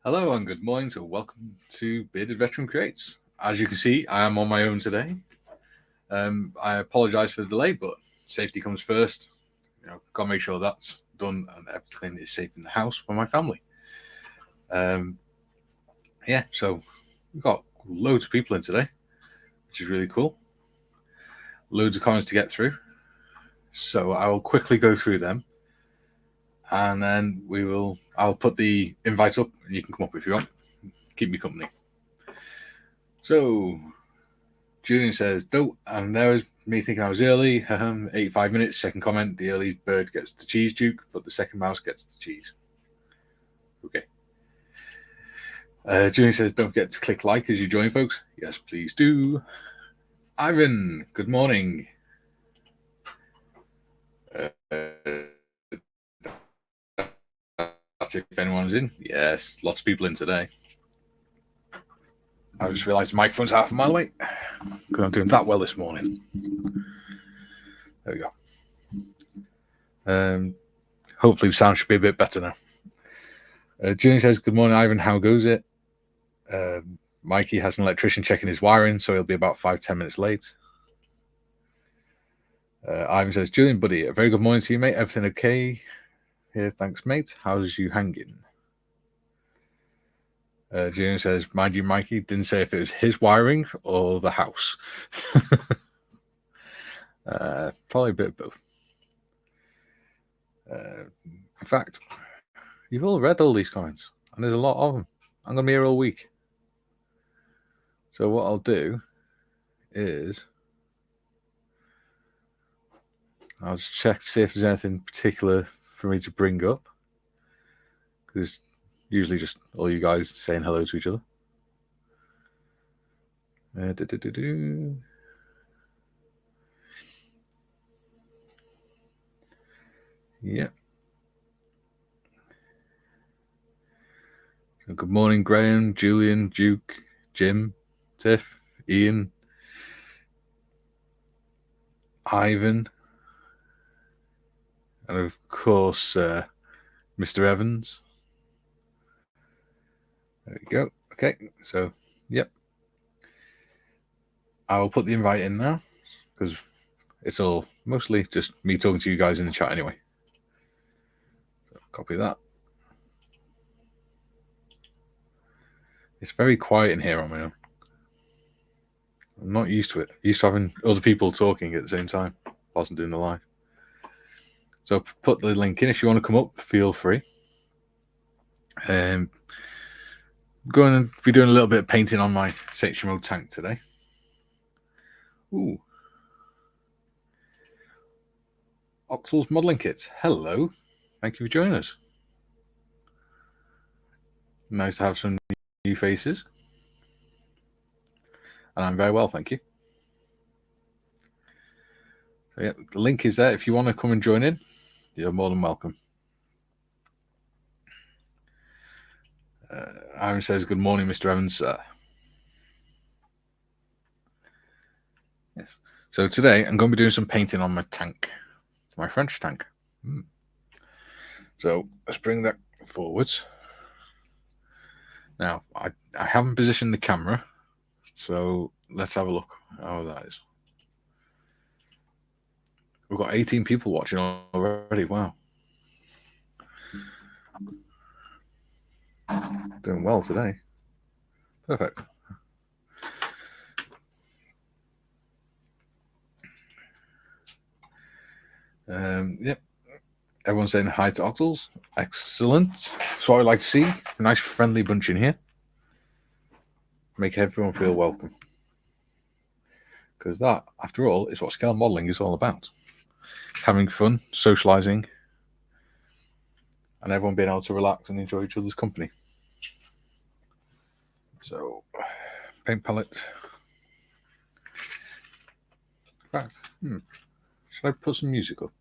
Hello and good morning, so welcome to Bearded Veteran Creates. As you can see, I am on my own today. I apologise for the delay, but safety comes first. Gotta make sure that's done and everything is safe in the house for my family. So we've got loads of people in today, which is really cool. Loads of comments to get through. So I will quickly go through them. And then I'll put the invites up and you can come up if you want. Keep me company. So Julian says, "Don't," and there was me thinking I was early. 85 minutes. Second comment: the early bird gets the cheese, Duke, but the second mouse gets the cheese. Okay. Julian says, "Don't forget to click like as you join, folks." Yes, please do. Ivan, good morning. That's if anyone's in. Yes, lots of people in today. I just realised the microphone's half a mile away because I'm doing that well this morning. There we go. Hopefully the sound should be a bit better now. Julian says, "Good morning, Ivan. How goes it?" Mikey has an electrician checking his wiring, so he'll be about 5-10 minutes late. Ivan says, "Julian, buddy, a very good morning to you, mate. Everything okay? Here, thanks, mate. How's you hanging?" Julian says, "Mind you, Mikey didn't say if it was his wiring or the house." Probably a bit of both. In fact, you've all read all these comments, and there's a lot of them. I'm going to be here all week. So what I'll do is I'll just check to see if there's anything particular for me to bring up, because it's usually just all you guys saying hello to each other. Yeah. So good morning, Graham, Julian, Duke, Jim, Tiff, Ian, Ivan, and of course, Mr. Evans. There we go. Okay, so, yep. I will put the invite in now, because it's all mostly just me talking to you guys in the chat anyway. So copy that. It's very quiet in here on my own. I'm not used to it. I'm used to having other people talking at the same time whilst I'm doing the live. So put the link in. If you want to come up, feel free. Going to be doing a little bit of painting on my section mode tank today. Ooh. Oxel's modelling kits. Hello. Thank you for joining us. Nice to have some new faces. And I'm very well, thank you. So yeah, the link is there. If you want to come and join in, you're more than welcome. Aaron says, "Good morning, Mr. Evans." Yes. So today I'm going to be doing some painting on my tank, my French tank. So let's bring that forwards. Now, I haven't positioned the camera, so let's have a look how that is. We've got 18 people watching already. Wow. Doing well today. Perfect. Yep. Everyone's saying hi to Octals. Excellent. That's what I like to see. A nice friendly bunch in here. Make everyone feel welcome. Because that, after all, is what scale modelling is all about. Having fun, socialising, and everyone being able to relax and enjoy each other's company. So, paint palette. In fact, should I put some music up?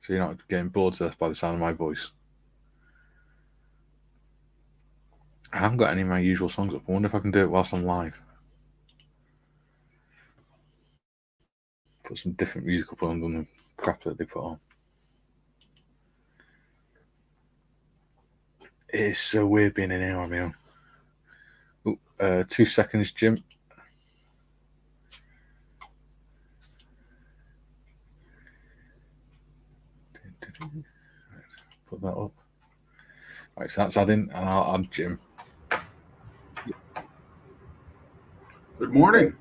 So you're not getting bored to death by the sound of my voice. I haven't got any of my usual songs up. I wonder if I can do it whilst I'm live. Put some different music up on the crap that they put on. It is so weird being in here on my own. Ooh, 2 seconds, Jim. Put that up. Right, so that's adding, and I'll add Jim. Good morning.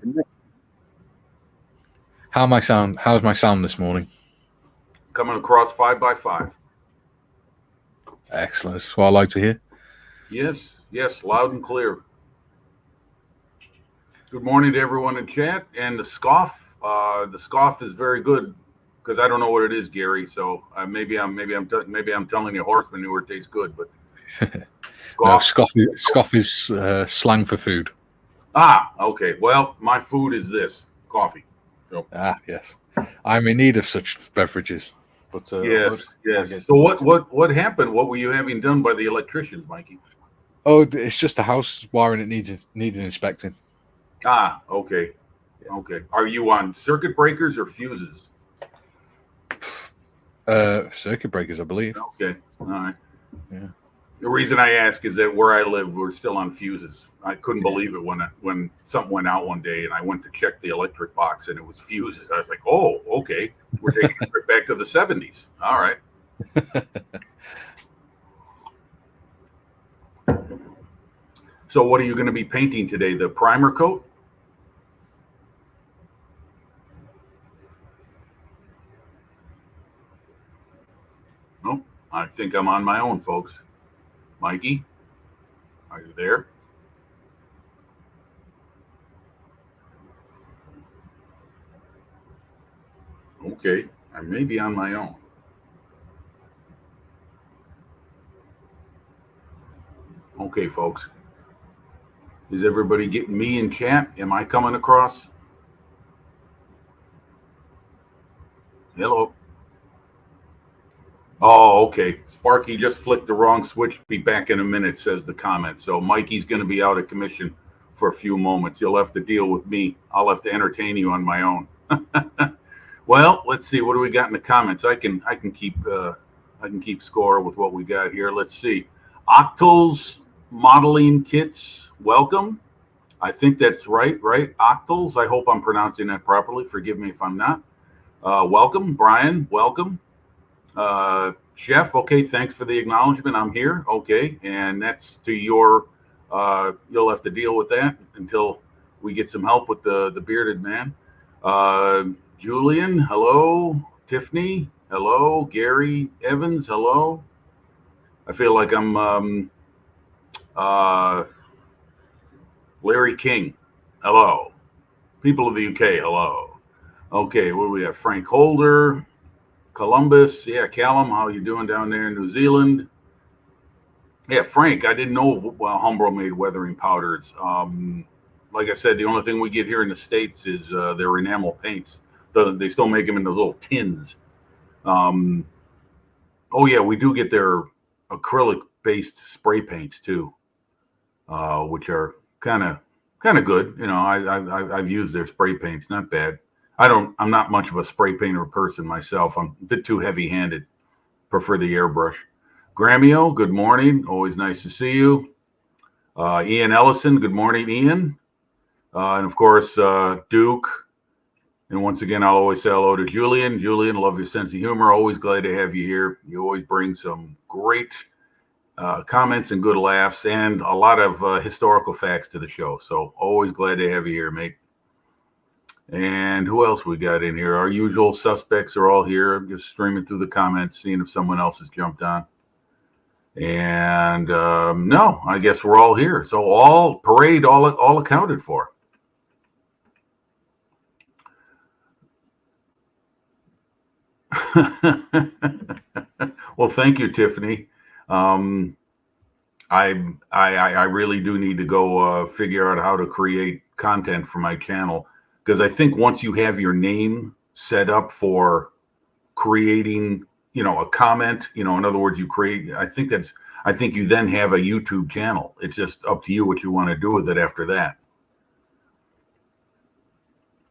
How's my sound this morning? Coming across 5x5. Excellent. That's what I like to hear. Yes, loud and clear. Good morning to everyone in chat. And the scoff is very good because I don't know what it is, Gary. So maybe I'm telling you horse manure tastes good, but scoff is slang for food. Okay. Well, my food is this coffee. So yes, I'm in need of such beverages. But yes. So what happened? What were you having done by the electricians, Mikey? Oh, it's just the house wiring. It needed inspecting. Okay. Are you on circuit breakers or fuses? Circuit breakers, I believe. Okay. All right. Yeah. The reason I ask is that where I live, we're still on fuses. I couldn't believe it when something went out one day and I went to check the electric box and it was fuses. I was like, oh, okay. We're taking a trip back to the 70s. All right. So what are you going to be painting today? The primer coat? Nope. I think I'm on my own, folks. Mikey, are you there? Okay, I may be on my own. Okay, folks. Is everybody getting me in chat? Am I coming across? Hello. Oh, okay. Sparky just flicked the wrong switch. Be back in a minute, says the comment. So Mikey's going to be out of commission for a few moments. You'll have to deal with me. I'll have to entertain you on my own. Well, let's see. What do we got in the comments? I can keep score with what we got here. Let's see. Octals modeling kits. Welcome. I think that's right? Octals. I hope I'm pronouncing that properly. Forgive me if I'm not. Welcome, Brian. Welcome. Chef, okay, thanks for the acknowledgement. I'm here. Okay, and that's to your you'll have to deal with that until we get some help with the bearded man. Julian, hello. Tiffany, hello. Gary Evans, hello. I feel like I'm Larry King, hello. People of the UK, hello. Okay, what do we have? Frank Holder, Columbus, yeah, Callum, how you doing down there in New Zealand? Yeah, Frank, I didn't know Umbro made weathering powders. Like I said, the only thing we get here in the States is their enamel paints. They still make them in those little tins. Oh yeah, we do get their acrylic-based spray paints too, which are kind of good. You know, I've used their spray paints, not bad. I'm not much of a spray painter person myself. I'm a bit too heavy-handed. Prefer the airbrush. Gramio, good morning. Always nice to see you. Ian Ellison, good morning, Ian. And of course, Duke. And once again, I'll always say hello to Julian. Julian, love your sense of humor. Always glad to have you here. You always bring some great comments and good laughs and a lot of historical facts to the show. So always glad to have you here, mate. And who else we got in here? Our usual suspects are all here. I'm just streaming through the comments, seeing if someone else has jumped on. And no, I guess we're all here. So all accounted for. Well, thank you, Tiffany. I really do need to go figure out how to create content for my channel, because I think once you have your name set up for creating, a comment, in other words, I think you then have a YouTube channel. It's just up to you what you want to do with it after that.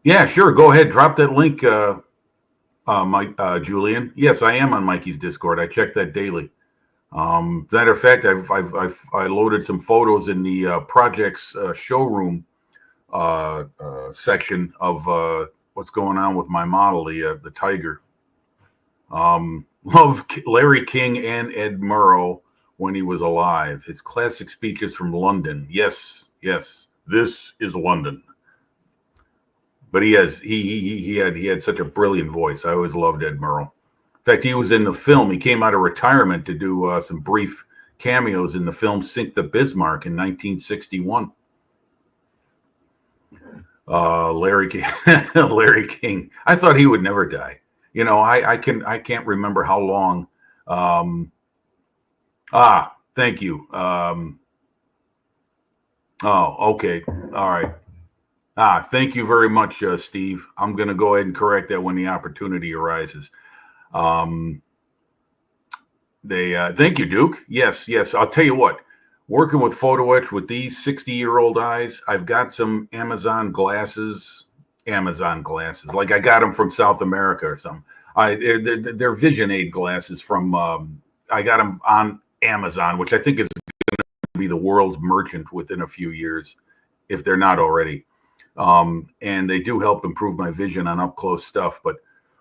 Yeah, sure. Go ahead. Drop that link, Julian. Yes, I am on Mikey's Discord. I check that daily. Matter of fact, I loaded some photos in the projects showroom section of what's going on with my model, the Tiger. Love Larry King and Ed Murrow when he was alive. His classic speeches from London. Yes, this is London. But he had such a brilliant voice. I always loved Ed Murrow. In fact, he was in the film. He came out of retirement to do some brief cameos in the film Sink the Bismarck in 1961. Larry King. Larry King. I thought he would never die. You know, I can't remember how long. Thank you. Okay. All right. Thank you very much, Steve. I'm going to go ahead and correct that when the opportunity arises. Thank you, Duke. Yes. I'll tell you what, working with Photo Etch with these 60-year-old eyes, I've got some Amazon glasses. Like I got them from South America or something. They're Vision Aid glasses from, I got them on Amazon, which I think is going to be the world's merchant within a few years, if they're not already. And they do help improve my vision on up close stuff. But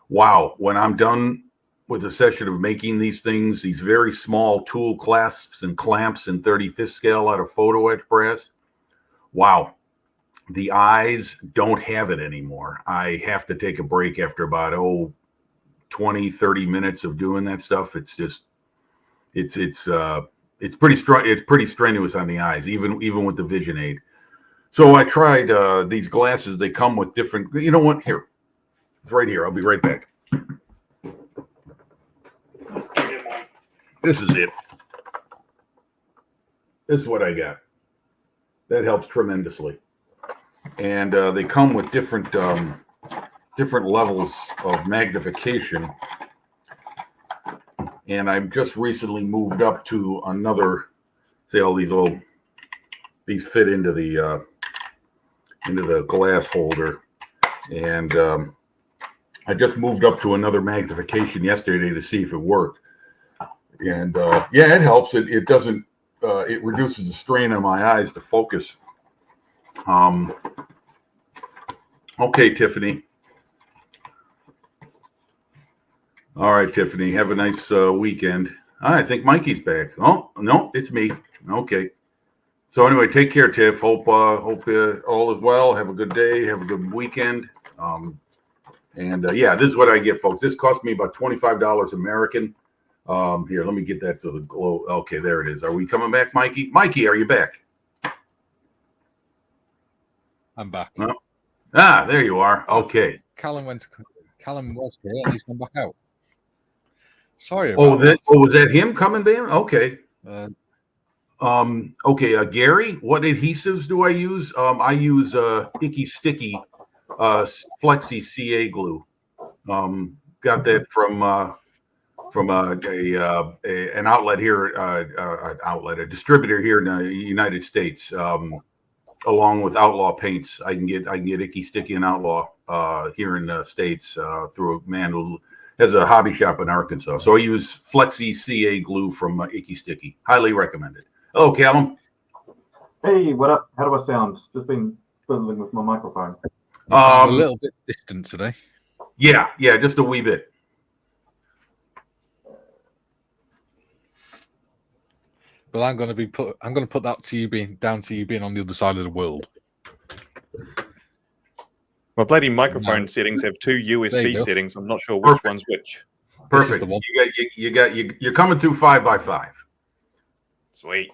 wow, when I'm done with a session of making these things, these very small tool clasps and clamps in 35th scale out of Photo Etch brass, wow, the eyes don't have it anymore. I have to take a break after about 20, 30 minutes of doing that stuff. It's just, it's pretty strong. It's pretty strenuous on the eyes, even with the Vision Aid. So I tried these glasses. They come with different, you know what? Here, it's right here. I'll be right back. This is it. This is what I got. That helps tremendously. And they come with different levels of magnification. And I've just recently moved up to another. See all these these fit into the glass holder, and I just moved up to another magnification yesterday to see if it worked. And yeah, it helps. It doesn't. It reduces the strain on my eyes to focus. Okay, Tiffany. All right, Tiffany. Have a nice weekend. I think Mikey's back. Oh no, it's me. Okay. So anyway, take care, Tiff. Hope all is well. Have a good day. Have a good weekend. Yeah, this is what I get, folks. This cost me about $25 American. Here, let me get that so the glow. Okay, there it is. Are we coming back, Mikey? Mikey, are you back? I'm back. No? There you are. Okay. Callum was here and he's come back out. Sorry. Was that him coming down? Okay. Okay, Gary, what adhesives do I use? I use Icky Sticky Flexi CA glue. Got that from an outlet here, a distributor here in the United States. Along with Outlaw Paints, I can get Icky Sticky and Outlaw here in the States through a man who has a hobby shop in Arkansas. So I use Flexi CA glue from Icky Sticky. Highly recommended. Hello, Callum. Hey, what up? How do I sound? Just been fiddling with my microphone. A little bit distant today. Yeah, just a wee bit. But I'm going to put that to you being down to you being on the other side of the world. My bloody microphone settings have two USB settings. I'm not sure which one's which. Perfect. You're coming through 5x5. Sweet.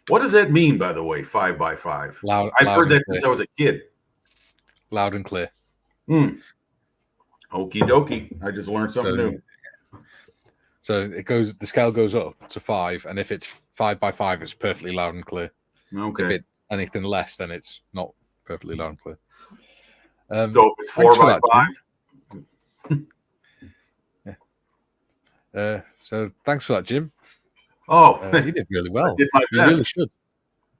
What does that mean, by the way, 5x5? I've heard that since I was a kid. Loud and clear. Okie dokie. I just learned something new. So the scale goes up to 5, and if it's 5x5, it's perfectly loud and clear. Okay. If it's anything less, then it's not perfectly loud and clear. So if it's 4x5? Yeah. So thanks for that, Jim. Oh, you did really well. I did my best.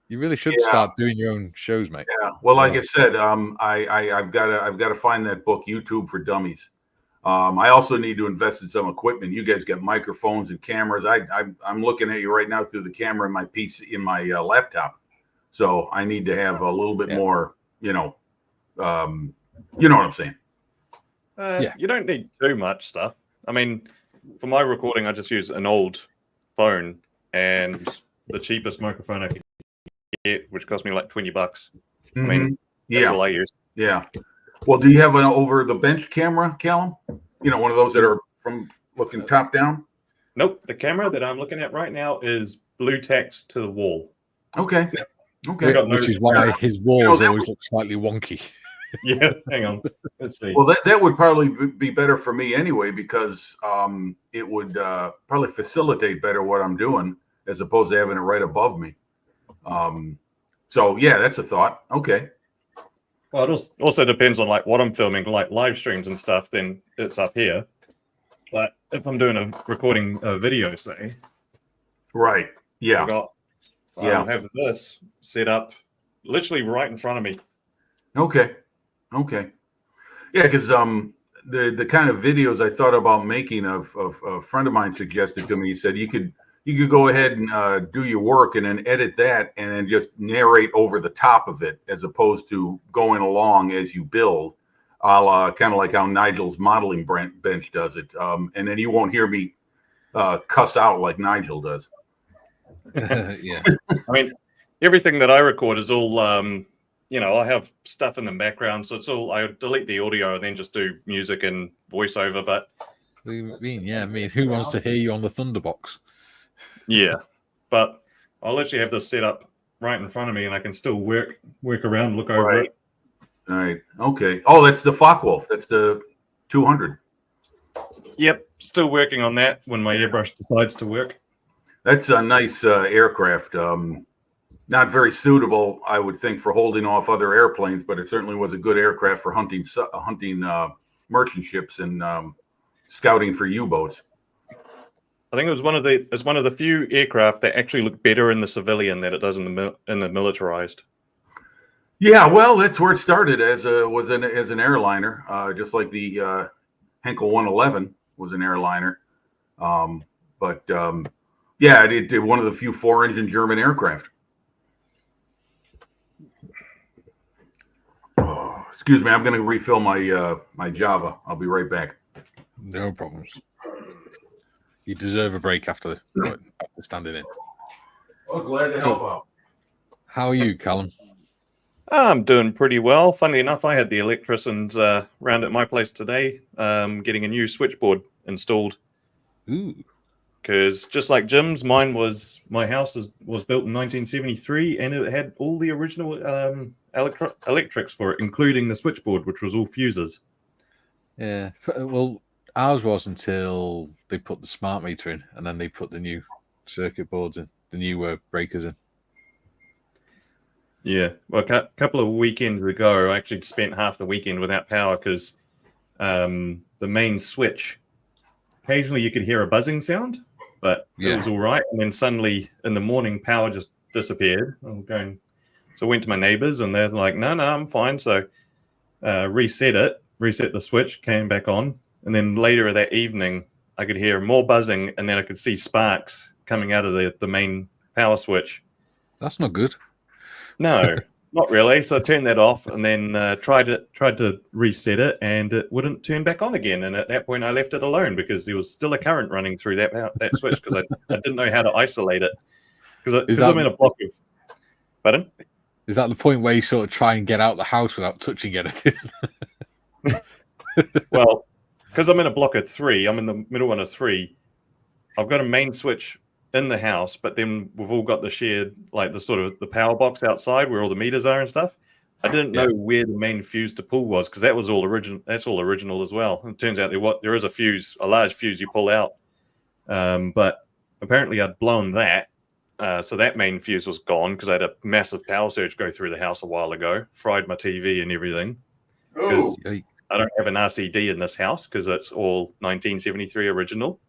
You really should start doing your own shows, mate. Yeah. Well, like I said, I've got to find that book, YouTube for Dummies. I also need to invest in some equipment. You guys got microphones and cameras. I'm looking at you right now through the camera in my PC, in my laptop. So I need to have a little bit more, you know what I'm saying? You don't need too much stuff. I mean, for my recording, I just use an old phone and the cheapest microphone I could get, which cost me like $20. I mean, that's all I use. Yeah. Well, do you have an over the bench camera, Callum? You know, one of those that are from looking top down? Nope. The camera that I'm looking at right now is blue tacks to the wall. Okay. Okay. Which is why his walls always look slightly wonky. Yeah, hang on. Let's see. Well, that would probably be better for me anyway, because it would probably facilitate better what I'm doing as opposed to having it right above me. So yeah, that's a thought. Okay. Well, it also depends on like what I'm filming, like live streams and stuff. Then it's up here. But if I'm doing recording a video, say, right, yeah, I'll have this set up literally right in front of me. Okay. Yeah, because the kind of videos I thought about making, of a friend of mine suggested to me. He said you could go ahead and do your work and then edit that and then just narrate over the top of it, as opposed to going along as you build, kind of like how Nigel's modeling bench does it. And then you won't hear me cuss out like Nigel does. Yeah. I mean, everything that I record is all, I have stuff in the background. So it's all, I delete the audio and then just do music and voiceover. But What do you mean? Yeah, I mean, who wants to hear you on the Thunderbox? yeah, but I'll literally have this set up right in front of me and I can still work around, look over it. All right. Okay. Oh, that's the Focke-Wulf. That's the 200. Yep. Still working on that when my airbrush decides to work. That's a nice aircraft. Not very suitable, I would think, for holding off other airplanes, but it certainly was a good aircraft for hunting merchant ships and scouting for U-boats. I think it was one of the few aircraft that actually look better in the civilian than it does in the militarized. Yeah, well, that's where it started as an airliner, just like the Henkel 111 was an airliner. Yeah, it did one of the few 4-engine German aircraft. Oh, excuse me, I'm going to refill my Java. I'll be right back. No problems. You deserve a break after standing in. Well, glad to help out. How are you, Callum? I'm doing pretty well. Funnily enough, I had the electricians round at my place today, getting a new switchboard installed. Ooh. Because just like Jim's, my house was built in 1973, and it had all the original electrics for it, including the switchboard, which was all fuses. Yeah. Well, ours was until they put the smart meter in, and then they put the new circuit boards in, the new breakers in. Yeah. Well, a couple of weekends ago, I actually spent half the weekend without power because the main switch, occasionally you could hear a buzzing sound, but it was all right. And then suddenly in the morning, power just disappeared. So I went to my neighbors and they're like, no, I'm fine. So reset the switch, came back on. And then later that evening, I could hear more buzzing and then I could see sparks coming out of the main power switch. That's not good. No, not really. So I turned that off and then tried to reset it, and it wouldn't turn back on again. And at that point, I left it alone because there was still a current running through that switch because I didn't know how to isolate it because I'm in a block of. Pardon? Is that the point where you sort of try and get out the house without touching anything? Well, because I'm in a block of 3, I'm in the middle one of 3. I've got a main switch in the house, but then we've all got the shared, like the sort of the power box outside where all the meters are and stuff. I didn't know where the main fuse to pull was because that was all original. That's all original as well. And it turns out there is a large fuse you pull out, but apparently I'd blown that, so that main fuse was gone because I had a massive power surge go through the house a while ago, fried my TV and everything. Because I don't have an RCD in this house because it's all 1973 original.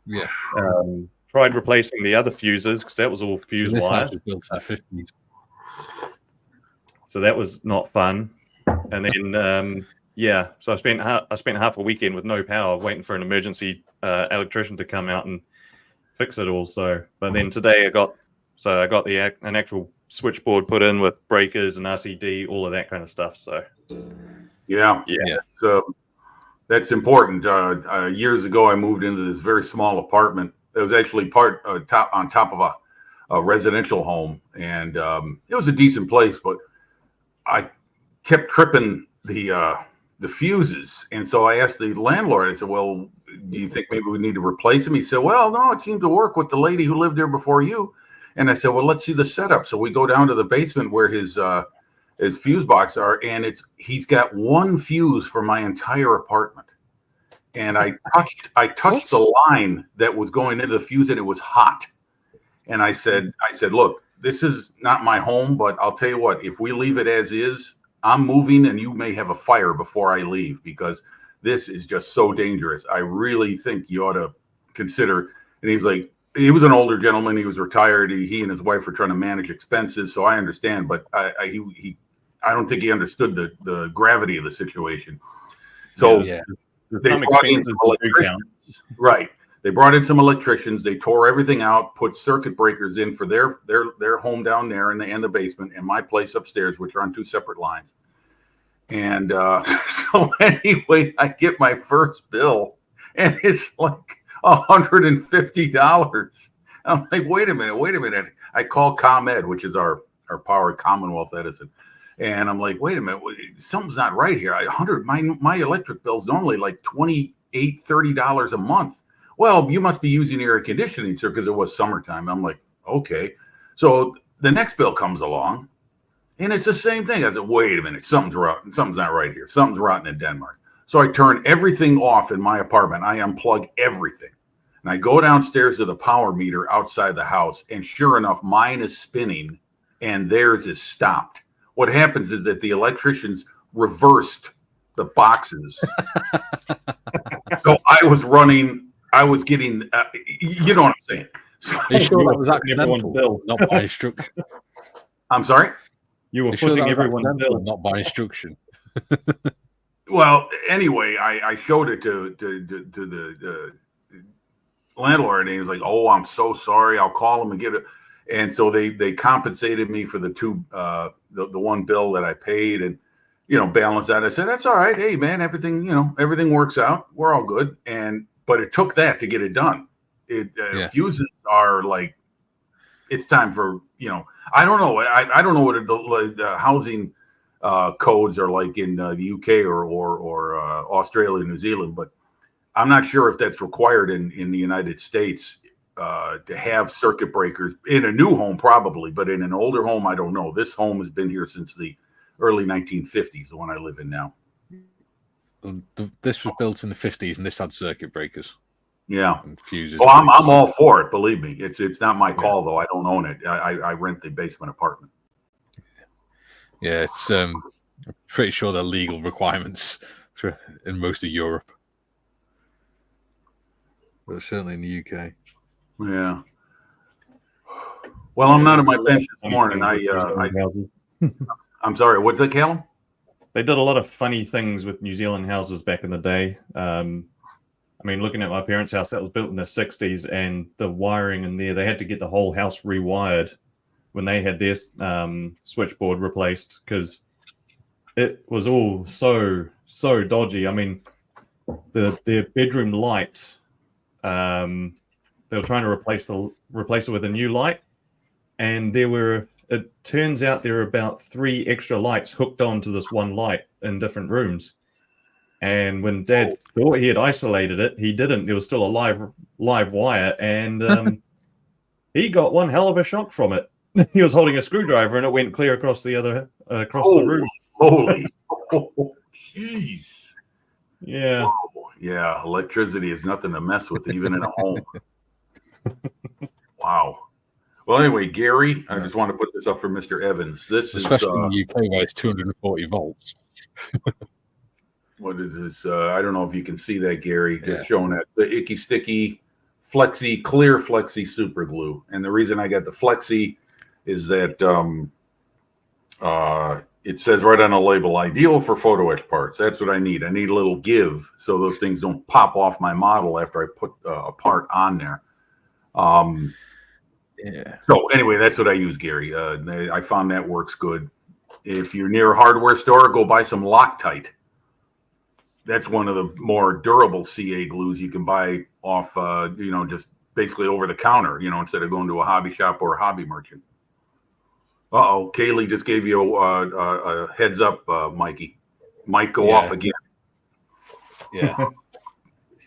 Yeah. Tried replacing the other fuses because that was all fuse wire. Built in the 50s. So that was not fun. And then Yeah, so I spent half a weekend with no power, waiting for an emergency electrician to come out and fix it all. So, but then today I got an actual switchboard put in with breakers and RCD, all of that kind of stuff. So, Yeah. Yeah. So that's important. Years ago, I moved into this very small apartment. It was actually on top of a residential home, and it was a decent place, but I kept tripping the fuses, and so I asked the landlord. I said, "Well, do you think maybe we need to replace them?" He said, "Well, no, it seemed to work with the lady who lived there before you." And I said, "Well, let's see the setup." So we go down to the basement where his fuse box are, and he's got one fuse for my entire apartment. And I touched the line that was going into the fuse, and it was hot. And I said, "Look, this is not my home, but I'll tell you what, if we leave it as is, I'm moving and you may have a fire before I leave, because this is just so dangerous. I really think you ought to consider." And he's like, he was an older gentleman. He was retired. He and his wife were trying to manage expenses. So I understand, but I don't think he understood the gravity of the situation. So Yeah. they brought in some electricians. Right. They brought in some electricians. They tore everything out, put circuit breakers in for their home down there in the basement, and my place upstairs, which are on two separate lines. And so anyway, I get my first bill, and it's like $150. I'm like, wait a minute. I call ComEd, which is our power, Commonwealth Edison. And I'm like, wait a minute, something's not right here. My electric bill's normally like $28, $30 a month. Well, you must be using air conditioning, sir, because it was summertime. I'm like, okay. So the next bill comes along, and it's the same thing. I said, wait a minute, something's not right here. Something's rotten in Denmark. So I turn everything off in my apartment. I unplug everything. And I go downstairs to the power meter outside the house, and sure enough, mine is spinning and theirs is stopped. What happens is that the electricians reversed the boxes. So I was getting, you know what I'm saying? So, Are you sure that was accidental, bill. not by instruction? I'm sorry? You were Are you sure putting that was everyone's accidental, bill. not by instruction? Well, anyway, I showed it to the landlord, and he was like, "Oh, I'm so sorry. I'll call him and get it." And so they compensated me for the one bill that I paid, and balanced out. I said, "That's all right. Hey, man, everything works out. We're all good." But it took that to get it done. Fuses are like, it's time for I don't know. I don't know what the housing codes are like in the UK or Australia, New Zealand, but I'm not sure if that's required in the United States to have circuit breakers in a new home, probably, but in an older home, I don't know. This home has been here since the early 1950s, the one I live in now. This was built in the 50s, and this had circuit breakers. Yeah. And fuses. Oh, I'm all for it. Believe me, it's not my call though. I don't own it. I rent the basement apartment. Yeah, it's I'm pretty sure they're legal requirements in most of Europe, but certainly in the UK. Yeah. Well, I'm not in my bench this morning. I'm sorry. What's that, Callum? They did a lot of funny things with New Zealand houses back in the day. I mean, looking at my parents' house, that was built in the 60s, and the wiring in there, they had to get the whole house rewired when they had their switchboard replaced, because it was all so dodgy. I mean, their bedroom light, they were trying to replace it with a new light, and it turns out there were about 3 extra lights hooked onto this one light in different rooms. And when Dad thought he had isolated it, he didn't. There was still a live wire, and he got one hell of a shock from it. He was holding a screwdriver, and it went clear across the room. Holy, jeez! Yeah, yeah. Electricity is nothing to mess with, even in a home. Wow. Well, anyway, Gary, I just want to put this up for Mr. Evans. This especially is in the UK, where it's 240 volts. What is this? I don't know if you can see that, Gary. Just Yeah. showing that the Icky Sticky clear Flexi super glue. And the reason I got the Flexi is that it says right on the label, ideal for photo etch parts. That's what I need. I need a little give so those things don't pop off my model after I put a part on there. Yeah. So anyway, that's what I use, Gary. I found that works good. If you're near a hardware store, go buy some Loctite. That's one of the more durable CA glues you can buy off, just basically over the counter, instead of going to a hobby shop or a hobby merchant. Uh-oh, Kaylee just gave you a heads up, Mikey. Might go off again. Yeah.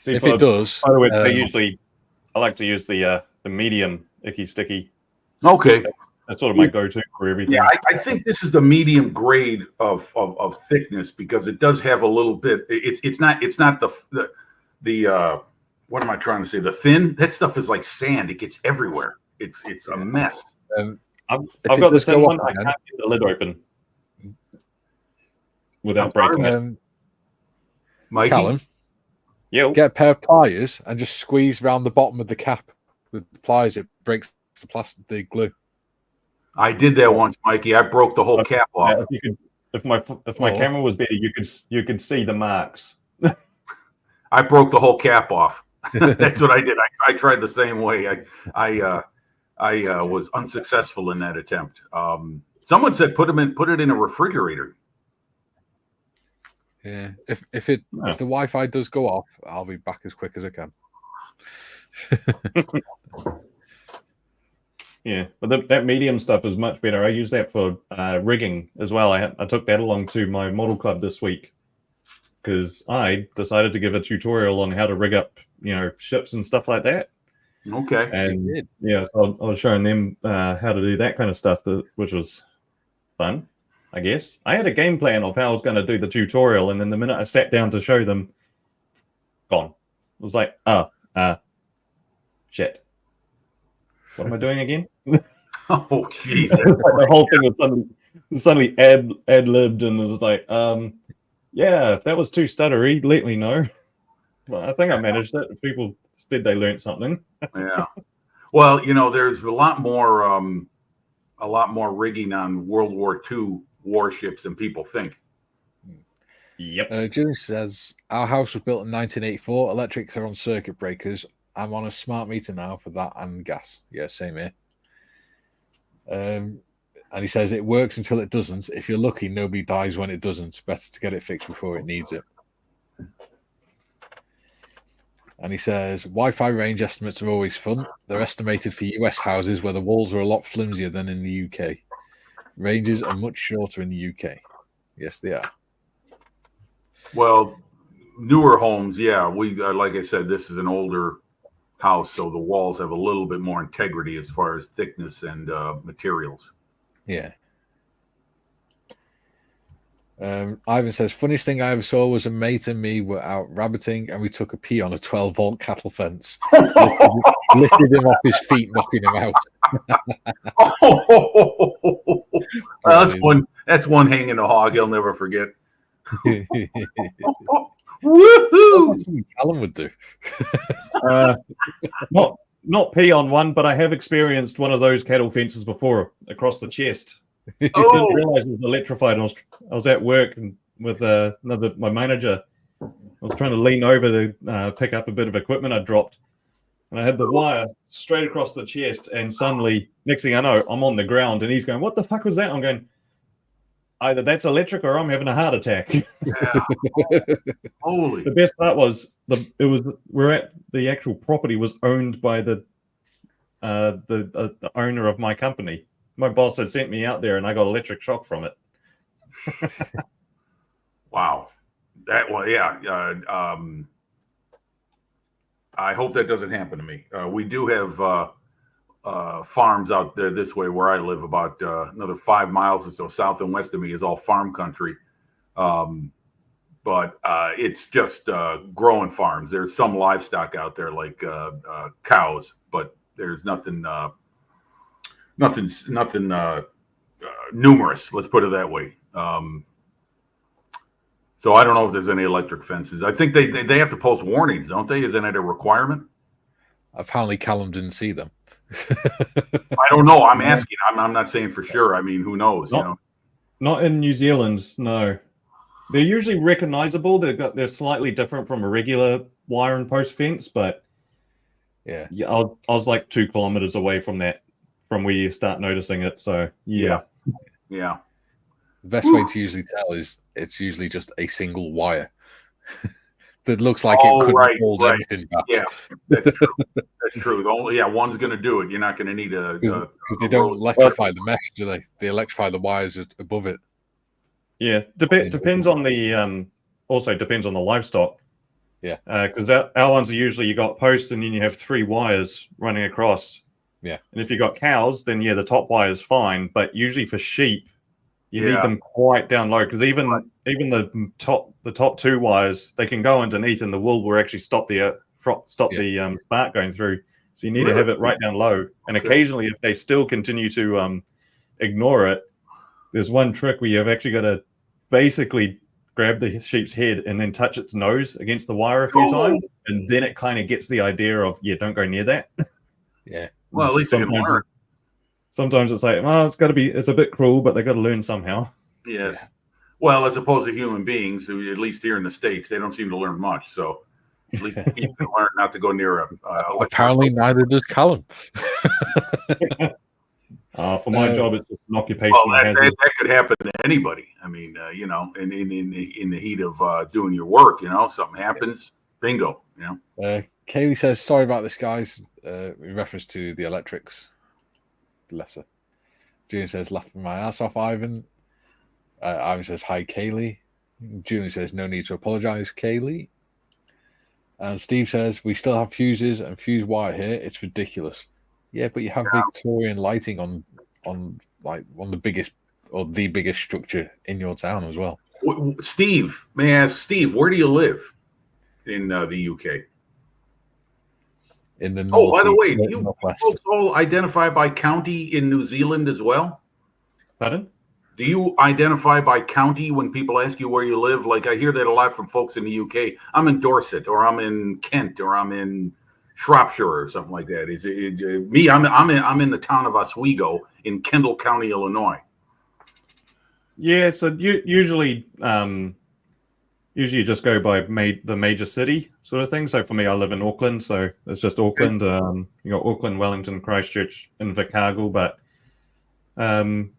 See, If it does, by the way, I like to use the medium icky sticky. Okay. That's sort of my go-to for everything. Yeah, I think this is the medium grade of thickness because it does have a little bit. It's not the what am I trying to say? The thin. That stuff is like sand. It gets everywhere. It's a mess. I've got the thin one. I can't get the lid open without breaking it. Mikey? Callum, Yeah. get a pair of pliers and just squeeze around the bottom of the cap with the pliers. It breaks the glue. I did that once, Mikey. I broke the whole cap off. If my camera was better, you could see the marks. I broke the whole cap off. That's what I did. I tried the same way. I was unsuccessful in that attempt. Someone said put it in a refrigerator. Yeah. If the Wi-Fi does go off, I'll be back as quick as I can. Yeah, but that medium stuff is much better. I use that for rigging as well. I took that along to my model club this week because I decided to give a tutorial on how to rig up, ships and stuff like that. Okay. And so I was showing them how to do that kind of stuff, which was fun, I guess. I had a game plan of how I was going to do the tutorial, and then the minute I sat down to show them, gone. It was like, shit. What am I doing again? Oh, jeez. The whole thing was suddenly ad-libbed, and it was like, if that was too stuttery, let me know. Well, I think I managed it. People said they learned something. Yeah. Well, there's a lot more rigging on World War II warships than people think. Yep. Jim says, our house was built in 1984. Electrics are on circuit breakers. I'm on a smart meter now for that and gas. Yeah, same here. And he says it works until it doesn't. If you're lucky, nobody dies when it doesn't. Better to get it fixed before it needs it. And he says Wi-Fi range estimates are always fun. They're estimated for US houses where the walls are a lot flimsier than in the UK. Ranges are much shorter in the UK. Yes, they are. Well, newer homes, yeah. We like I said, this is an older house, so the walls have a little bit more integrity as far as thickness and materials. Yeah. Ivan says, funniest thing I ever saw was a mate and me were out rabbiting and we took a pee on a 12-volt cattle fence. lifted him off his feet, knocking him out. That's one hanging a hog he'll never forget. Woohoo! That's what Callum would do. Not pee on one, but I have experienced one of those cattle fences before across the chest. I didn't realize it was electrified. I was at work and with my manager. I was trying to lean over to pick up a bit of equipment I dropped, and I had the wire straight across the chest. And suddenly, next thing I know, I'm on the ground, and he's going, "What the fuck was that?" I'm going, "Either that's electric or I'm having a heart attack." Yeah. Holy! The best part was the actual property was owned by the owner of my company. My boss had sent me out there, and I got electric shock from it. Wow, that one, yeah. I hope that doesn't happen to me. We do have farms out there this way where I live. About another 5 miles or so south and west of me is all farm country, but it's just growing farms. There's some livestock out there like cows, but there's nothing numerous. Let's put it that way. So I don't know if there's any electric fences. I think they have to post warnings, don't they? Isn't it a requirement? Apparently, Callum didn't see them. I don't know. I'm asking. I'm not saying for sure. I mean, who knows? Not in New Zealand, no. They're usually recognizable. They're slightly different from a regular wire and post fence, but Yeah. yeah, I was like 2 kilometers away from where you start noticing it. So yeah. Yeah. The best way to usually tell is it's usually just a single wire that looks like it couldn't hold anything back. Yeah, that's true. That's true. One's going to do it. You're not going to need Because they don't electrify the mesh, do they? They electrify the wires above it. Yeah, depends on the also depends on the livestock. Yeah, because our ones are usually you got posts and then you have 3 wires running across. Yeah, and if you got cows, then the top wire is fine. But usually for sheep, you need them quite down low because even the top 2 wires they can go underneath and the wool will actually stop the spark going through. So you need to have it right down low. And occasionally, if they still continue to ignore it, there's one trick where you've actually got to basically grab the sheep's head and then touch its nose against the wire a few times, and then it kind of gets the idea of don't go near that. Yeah. Well, at least they can learn. Sometimes it's like, well, it's a bit cruel, but they got to learn somehow. Yes. Yeah. Well, as opposed to human beings, who at least here in the States, they don't seem to learn much. So at least you can learn not to go near a. Apparently, neither does Callum. For my job, it's just an occupational hazard. That could happen to anybody. I mean, in the heat of doing your work, something happens, bingo. Kaylee says, "Sorry about this, guys." In reference to the electrics. Bless her. Julian says, "Laughing my ass off, Ivan." Ivan says, "Hi, Kaylee." Julian says, "No need to apologize, Kaylee." And Steve says, "We still have fuses and fuse wire here. It's ridiculous." Yeah, but you have Victorian lighting on like one of the biggest or the biggest structure in your town as well. Steve, may I ask, Steve, where do you live in the UK? In the north. Oh, by the way, do you folks all identify by county in New Zealand as well? Pardon? Do you identify by county when people ask you where you live? Like I hear that a lot from folks in the UK. I'm in Dorset, or I'm in Kent, or I'm in Shropshire, or something like that. Is it me? I'm in the town of Oswego in Kendall County, Illinois. Yeah, so usually you just go by the major city sort of thing. So for me, I live in Auckland, so it's just Auckland. You got Auckland, Wellington, Christchurch, Invercargill, but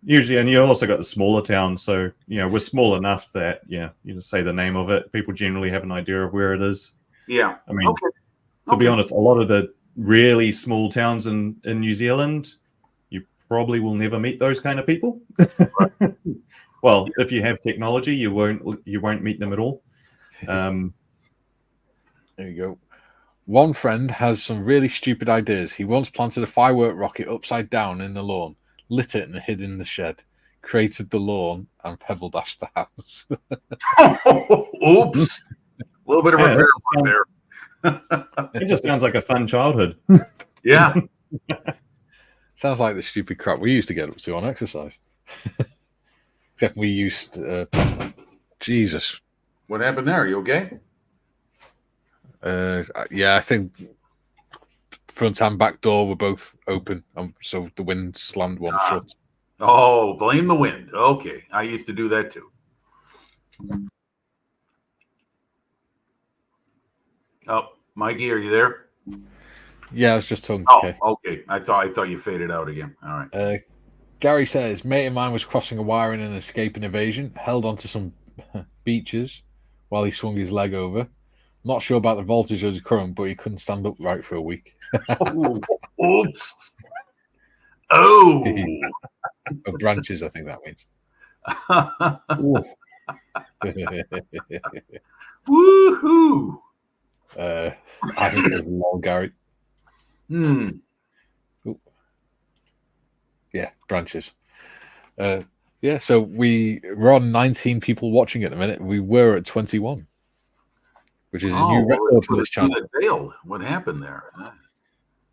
usually, and you also got the smaller towns. So we're small enough that you just say the name of it. People generally have an idea of where it is. Yeah, I mean, to be honest, a lot of the really small towns in New Zealand, you probably will never meet those kind of people. Right. Well, if you have technology, you won't meet them at all. There you go. One friend has some really stupid ideas. He once planted a firework rocket upside down in the lawn, lit it and hid in the shed, created the lawn, and pebble dashed the house. Oops. A little bit of repair there. It just sounds like a fun childhood. Yeah. Sounds like the stupid crap we used to get up to on exercise. Except we used Jesus. What happened there? Are you okay? Yeah, I think front and back door were both open, so the wind slammed one shut. Oh, blame the wind. Okay, I used to do that too. Oh, Mikey, are you there? Yeah, I was just talking to Kay. Okay. I thought you faded out again. All right. Gary says, mate of mine was crossing a wire in an escaping evasion, held onto some beaches while he swung his leg over. Not sure about the voltage of the current, but he couldn't stand upright for a week. Oops. Oh. Of branches, I think that means. Woohoo. I think it's long, Gary. Yeah, branches. Yeah, so we're on 19 people watching at the minute. We were at 21, which is a new record for this channel. What happened there?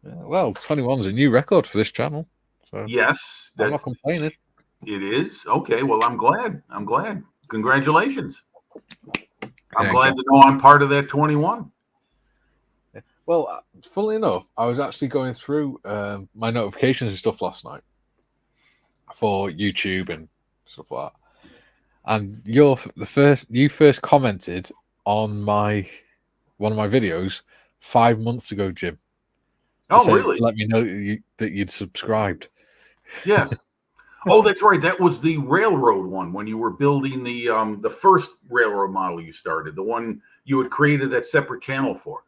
Well, 21 is a new record for this channel. So yes, I'm not complaining. It is okay. Well, I'm glad. Congratulations. I'm glad to know I'm part of that 21. Well, funnily enough, I was actually going through my notifications and stuff last night for YouTube and stuff like And you first commented on one of my videos 5 months ago, Jim. Really? Let me know that you'd subscribed. Yes. Oh, that's right. That was the railroad one when you were building the first railroad model you started, the one you had created that separate channel for.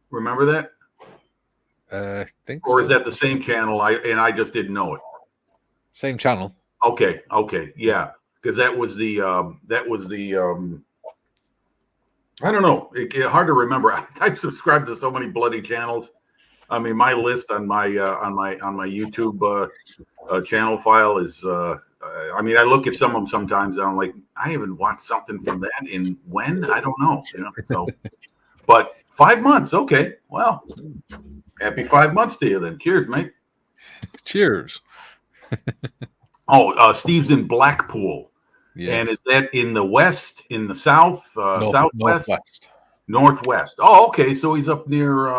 Remember that? I think. Or is so. that the same channel? I just didn't know it. Same channel? Okay, yeah, because that was the I don't know. Hard to remember. I've subscribed to so many bloody channels. I mean, my list on my YouTube channel file is. I mean, I look at some of them sometimes, and I'm like, I haven't watched something from that in when? I don't know. So, but 5 months, okay. Well, happy 5 months to you then. Cheers, mate. Cheers. Oh, Steve's in Blackpool. Yes. And is that in the west, in the south, southwest, northwest? Oh, okay. So he's up near,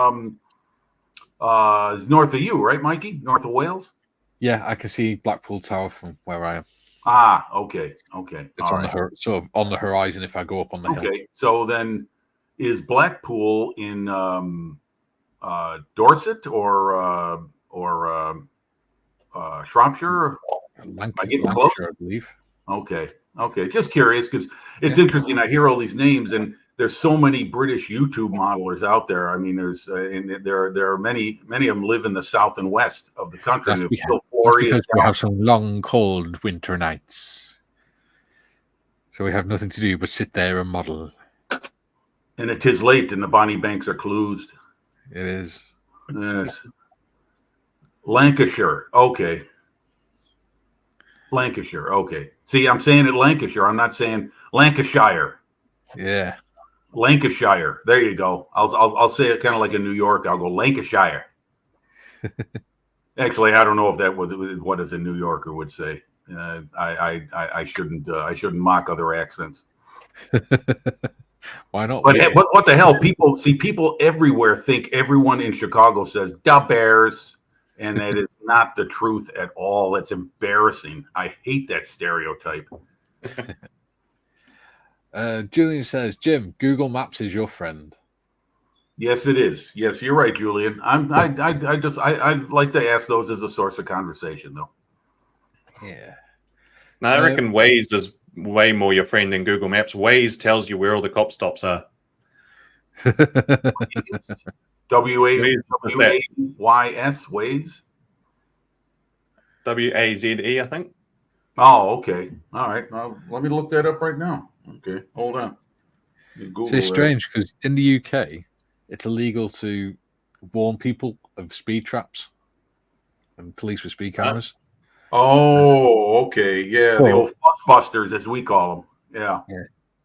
he's north of you, right, Mikey? North of Wales. Yeah, I can see Blackpool Tower from where I am. Ah, okay. It's on sort of on the horizon if I go up on the hill. Okay, so then is Blackpool in Dorset or Shropshire? Lancashire, I believe. Okay. Just curious because it's interesting. I hear all these names, and there's so many British YouTube modelers out there. I mean, there are many of them live in the south and west of the country. That's because we have some long, cold winter nights, so we have nothing to do but sit there and model. And it is late, and the Bonnie Banks are closed. It is. Yes. Lancashire. Okay. Lancashire. Okay. See, I'm saying it Lancashire. I'm not saying Lancashire. Yeah. Lancashire. There you go. I'll say it kind of like in New York. I'll go Lancashire. Actually, I don't know if that was what as a New Yorker would say. I shouldn't mock other accents. Why not? But what the hell? People everywhere think everyone in Chicago says "da Bears," and that is not the truth at all. That's embarrassing. I hate that stereotype. Julian says, Jim, Google Maps is your friend. Yes, it is. Yes, you're right, Julian. I like to ask those as a source of conversation, though. Yeah. No, I reckon Waze is way more your friend than Google Maps. Waze tells you where all the cop stops are. W-A-Y-S, Waze? W-A-Z-E, I think. Oh, okay. All right. Let me look that up right now. Okay, hold on. It's strange because in the UK, it's illegal to warn people of speed traps and police with speed cameras. Oh, okay. Yeah, the old fussbusters, as we call them. Yeah.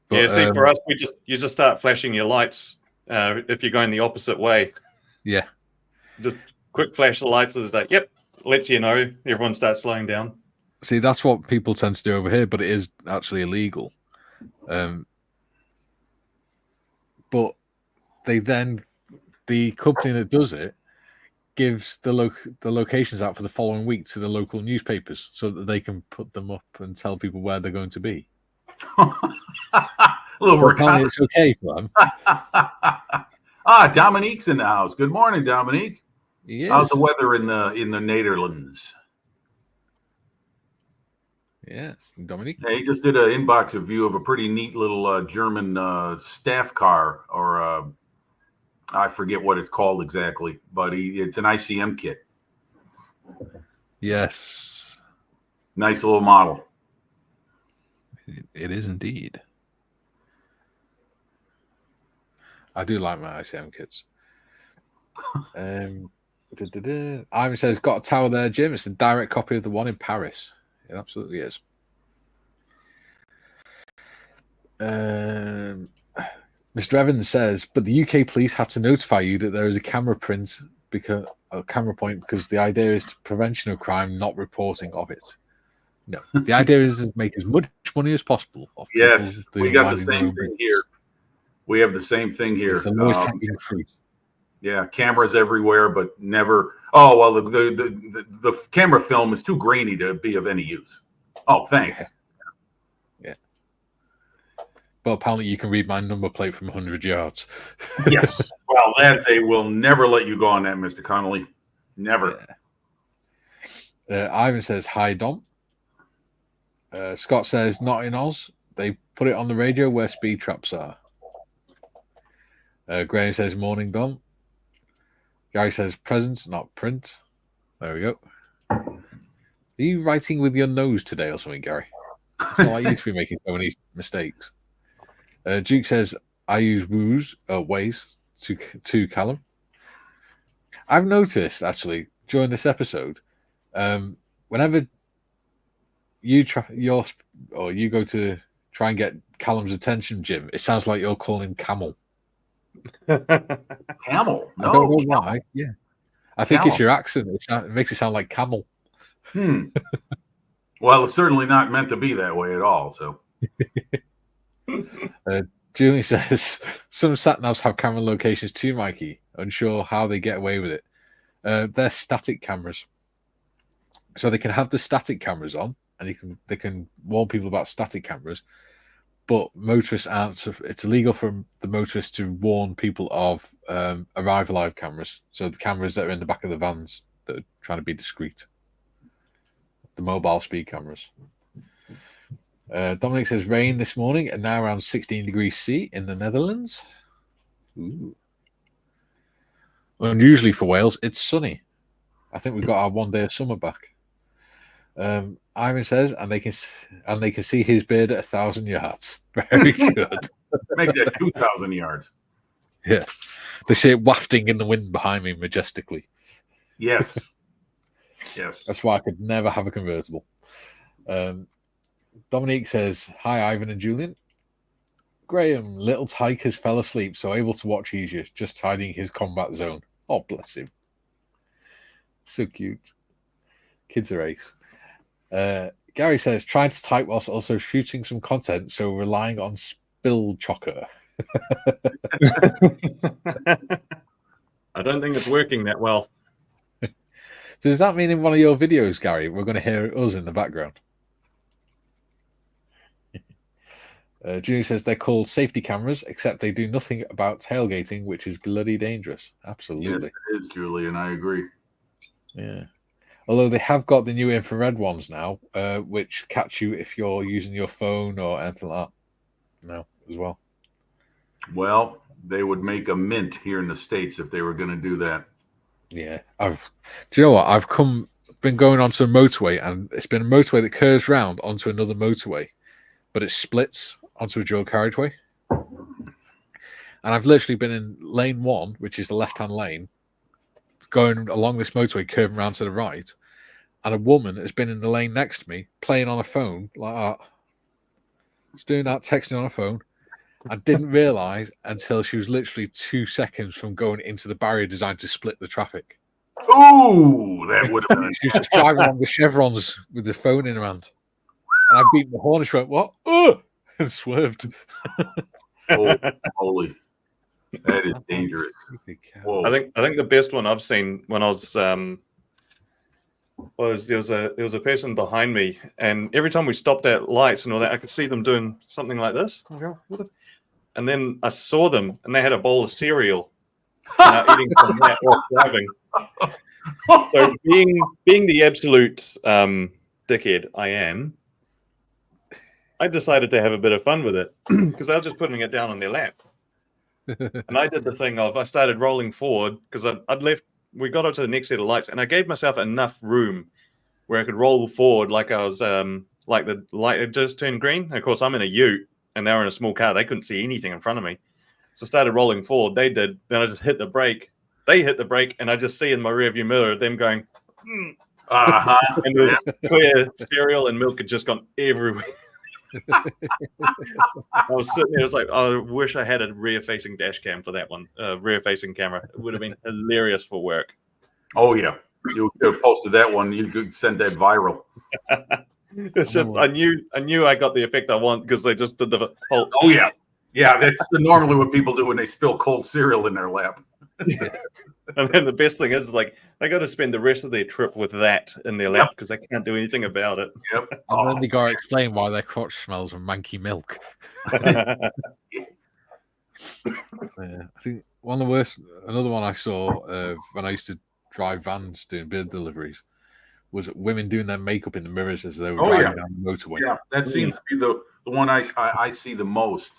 But, see, for us, you just start flashing your lights if you're going the opposite way. Yeah. Just quick flash the lights is like, yep, lets you know. Everyone starts slowing down. See, that's what people tend to do over here, but it is actually illegal. But the company that does it gives the locations out for the following week to the local newspapers so that they can put them up and tell people where they're going to be. Apparently it's okay for them. Dominique's in the house. Good morning, Dominique. Yes. How's the weather in the Netherlands? Yes, Dominique. Yeah, he just did an inbox review of a pretty neat little German staff car, or I forget what it's called exactly, but it's an ICM kit. Yes. Nice little model. It is indeed. I do like my ICM kits. Ivan says, got a tower there, Jim. It's a direct copy of the one in Paris. It absolutely is. Mr. Evans says, but the UK police have to notify you that there is a camera point because the idea is to prevention of crime, not reporting of it. No, the idea is to make as much money as possible. Yes, we got the same thing here. We have the same thing here. It's the lowest hanging fruit. Yeah, cameras everywhere, but never. Oh well, the camera film is too grainy to be of any use. Oh, thanks. But apparently you can read my number plate from 100 yards. Yes. Well, that they will never let you go on that, Mr. Connolly. Never. Ivan says, hi, Dom. Scott says, not in Oz. They put it on the radio where speed traps are. Graham says, morning, Dom. Gary says, present, not print. There we go. Are you writing with your nose today or something, Gary? It's not like you to be making so many mistakes. Duke says, I use Waze to Callum. I've noticed, actually, during this episode, whenever you you go to try and get Callum's attention, Jim, it sounds like you're calling him Camel. Camel? No. I don't know why. Yeah. I think Camel. it's your accent. It makes it sound like camel. Well, it's certainly not meant to be that way at all. So, Julie says some sat navs have camera locations too, Mikey. Unsure how they get away with it. They're static cameras, so they can have the static cameras on, and they can warn people about static cameras. But motorists aren't. It's illegal for the motorists to warn people of arrive alive cameras. So the cameras that are in the back of the vans that are trying to be discreet. The mobile speed cameras. Dominic says rain this morning and now around 16 degrees C in the Netherlands. Ooh. Unusually for Wales, it's sunny. I think we've got our 1 day of summer back. Ivan says, and they can see his beard at 1,000 yards. Very good. make that 2,000 yards. Yeah, they see it wafting in the wind behind me majestically. Yes. Yes. That's why I could never have a convertible. Dominique says, hi, Ivan and Julian. Graham, little Tyke has fell asleep, so able to watch easier, just tidying his combat zone. Oh, bless him. So cute. Kids are ace. Gary says, trying to type whilst also shooting some content, so relying on spill chocker. I don't think it's working that well. So does that mean in one of your videos, Gary, we're going to hear us in the background? Junior says they're called safety cameras, except they do nothing about tailgating, which is bloody dangerous. Absolutely. Yes, it is, Julian. I agree. Yeah. Although they have got the new infrared ones now, which catch you if you're using your phone or anything like that. No, as well. Well, they would make a mint here in the States if they were going to do that. Yeah. Do you know what? I've been going onto a motorway, and it's been a motorway that curves round onto another motorway, but it splits onto a dual carriageway. And I've literally been in lane 1, which is the left-hand lane, going along this motorway, curving around to the right, and a woman has been in the lane next to me, playing on a phone like that. She's doing that, texting on a phone. I didn't realise until she was literally 2 seconds from going into the barrier designed to split the traffic. Ooh, that would have been. She was just driving along the chevrons with the phone in her hand. And I beat the horn and she went, what? Oh! And swerved. Holy. That is dangerous. Whoa. I think the best one I've seen when I was there was a person behind me, and every time we stopped at lights and all that, I could see them doing something like this. And then I saw them, and they had a bowl of cereal, eating from that while driving. So being the absolute dickhead I am, I decided to have a bit of fun with it because I was just putting it down on their lap. And I did the thing of I started rolling forward because I'd left. We got up to the next set of lights, and I gave myself enough room where I could roll forward like I was like the light had just turned green. And of course, I'm in a ute, and they were in a small car. They couldn't see anything in front of me. So I started rolling forward. They did. Then I just hit the brake. They hit the brake, and I just see in my rearview mirror them going, and the clear cereal and milk had just gone everywhere. I was sitting there, I was like, I wish I had a rear-facing dash cam for that one, rear-facing camera. It would have been hilarious for work. Oh, yeah. You could have posted that one. You could send that viral. It's just, I knew I got the effect I want because they just did the whole. Oh, yeah. Yeah, that's normally what people do when they spill cold cereal in their lap. And then the best thing is, like, they got to spend the rest of their trip with that in their lap because they can't do anything about it. Yep. And then they got to explain why their crotch smells of manky milk. I think one of the worst, another one I saw when I used to drive vans doing beer deliveries, was women doing their makeup in the mirrors as they were driving down the motorway. Yeah, that seems to be the one I see the most.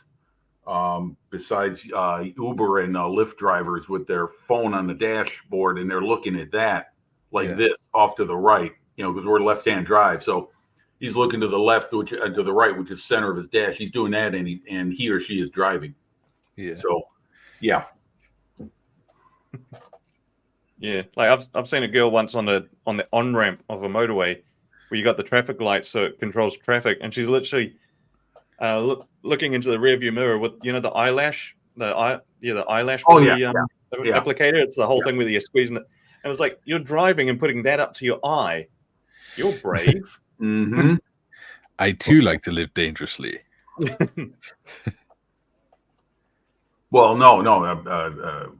Besides Uber and Lyft drivers with their phone on the dashboard, and they're looking at that like this off to the right, because we're left-hand drive. So he's looking to the left, which to the right, which is center of his dash. He's doing that, and he or she is driving. Yeah. So, yeah. Yeah, like I've seen a girl once on the on ramp of a motorway where you got the traffic lights so it controls traffic, and she's literally looking into the rearview mirror with the eyelash, the eyelash applicator. It's the whole thing where you're squeezing it, and it's like you're driving and putting that up to your eye. You're brave. Mm-hmm. I too like to live dangerously. Well, no.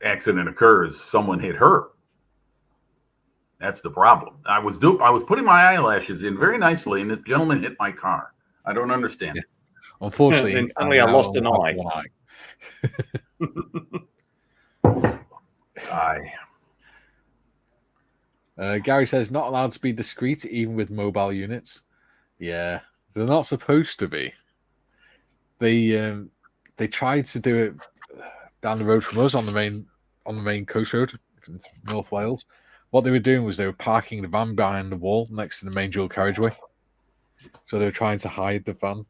Accident occurs. Someone hit her. That's the problem. I was putting my eyelashes in very nicely, and this gentleman hit my car. I don't understand. Yeah. Unfortunately, and finally I lost an eye. Gary says not allowed to be discreet even with mobile units. Yeah, they're not supposed to be. They tried to do it down the road from us on the main coast road in North Wales. What they were doing was they were parking the van behind the wall next to the main dual carriageway. So they were trying to hide the van.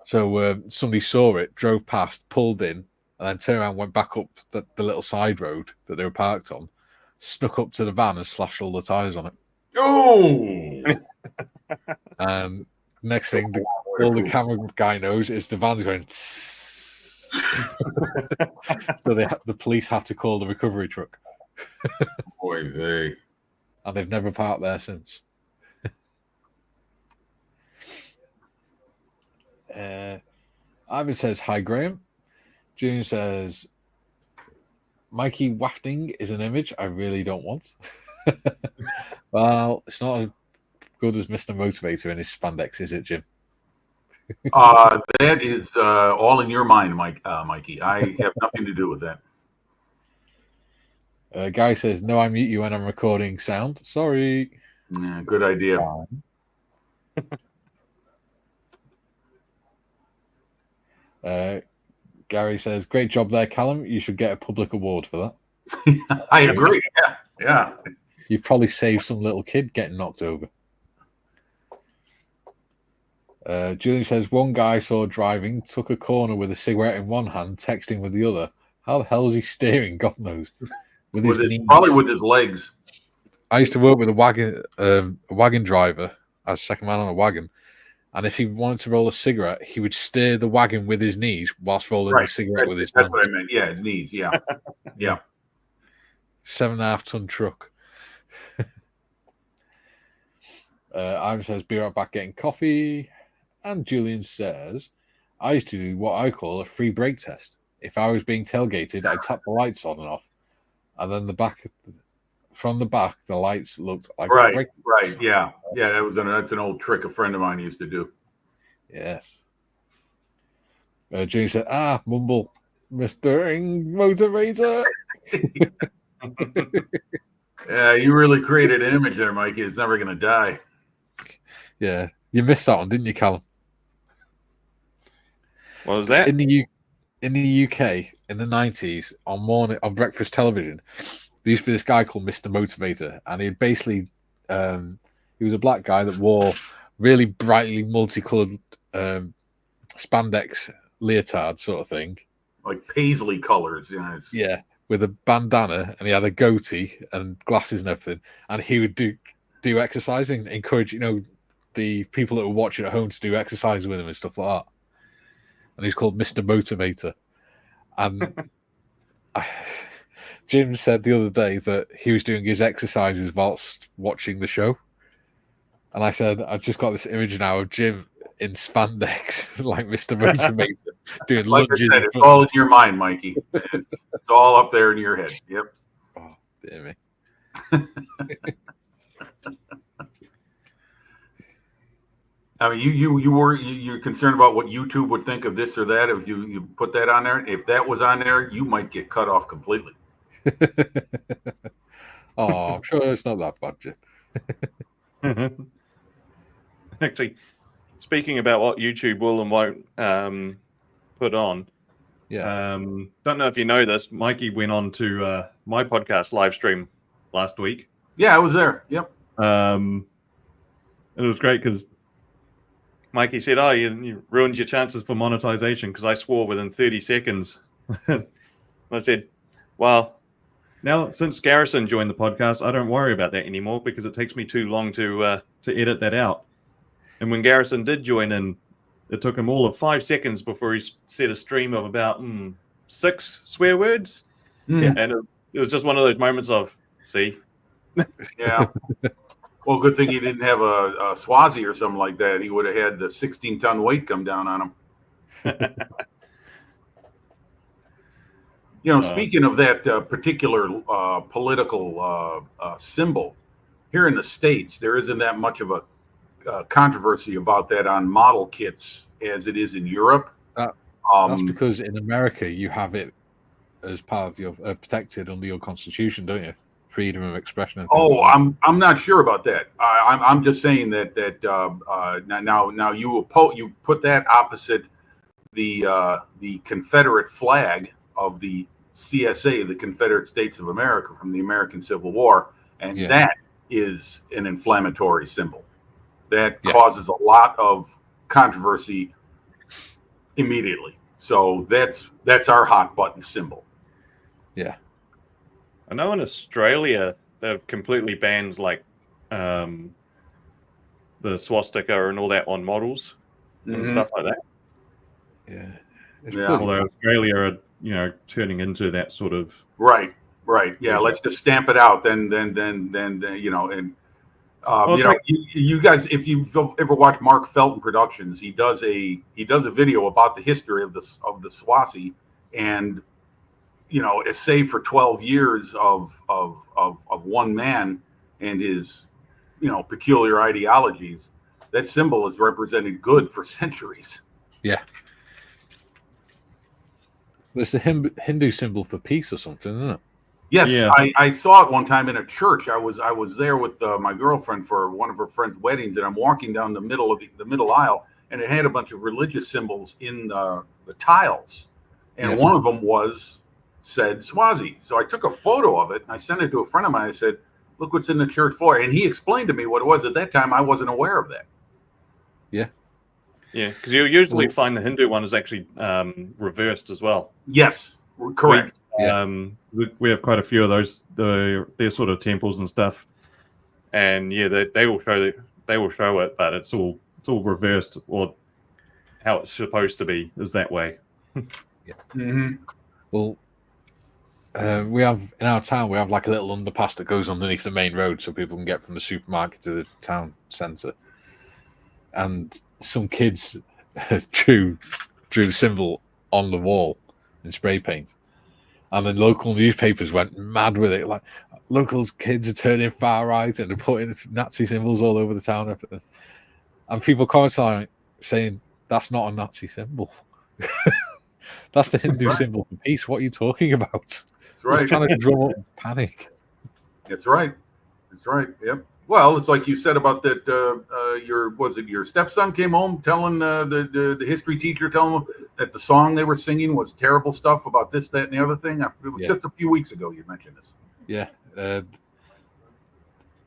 So somebody saw it, drove past, pulled in, and then turned around, went back up the little side road that they were parked on, snuck up to the van and slashed all the tyres on it. Oh! Next thing, all the camera guy knows is the van's going. So the police had to call the recovery truck. Boy, they. And they've never parked there since. Ivan says, hi, Graham. June says, Mikey wafting is an image I really don't want. Well, it's not as good as Mr. Motivator in his spandex, is it, Jim? That is all in your mind, Mikey. I have nothing to do with that. Guy says, no, I mute you when I'm recording sound. Sorry. Yeah, good idea. Gary says, great job there, Callum. You should get a public award for that. I agree. Yeah. You've probably saved some little kid getting knocked over. Julian says, one guy saw driving, took a corner with a cigarette in one hand, texting with the other. How the hell is he steering? God knows. Probably with his legs. I used to work with a wagon driver as second man on a wagon. And if he wanted to roll a cigarette, he would steer the wagon with his knees whilst rolling the cigarette with his hands. That's what I meant. Yeah, his knees. Yeah. Yeah. 7.5 ton truck. Ivan says, be right back getting coffee. And Julian says, I used to do what I call a free brake test. If I was being tailgated, I'd tap the lights on and off. And then from the back, the lights looked like right. Yeah. That's an old trick a friend of mine used to do. Yes. Julian said, mumble, Mr. Motivator. Yeah, you really created an image there, Mikey. It's never going to die. Yeah. You missed that one, didn't you, Callum? What was that? In the UK, in the 90s, on breakfast television, there used to be this guy called Mr. Motivator, and he basically he was a black guy that wore really brightly multicolored spandex leotard sort of thing, like paisley colors. Yeah, with a bandana, and he had a goatee and glasses and everything, and he would do exercising, encourage the people that were watching at home to do exercise with him and stuff like that. And he's called Mr. Motivator. And Jim said the other day that he was doing his exercises whilst watching the show. And I said, I've just got this image now of Jim in spandex, like Mr. Motivator, doing Like I lunges. said, in it's front all of- in your mind, Mikey. It's all up there in your head. Yep. Oh, dear me. I mean, you're concerned about what YouTube would think of this or that if you put that on there. If that was on there, you might get cut off completely. Oh, I'm sure it's not that bad, Jim. Actually, speaking about what YouTube will and won't put on, Yeah. don't know if you know this, Mikey went on to my podcast live stream last week. Yeah, I was there. Yep. And it was great because Mikey said, "Oh, you ruined your chances for monetization because I swore within 30 seconds." I said, "Well, now since Garrison joined the podcast, I don't worry about that anymore because it takes me too long to edit that out." And when Garrison did join in, it took him all of 5 seconds before he said a stream of about 6 swear words, Mm. and it was just one of those moments of, see. Yeah. Well, good thing he didn't have a Swazi or something like that. He would have had the 16-ton weight come down on him. You know, speaking of that particular political symbol, here in the States, there isn't that much of a controversy about that on model kits as it is in Europe. That's because in America you have it as part of your protected under your constitution, don't you? Freedom of expression. And things like that. I'm not sure about that. I'm just saying that now you put that opposite the Confederate flag of the CSA, the Confederate States of America, from the American Civil War, and Yeah. that is an inflammatory symbol that Yeah. causes a lot of controversy immediately. So that's our hot button symbol. Yeah. I know in Australia they've completely banned like the swastika and all that on models and Mhm. stuff like that. Yeah. It's Yeah. bloody- Although Australia are, turning into that sort of Right. Yeah, let's just stamp it out. Then and it's like- you guys, if you've ever watched Mark Felton Productions, he does a video about the history of the Swazi, and it's saved for 12 years of one man and his peculiar ideologies. That symbol has represented good for centuries. It's the Hindu symbol for peace or something, isn't it? Yes, Yeah. I saw it one time in a church. I was there with my girlfriend for one of her friend's weddings, and I'm walking down the middle of the middle aisle, and it had a bunch of religious symbols in the tiles, and Yeah. one of them said Swazi. So I took a photo of it and I sent it to a friend of mine. I said, "Look what's in the church floor," and he explained to me what it was. At that time, I wasn't aware of that. yeah, because you usually Well- find the Hindu one is actually reversed as well. Yes, correct. Yeah. We have quite a few of those. They're sort of temples and stuff, and yeah, they will show it, but it's all reversed, or how it's supposed to be is that way. Mhm. Well, we have in our town we have like a little underpass that goes underneath the main road, so people can get from the supermarket to the town centre. And some kids drew the symbol on the wall in spray paint, and then local newspapers went mad with it. Like, local kids are turning far right and they're putting Nazi symbols all over the town, and people commenting saying that's not a Nazi symbol. That's the Hindu Right. symbol for peace. What are you talking about? That's right. Trying to draw up panic. That's right. Yep. Well, it's like you said about that. Your stepson came home telling the history teacher telling him that the song they were singing was terrible stuff about this, that, and the other thing. It was Yeah. just a few weeks ago you mentioned this. Yeah.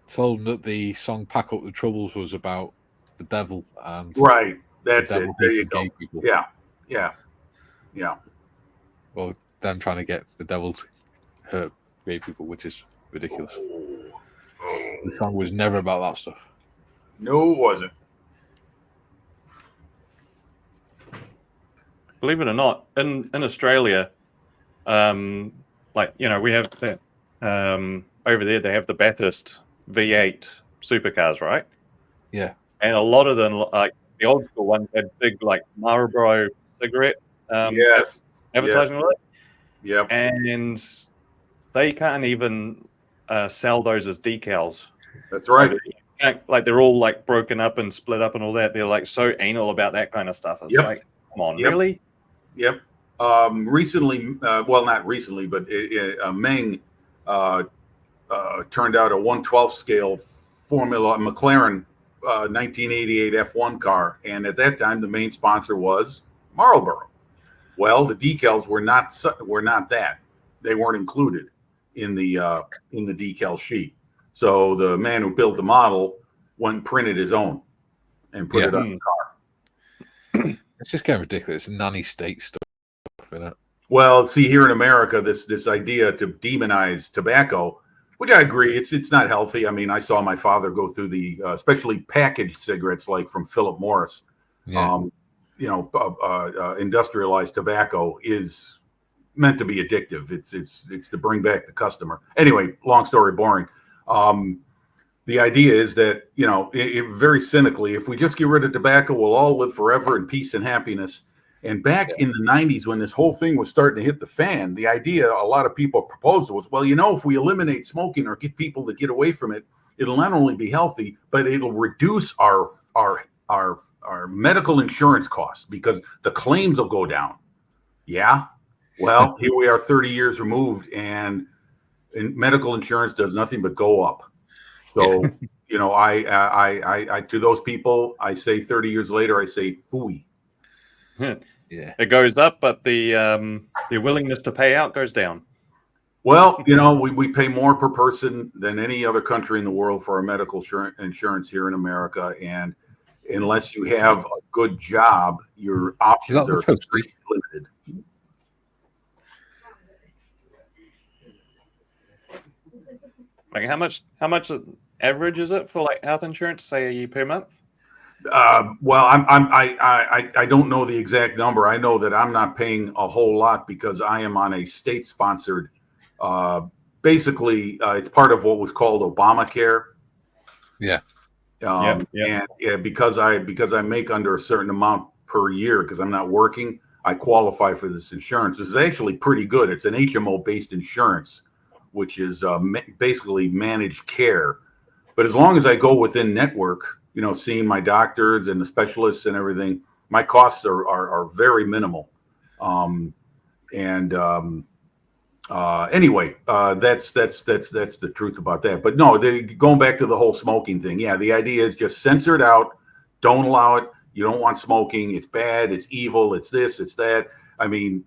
Told them that the song "Pack Up the Troubles" was about the devil and Right. the That's it. devil There you hating go. gay people. Yeah. Well, them trying to get the devil to hurt gay people, which is ridiculous. The song was never about that stuff. No, it wasn't. Believe it or not, in Australia, we have that over there. They have the Bathurst V8 supercars, right? Yeah. And a lot of them, like the old school ones had big like Marlboro cigarettes Yes. advertising on it, Yep. and they can't even sell those as decals. That's right. Like they're all like broken up and split up and all that. They're like so anal about that kind of stuff. It's Yep. like, come on, Yep. really? Yep. Recently, well, not recently, but Meng turned out a 1/12 scale Formula McLaren 1988 F1 car, and at that time the main sponsor was Marlboro. Well, the decals were not that. They weren't included in the decal sheet. So the man who built the model went and printed his own and put it on the car. It's just getting ridiculous. Nanny state stuff, isn't it? Well, see, here in America, this idea to demonize tobacco, which I agree, it's not healthy. I mean, I saw my father go through the, especially packaged cigarettes like from Philip Morris. Yeah. Industrialized tobacco is meant to be addictive. It's to bring back the customer. Anyway, long story, boring. The idea is that, very cynically, if we just get rid of tobacco, we'll all live forever in peace and happiness. And back in the 90s, when this whole thing was starting to hit the fan, the idea a lot of people proposed was, well, if we eliminate smoking or get people to get away from it, it'll not only be healthy, but it'll reduce our medical insurance costs because the claims will go down. Yeah. Well, here we are 30 years removed, and medical insurance does nothing but go up. So, I to those people, I say 30 years later, I say phooey. Yeah. It goes up, but the willingness to pay out goes down. Well, we pay more per person than any other country in the world for our medical insurance here in America, and unless you have a good job, your options are limited. Like how much average is it for like health insurance, say per month? Well, I don't know the exact number. I know that I'm not paying a whole lot because I am on a state-sponsored. Basically, it's part of what was called Obamacare. Yeah. And because I make under a certain amount per year because I'm not working, I qualify for this insurance. This is actually pretty good. It's an HMO-based insurance, which is basically managed care. But as long as I go within network, seeing my doctors and the specialists and everything, my costs are very minimal. Anyway, that's the truth about that. But no, going back to the whole smoking thing. Yeah, the idea is just censor it out. Don't allow it. You don't want smoking. It's bad. It's evil. It's this. It's that. I mean,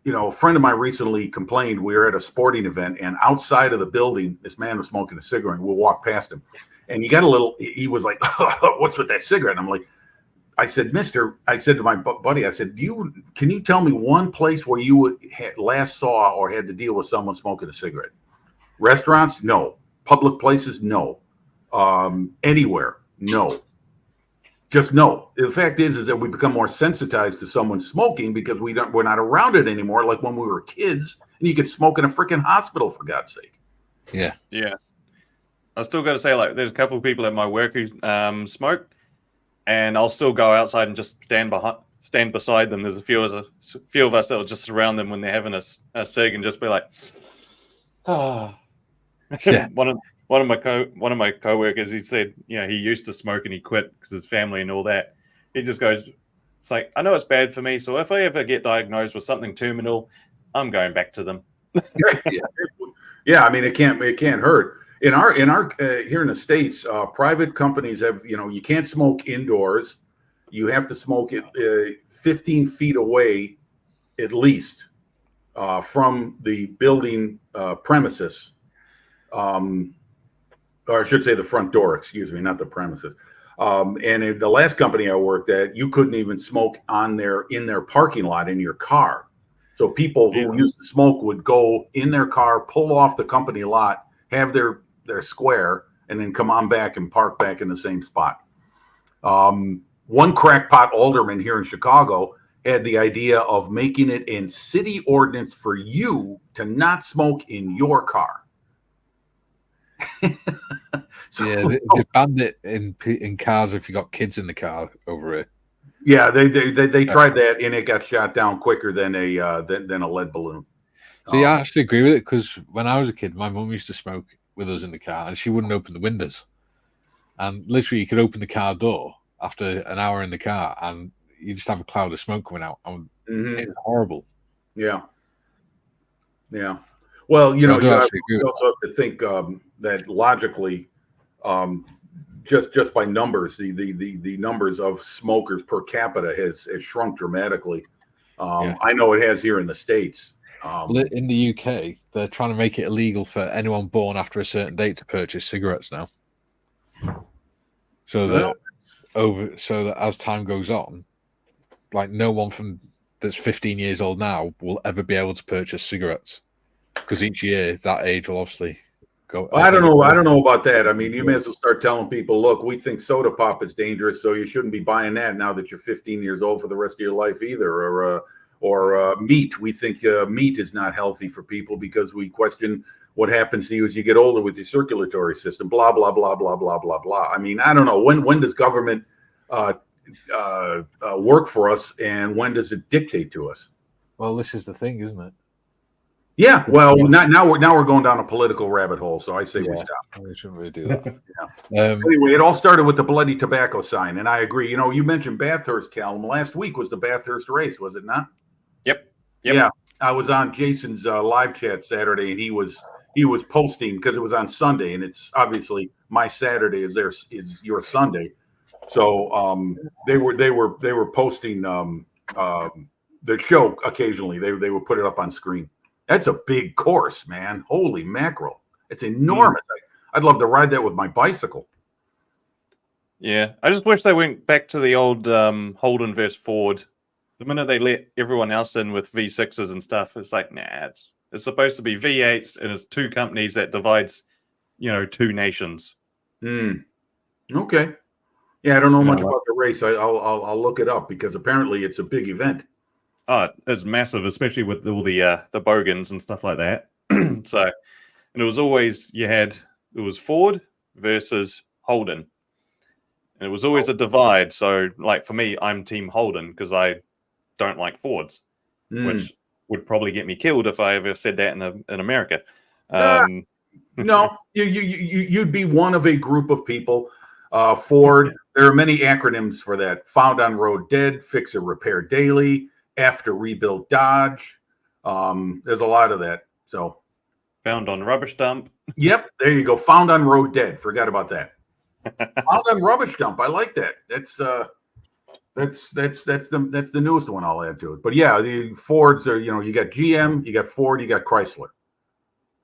a friend of mine recently complained. We were at a sporting event, and outside of the building, this man was smoking a cigarette. We'll walk past him, and he was like, "What's with that cigarette?" And I'm like, I said to my buddy, I said, can you tell me one place where you last saw or had to deal with someone smoking a cigarette? Restaurants? No. Public places? No. Anywhere? No. Just no. The fact is that we become more sensitized to someone smoking because we're not around it anymore, like when we were kids, and you could smoke in a freaking hospital, for God's sake. Yeah. Yeah. I still got to say, like, there's a couple of people at my work who smoke. And I'll still go outside and just stand beside them. There's a few of us that will just surround them when they're having a cig and just be like, ah. Yeah. one of my coworkers, he said, he used to smoke and he quit because his family and all that. He just goes, it's like, I know it's bad for me, so if I ever get diagnosed with something terminal, I'm going back to them. Yeah, I mean, it can't hurt. In our here in the States, private companies have, you can't smoke indoors. You have to smoke it 15 feet away, at least, from the building premises, or I should say the front door. Excuse me, not the premises. And in the last company I worked at, you couldn't even smoke in their parking lot in your car. So people who used to smoke would go in their car, pull off the company lot, have their square, and then come on back and park back in the same spot. One crackpot alderman here in Chicago had the idea of making it in city ordinance for you to not smoke in your car. So, Yeah, they banned it in cars if you got kids in the car over it. yeah, they tried that and it got shot down quicker than a lead balloon. See, I actually agree with it because when I was a kid, my mum used to smoke with us in the car, and she wouldn't open the windows. And literally, you could open the car door after an hour in the car, and you just have a cloud of smoke coming out. And It was horrible. Yeah. Yeah. Well, you So know, I do actually agree you with also have to think that logically, just by numbers, the numbers of smokers per capita has shrunk dramatically. Yeah. I know it has here in the States. Well, in the UK, they're trying to make it illegal for anyone born after a certain date to purchase cigarettes now. So that as time goes on, like no one that's 15 years old now will ever be able to purchase cigarettes because each year that age will obviously go. I don't know about that. I mean, you may as well start telling people, look, we think soda pop is dangerous, so you shouldn't be buying that now that you're 15 years old for the rest of your life either. Or meat. We think meat is not healthy for people because we question what happens to you as you get older with your circulatory system. Blah blah blah blah blah blah blah. I mean, I don't know when does government work for us, and when does it dictate to us? Well, this is the thing, isn't it? Yeah. Well, now we're going down a political rabbit hole, so I say we stop. We shouldn't really do that. Anyway, it all started with the bloody tobacco sign, and I agree. You know, you mentioned Bathurst, Callum. Last week was the Bathurst race, was it not? Yep. Yeah, I was on Jason's live chat Saturday, and he was posting because it was on Sunday, and it's obviously my Saturday is your Sunday, so they were posting the show occasionally. They would put it up on screen. That's a big course, man. Holy mackerel! It's enormous. I'd love to ride that with my bicycle. Yeah, I just wish they went back to the old Holden versus Ford. The minute they let everyone else in with V6s and stuff, it's like, nah, it's supposed to be V8s, and it's two companies that divides, two nations. Okay. Yeah, I don't know much about the race. I'll look it up because apparently it's a big event. Oh, it's massive, especially with all the bogans and stuff like that. So, and it was always it was Ford versus Holden, and it was always a divide. So, like for me, I'm Team Holden because I don't like Fords, which would probably get me killed if I ever said that in America. No, you'd be one of a group of people. Ford, there are many acronyms for that. Found on road dead, fix or repair daily, after rebuild Dodge. There's a lot of that. So found on rubbish dump. Yep, there you go. Found on road dead. Forgot about that. Found on rubbish dump. I like that. That's the newest one I'll add to it. But yeah, the Fords are, you got GM, you got Ford, you got Chrysler.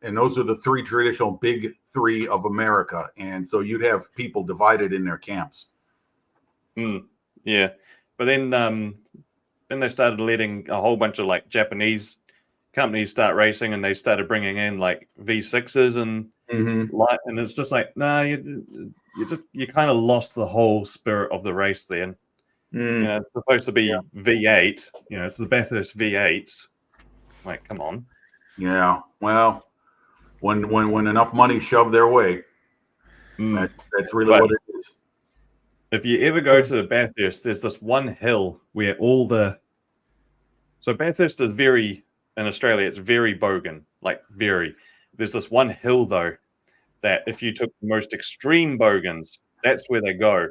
And those are the three traditional big three of America. And so you'd have people divided in their camps. Yeah. But then they started letting a whole bunch of like Japanese companies start racing, and they started bringing in like V6s and and it's just like, nah, you kind of lost the whole spirit of the race then. It's supposed to be V8. It's the Bathurst V8s. Like, come on. Yeah. Well, when enough money's shoved their way, that's really what it is. If you ever go to Bathurst, there's this one hill where so Bathurst is in Australia, it's very bogan, like very. There's this one hill though, that if you took the most extreme bogans, that's where they go.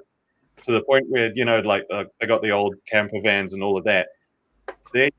To the point where, they got the old camper vans and all of that. They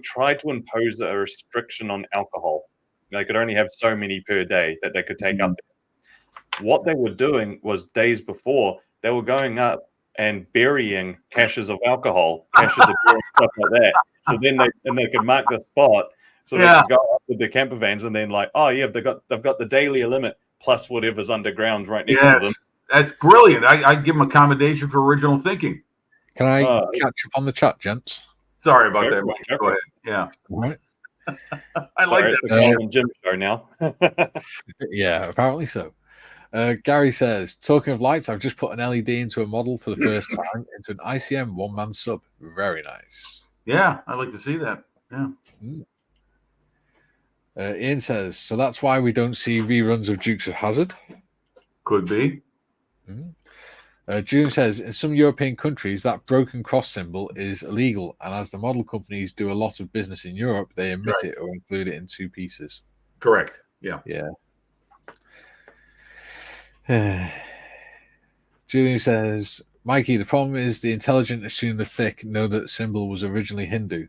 tried to impose a restriction on alcohol. They could only have so many per day that they could take up there. What they were doing was days before, they were going up and burying caches of alcohol, caches of beer and stuff like that. So then they could mark the spot. So they could go up with their camper vans and then like, oh yeah, they've got the daily limit plus whatever's underground right next to them. That's brilliant. I give them a commendation for original thinking. Can I catch up on the chat, gents? Sorry about that, Mike. Go ahead. Yeah. All right. I like it's that. the Carl and Jim show now. Yeah, apparently so. Gary says, talking of lights, I've just put an LED into a model for the first time into an ICM one-man sub. Very nice. Yeah, I'd like to see that. Yeah. Ian says, so that's why we don't see reruns of Dukes of Hazzard? Could be. June says, in some European countries, that broken cross symbol is illegal, and as the model companies do a lot of business in Europe, they omit it or include it in two pieces. Correct. Yeah. Yeah. Julian says, Mikey, the problem is the intelligent assume the thick know that the symbol was originally Hindu.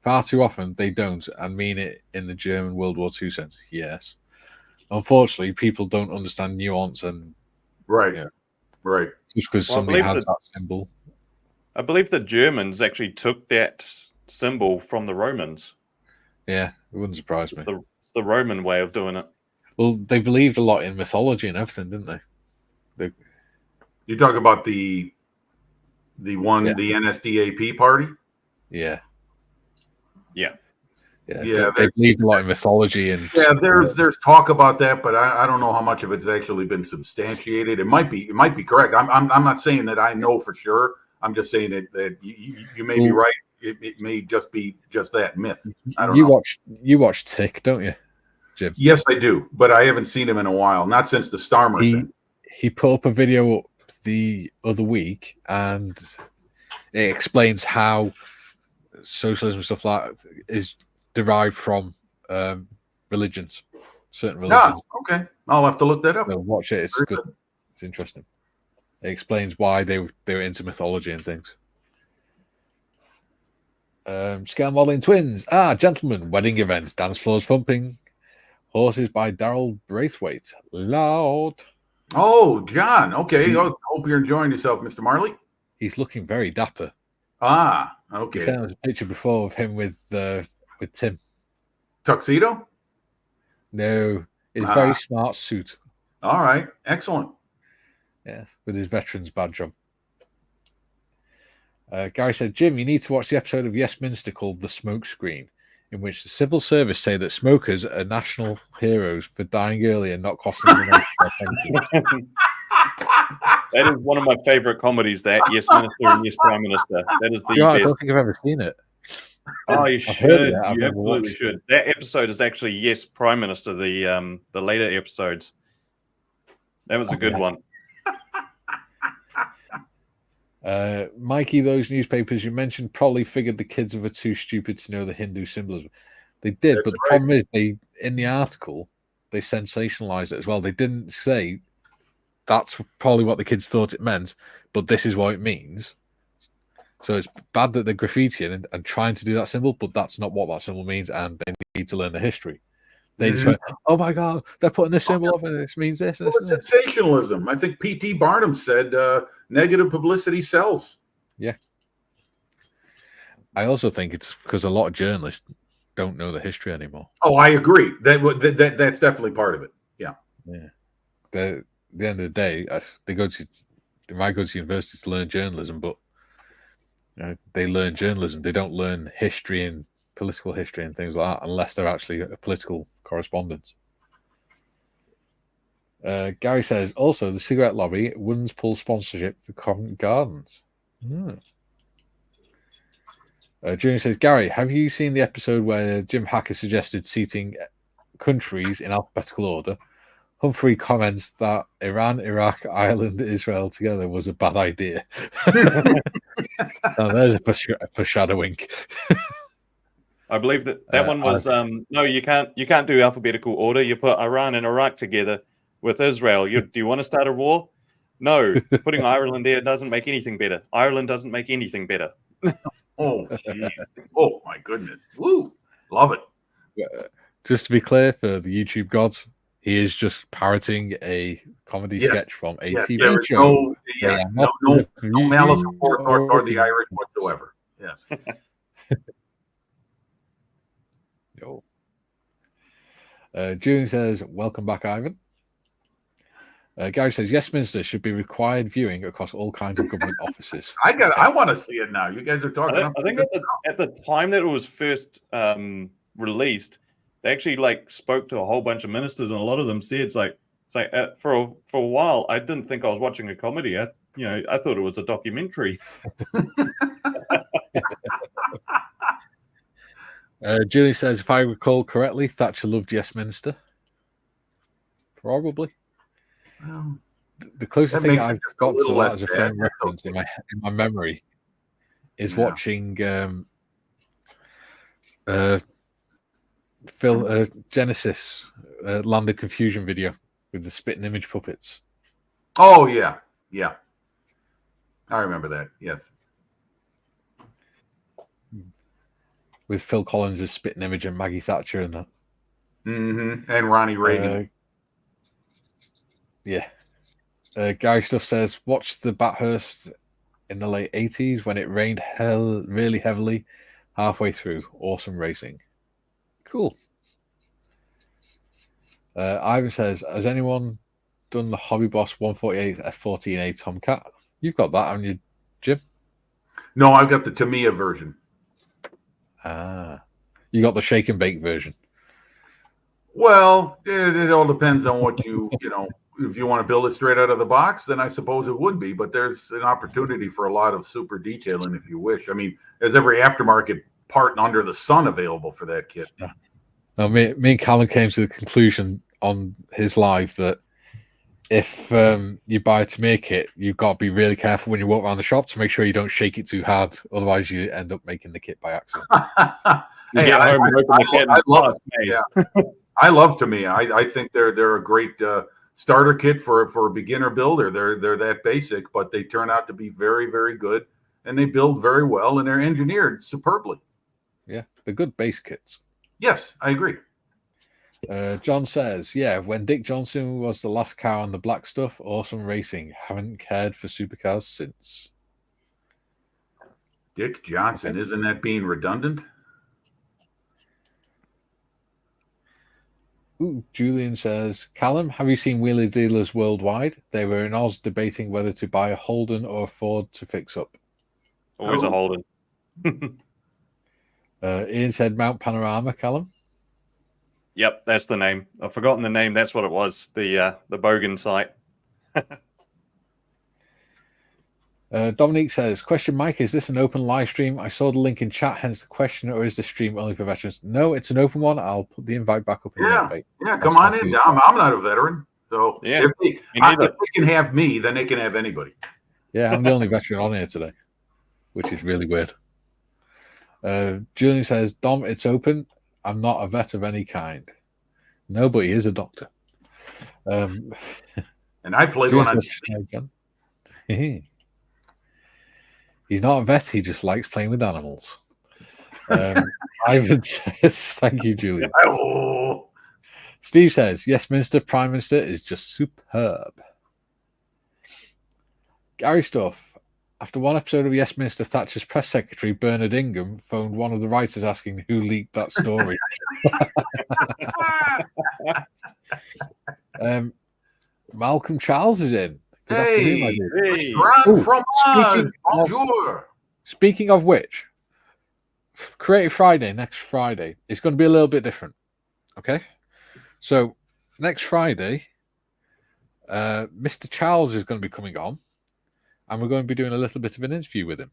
Far too often they don't and mean it in the German World War II sense. Yes. Unfortunately, people don't understand nuance and Right. Yeah. Right. just because Well, I somebody believe has that- that symbol. I believe the Germans actually took that symbol from the Romans. Yeah, it wouldn't surprise me. It's the Roman way of doing it. Well, they believed a lot in mythology and everything, didn't they? You talk about the one, Yeah. the NSDAP party. Yeah. Yeah. Yeah, They believed a lot in mythology and Yeah, there's talk about that, but I don't know how much of it's actually been substantiated. It might be correct. I'm not saying that I know for sure. I'm just saying that you may be right. It may just be just that myth. I don't know. You watch Tick, don't you, Jim? Yes, I do, but I haven't seen him in a while. Not since the Starmer thing. He put up a video the other week, and it explains how socialism and stuff like that is derived from religions, certain religions. Yeah, okay. I'll have to look that up. So watch it; it's Very good. It's interesting. It explains why they were into mythology and things. Scale modeling twins. Gentlemen, wedding events, dance floors thumping, horses by Daryl Braithwaite. Loud. Oh, John. Okay. Hope you're enjoying yourself, Mr. Marley. He's looking very dapper. Okay. He sent us a picture before of him with Tim. Tuxedo? No, it's a very smart suit. All right. Excellent. Yeah, with his veteran's badge on. Gary said, Jim, you need to watch the episode of Yes Minster called The Smoke Screen, in which the civil service say that smokers are national heroes for dying early and not costing the nation their pensions. That is one of my favorite comedies. That Yes Minister and Yes Prime Minister. That is the I best. don't think I've ever seen it. Oh, you I've should. heard of it, I've You never watched absolutely it. should. That episode is actually Yes Prime Minister. The later episodes. That was a good one. Mikey, those newspapers you mentioned probably figured the kids were too stupid to know the Hindu symbolism. They did, That's but the right. problem is in the article they sensationalized it as well. They didn't say that's probably what the kids thought it meant, but this is what it means. So it's bad that they're graffitiing and trying to do that symbol, but that's not what that symbol means, and they need to learn the history. They just went, oh my God, they're putting this symbol up and this means this. And Well, this, and it's this. sensationalism. I think P.T. Barnum said negative publicity sells. I also think it's because a lot of journalists don't know the history anymore. Oh, I agree. That's definitely part of it. Yeah. At the end of the day, they might go to university to learn journalism, but they learn journalism. They don't learn history and political history and things like that unless they're actually a political correspondent. Gary says, also, the cigarette lobby wouldn't pull sponsorship for Covent Gardens. Junior says, Gary, have you seen the episode where Jim Hacker suggested seating countries in alphabetical order? Humphrey comments that Iran, Iraq, Ireland, Israel together was a bad idea. Now, there's a foreshadowing. I believe that one was no. You can't do alphabetical order. You put Iran and Iraq together with Israel. Do you want to start a war? No, putting Ireland there doesn't make anything better. Ireland doesn't make anything better. Oh, geez. Oh my goodness. Woo. Love it. Just to be clear for the YouTube gods, he is just parroting a comedy sketch from a Yes, TV there is show. no malice or the Irish whatsoever. Yes. No. June says, welcome back, Ivan. Gary says, yes, Minister should be required viewing across all kinds of government offices. I want to see it now. You guys are talking. I think at the time that it was first released, they actually spoke to a whole bunch of ministers, and a lot of them said it's like for a while I didn't think I was watching a comedy. I thought it was a documentary. Julie says, if I recall correctly, Thatcher loved Yes Minister. Probably. The closest That thing makes it I've just a got to little that less as a bad. frame That's reference okay. in my memory is Yeah. watching Genesis Land of Confusion video with the spitting image puppets. Oh yeah, yeah. I remember that. Yes. With Phil Collins as spitting image and Maggie Thatcher and that. Mm-hmm. And Ronnie Reagan. Yeah. Gary Stuff says, watch the Bathurst in the late 80s when it rained really heavily halfway through. Awesome racing. Cool. Ivan says, has anyone done the Hobby Boss 148 F14A Tomcat? You've got that, haven't you, Jim? No, I've got the Tamiya version. Ah. You got the shake and bake version. Well, it all depends on what you know. If you want to build it straight out of the box, then I suppose it would be. But there's an opportunity for a lot of super detailing if you wish. I mean, there's every aftermarket part under the sun available for that kit. Yeah. Now, me and Callum came to the conclusion on his live that if you buy a Tamiya kit, you've got to be really careful when you walk around the shop to make sure you don't shake it too hard. Otherwise, you end up making the kit by accident. You get home and open the kit and I love Tamiya. I think they're a great starter kit for a beginner builder. They're that basic, but they turn out to be very, very good, and they build very well, and they're engineered superbly. Yeah, they're good base kits. Yes, I agree. John says, yeah, when Dick Johnson was the last car on the black stuff, awesome racing. Haven't cared for supercars since. Dick Johnson, isn't that being redundant? Ooh, Julian says, Callum, have you seen wheelie dealers worldwide? They were in Oz debating whether to buy a Holden or a Ford to fix up. Always a Holden. Ian said Mount Panorama, Callum. Yep, that's the name. I've forgotten the name. That's what it was. The Bogan site. Dominique says, question, Mike, is this an open live stream? I saw the link in chat, hence the question, or is the stream only for veterans? No, it's an open one. I'll put the invite back up in the update. Yeah, come on in. I'm not a veteran. So yeah, if they can have me, then they can have anybody. Yeah, I'm the only veteran on here today, which is really weird. Julian says, Dom, it's open. I'm not a vet of any kind. Nobody is a doctor. And I played one on TV. He's not a vet. He just likes playing with animals. Ivan says, thank you, Julian. Oh. Steve says, yes, Minister, Prime Minister is just superb. Gary Stuff, after one episode of Yes Minister, Thatcher's press secretary, Bernard Ingham, phoned one of the writers asking who leaked that story. Malcolm Charles is in. Good afternoon, my dude. Speaking of which, Creative Friday, next Friday, it's going to be a little bit different. Okay? So, next Friday, Mr. Charles is going to be coming on, and we're going to be doing a little bit of an interview with him.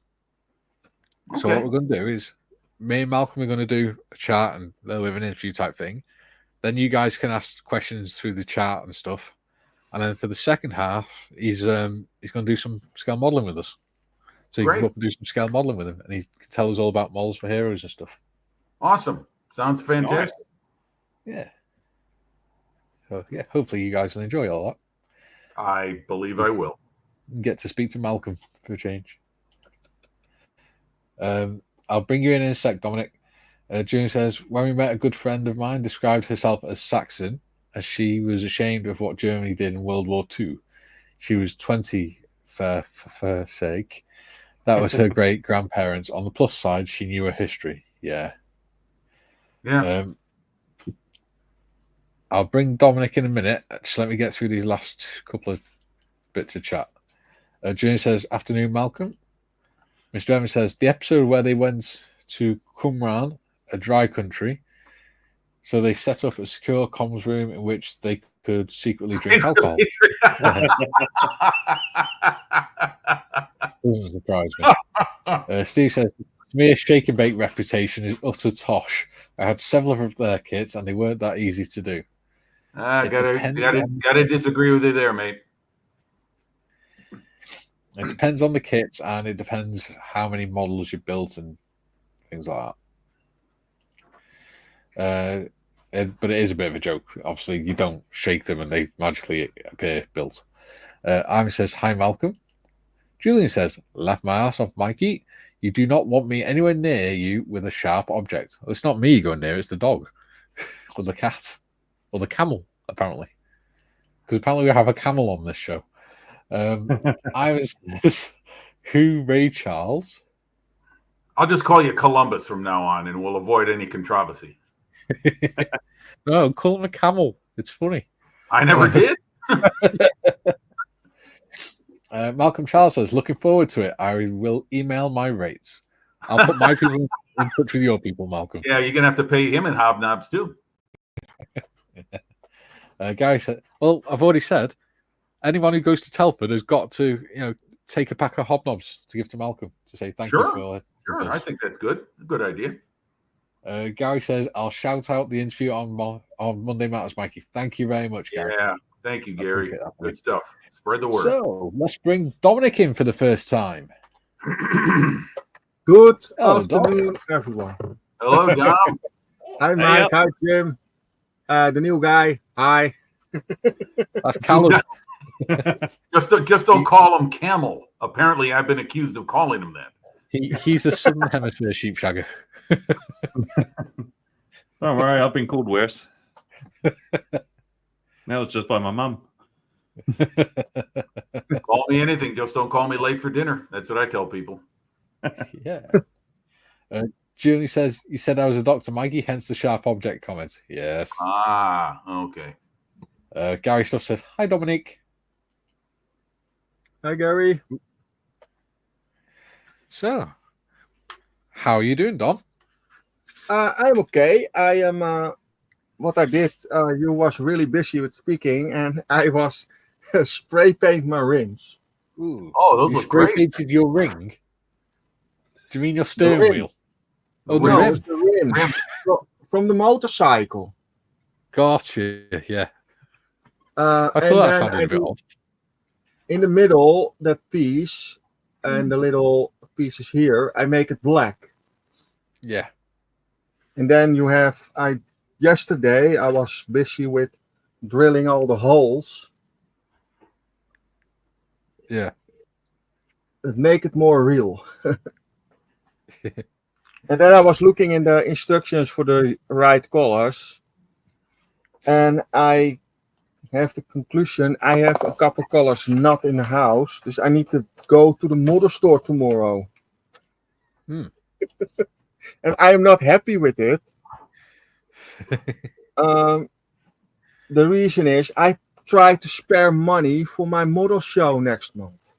Okay. So what we're going to do is, me and Malcolm are going to do a chat and a little bit of an interview type thing. Then you guys can ask questions through the chat and stuff. And then for the second half, he's going to do some scale modeling with us. So you can go up and do some scale modeling with him, and he can tell us all about models for heroes and stuff. Awesome. Sounds fantastic. Yeah. So, yeah, hopefully you guys will enjoy all that. I believe I will. Get to speak to Malcolm for a change. I'll bring you in a sec, Dominic. June says, when we met, a good friend of mine described herself as Saxon, as she was ashamed of what Germany did in World War II. She was 20, for sake. That was her great-grandparents. On the plus side, she knew her history. Yeah. Yeah. I'll bring Dominic in a minute. Just let me get through these last couple of bits of chat. June says, afternoon, Malcolm. Mr. Evans says, the episode where they went to Qumran, a dry country, so they set up a secure comms room in which they could secretly drink alcohol. Doesn't surprise me. Steve says, Smear's shake and bake reputation is utter tosh. I had several of their kits and they weren't that easy to do. Gotta disagree with you there, mate. It depends on the kit, and it depends how many models you built and things like that. But it is a bit of a joke. Obviously, you don't shake them and they magically appear built. Amy says, "Hi, Malcolm." Julian says, "Laugh my ass off, Mikey. You do not want me anywhere near you with a sharp object." Well, it's not me going near, it's the dog. Or the cat. Or the camel, apparently. Because apparently we have a camel on this show. I was who Ray Charles? I'll just call you Columbus from now on, and we'll avoid any controversy. No, call him a camel. It's funny. I never did. Malcolm Charles says, "Looking forward to it. I will email my rates. I'll put my people in touch with your people, Malcolm." Yeah, you're gonna have to pay him in hobnobs too. Gary said, "Well, I've already said, anyone who goes to Telford has got to, take a pack of hobnobs to give to Malcolm to say thank you for." Sure, I think that's good. Good idea. Gary says, "I'll shout out the interview on Monday Matters, Mikey." Thank you very much, Gary. Yeah, thank you, Gary. Appreciate that. Good stuff. Spread the word. So let's bring Dominic in for the first time. Good Hello, afternoon, everyone. Hello, Dom. Hi, Mike. Hi, Jim. The new guy. Hi. That's Callum. just don't call him Camel. Apparently, I've been accused of calling him that. He's a Southern Hemisphere sheep shagger. Don't worry, I've been called worse. Now it's just by my mum. Call me anything, just don't call me late for dinner. That's what I tell people. Yeah. Julie says, "You said I was a Dr. Mikey, hence the sharp object comment." Yes. Ah, okay. Gary Stuff says, "Hi, Dominic." Hi, Gary. So, how are you doing, Dom? I'm okay. I am. What I did, you was really busy with speaking, and I was spray paint my rings. Ooh. Oh, those You look spray great. painted your ring? Do you mean your steering rim. wheel? Oh, the No, rim. it's the rims from the motorcycle. Gotcha. Yeah. I I thought that sounded a bit odd. in the middle, that piece and the little pieces here, I make it black. Yeah. And then you have, yesterday I was busy with drilling all the holes Yeah. that make it more real. And then I was looking in the instructions for the right colors, and I have the conclusion I have a couple colors not in the house, so I need to go to the model store tomorrow. Hmm. And I am not happy with it. The reason is I try to spare money for my model show next month,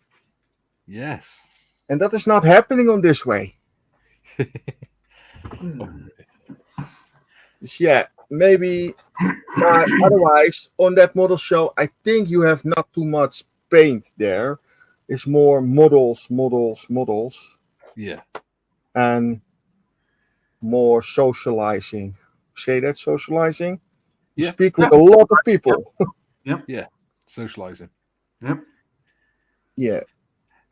Yes. and that is not happening on this way. So yeah, maybe otherwise on that model show, I think you have not too much paint there. It's more models, Yeah. and more socializing. Say that, socializing? You Yeah. speak with a lot of people. Socializing. Yep. Yeah.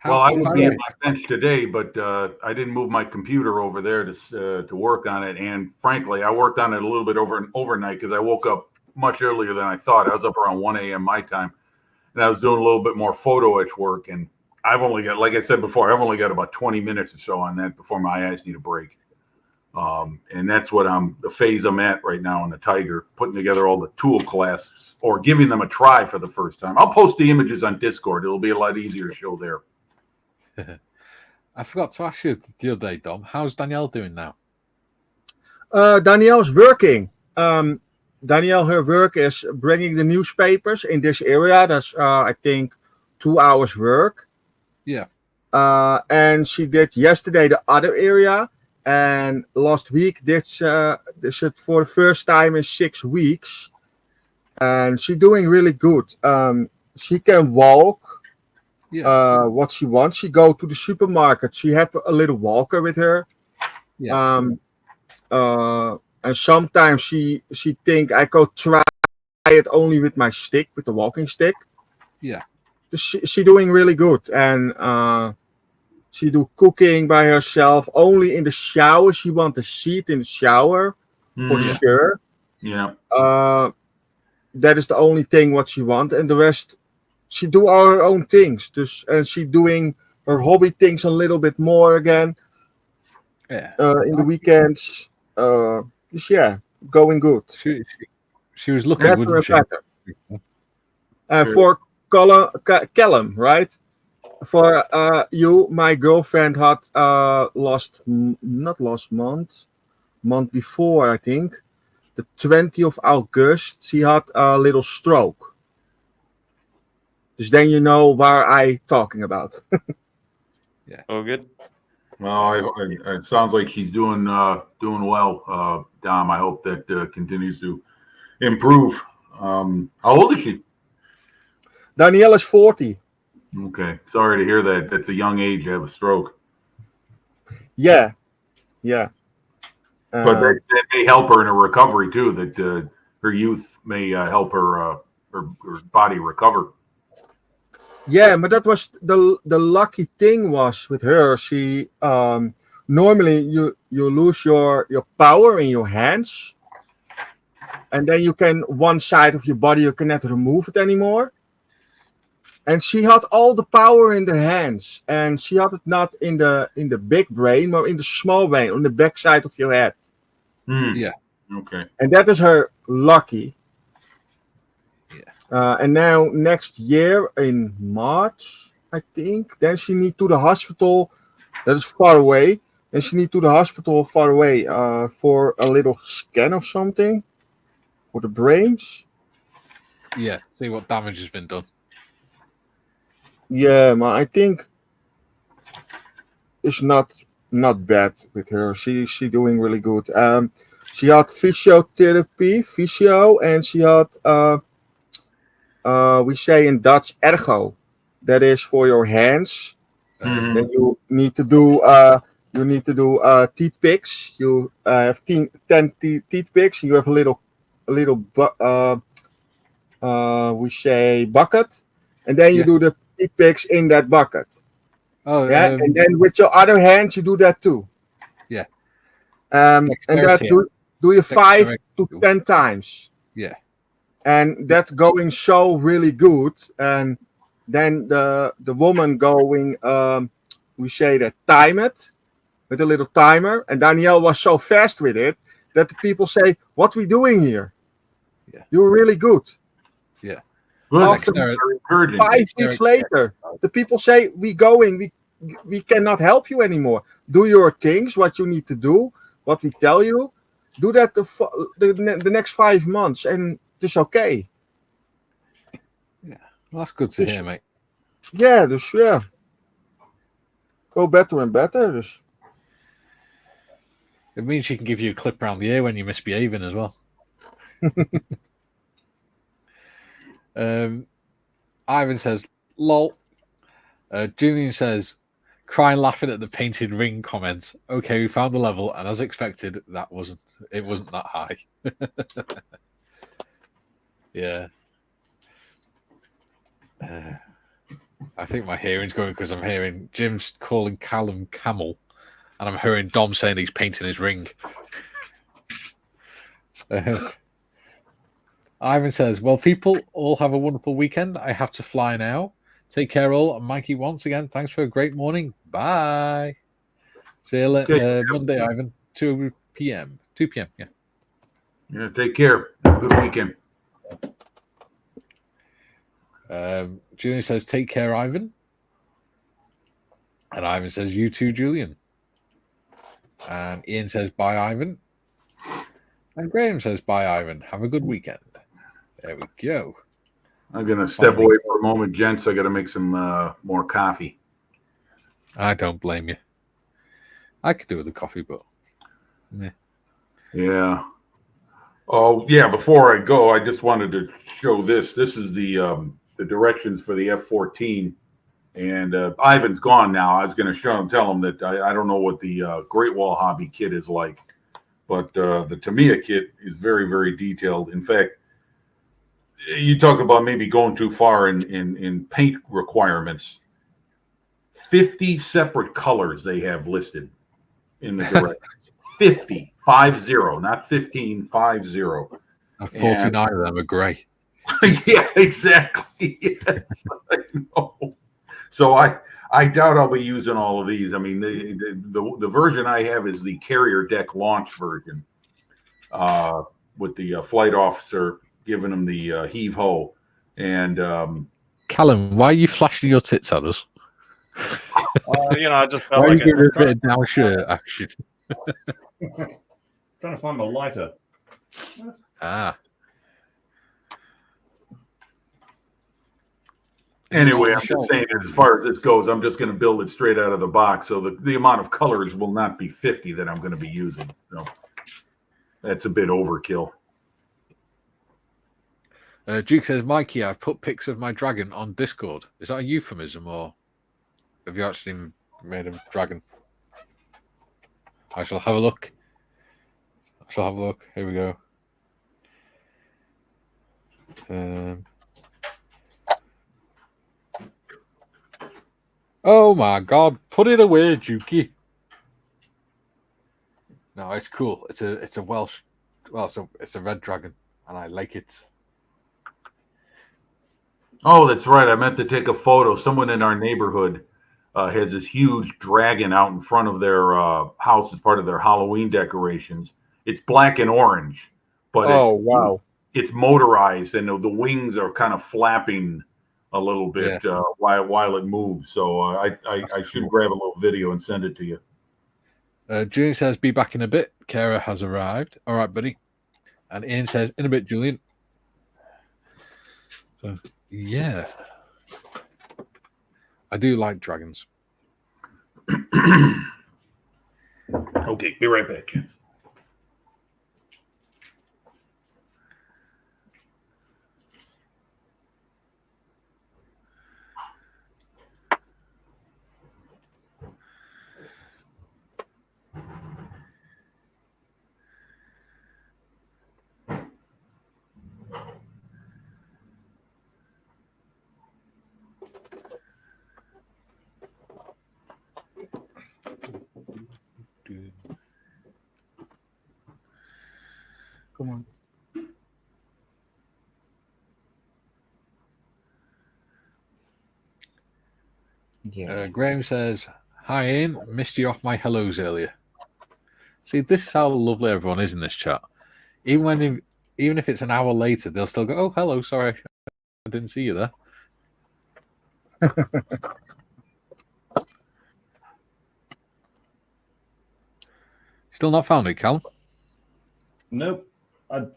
Well, I was how- be at my bench today, but I didn't move my computer over there to work on it. And frankly, I worked on it a little bit overnight because I woke up much earlier than I thought. I was up around 1 a.m. my time, and I was doing a little bit more photo etch work. And I've only got, like I said before, I've only got about 20 minutes or so on that before my eyes need a break. And that's what the phase I'm at right now in the Tiger, putting together all the tool classes or giving them a try for the first time. I'll post the images on Discord. It'll be a lot easier to show there. I forgot to ask you the other day, Dom. How's Danielle doing now? Danielle's working. Danielle, her work is bringing the newspapers in this area. That's, I think, 2 hours work. Yeah. And she did yesterday the other area. And last week this it for the first time in 6 weeks. And she's doing really good. She can walk. Yeah. What she wants. She go to the supermarket. She have a little walker with her. Yeah. And sometimes she think I go try it only with my stick, with the walking stick. Yeah. she doing really good, and she do cooking by herself. Only in the shower, she want a seat in the shower for Mhm. sure. Yeah. That is the only thing what she want, and the rest she do all her own things. And she doing her hobby things a little bit more again Yeah. in the weekends. Just, yeah, going good. She was looking, Better wouldn't and she? better. For Callum, right? For you, my girlfriend had not last month before, I think, the 20th of August, she had a little stroke. Dus then you know where I talking about. All good. Well, it sounds like he's doing well, Dom. I hope that continues to improve. How old is she? Danielle is 40. Okay, sorry to hear that. That's a young age to have a stroke. Yeah. But that may help her in her recovery too. That her youth may help her body recover. Yeah, but that was the lucky thing was with her. She normally you lose your power in your hands, and then you can one side of your body you cannot remove it anymore. And she had all the power in her hands, and she had it not in the big brain, but in the small brain on the back side of your head. Yeah. Okay. And that is her lucky. Yeah. And now next year in March, I think, then she need to the hospital. That is far away. And she need to the hospital far away for a little scan of something for the brains. Yeah. See what damage has been done. Yeah, but I think it's not bad with her. She doing really good. She had physio, and she had we say in Dutch ergo. That is for your hands. Mhm. Then you need to do teeth picks. You have 10 teeth picks. You have a little we say bucket, and then you Yeah. do the teeth picks in that bucket. Oh, Yeah, and then with your other hand you do that too. Yeah. And that Dexterity. do you 5 Dexterity. to 10 times. Yeah. And that's going so really good. And then the woman going we say that time it with a little timer, and Danielle was so fast with it that the people say, what we doing here? Yeah. You're really good. Good. After Very encouraging. 5 weeks later, the people say, we cannot help you anymore. Do your things, what you need to do, what we tell you. Do that the next 5 months, and it's okay. Well, that's good to hear, mate. Yeah, dus yeah. Go better and better. Dus. It means she can give you a clip around the ear when you're misbehaving as well. Ivan says, lol. Julian says, crying laughing at the painted ring comments. Okay, we found the level, and as expected, it wasn't that high. Yeah. I think my hearing's going because I'm hearing Jim's calling Callum Camel, and I'm hearing Dom saying he's painting his ring. Ivan says, well, people all have a wonderful weekend. I have to fly now. Take care all. And Mikey, once again, thanks for a great morning. Bye. See you Monday, Ivan, 2 p.m. 2 p.m., yeah. Yeah, take care. Have a good weekend. Julian says, take care, Ivan. And Ivan says, you too, Julian. And Ian says, bye, Ivan. And Graham says, bye, Ivan. Have a good weekend. There we go. I'm going to step away for a moment, gents. I got to make some more coffee. I don't blame you. I could do with the coffee, but... Meh. Yeah. Oh, yeah. Before I go, I just wanted to show this. This is the directions for the F-14. And Ivan's gone now. I was going to tell him that I don't know what the Great Wall Hobby kit is like. But the Tamiya kit is very, very detailed. In fact, you talk about maybe going too far in paint requirements. 50 separate colors they have listed in the directions. 50, 50, not 15, 50. And 49 of them are grey. Yeah, exactly. Yes, I know. So I doubt I'll be using all of these. I mean, the version I have is the carrier deck launch version, with the flight officer giving him the heave ho, and Callum, why are you flashing your tits at us? I just Why felt are like you giving a bit of down shirt action? trying to find my lighter. Ah. anyway, I'm just saying, as far as this goes, I'm just going to build it straight out of the box. So the amount of colors will not be 50 that I'm going to be using. So that's a bit overkill. Duke says, Mikey, I've put pics of my dragon on Discord. Is that a euphemism, or have you actually made a dragon? I shall have a look. Here we go. Oh my God! Put it away, Dukey. No, it's cool. It's a Welsh. Well, it's a red dragon, and I like it. Oh, that's right. I meant to take a photo. Someone in our neighborhood has this huge dragon out in front of their house as part of their Halloween decorations. It's black and orange, but wow. it's motorized, and the wings are kind of flapping a little bit while it moves. So I should cool. grab a little video and send it to you. Julian says, be back in a bit. Kara has arrived. All right, buddy. And Ian says, in a bit, Julian. So, yeah. I do like dragons. Okay, be right back, kids. Come on. Yeah. Graham says, hi, Ian. Missed you off my hellos earlier. See, this is how lovely everyone is in this chat. Even if it's an hour later, they'll still go, oh, hello, sorry. I didn't see you there. Still not found it, Cal? Nope. I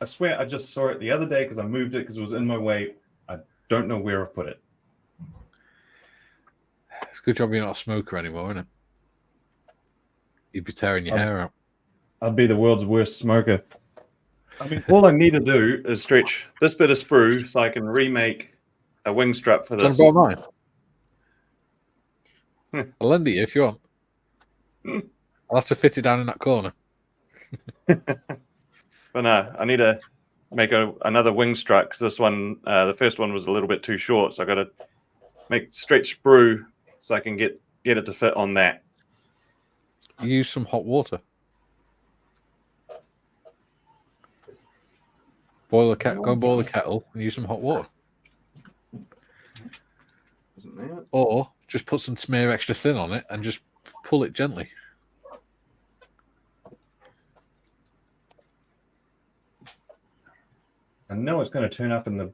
swear I just saw it the other day because I moved it because it was in my way. I don't know where I've put it. It's a good job you're not a smoker anymore, isn't it? You'd be tearing your hair out. I'd be the world's worst smoker. I mean, all I need to do is stretch this bit of sprue so I can remake a wing strap for Do you this. want to borrow mine? I'll lend it you if you want. I'll have to fit it down in that corner. But no, I need to make another wing strut because this one, the first one was a little bit too short. So I got to make stretch sprue so I can get it to fit on that. Use some hot water. Go and boil the kettle and use some hot water. Or just put some smear extra thin on it and just pull it gently. I know it's going to turn up in the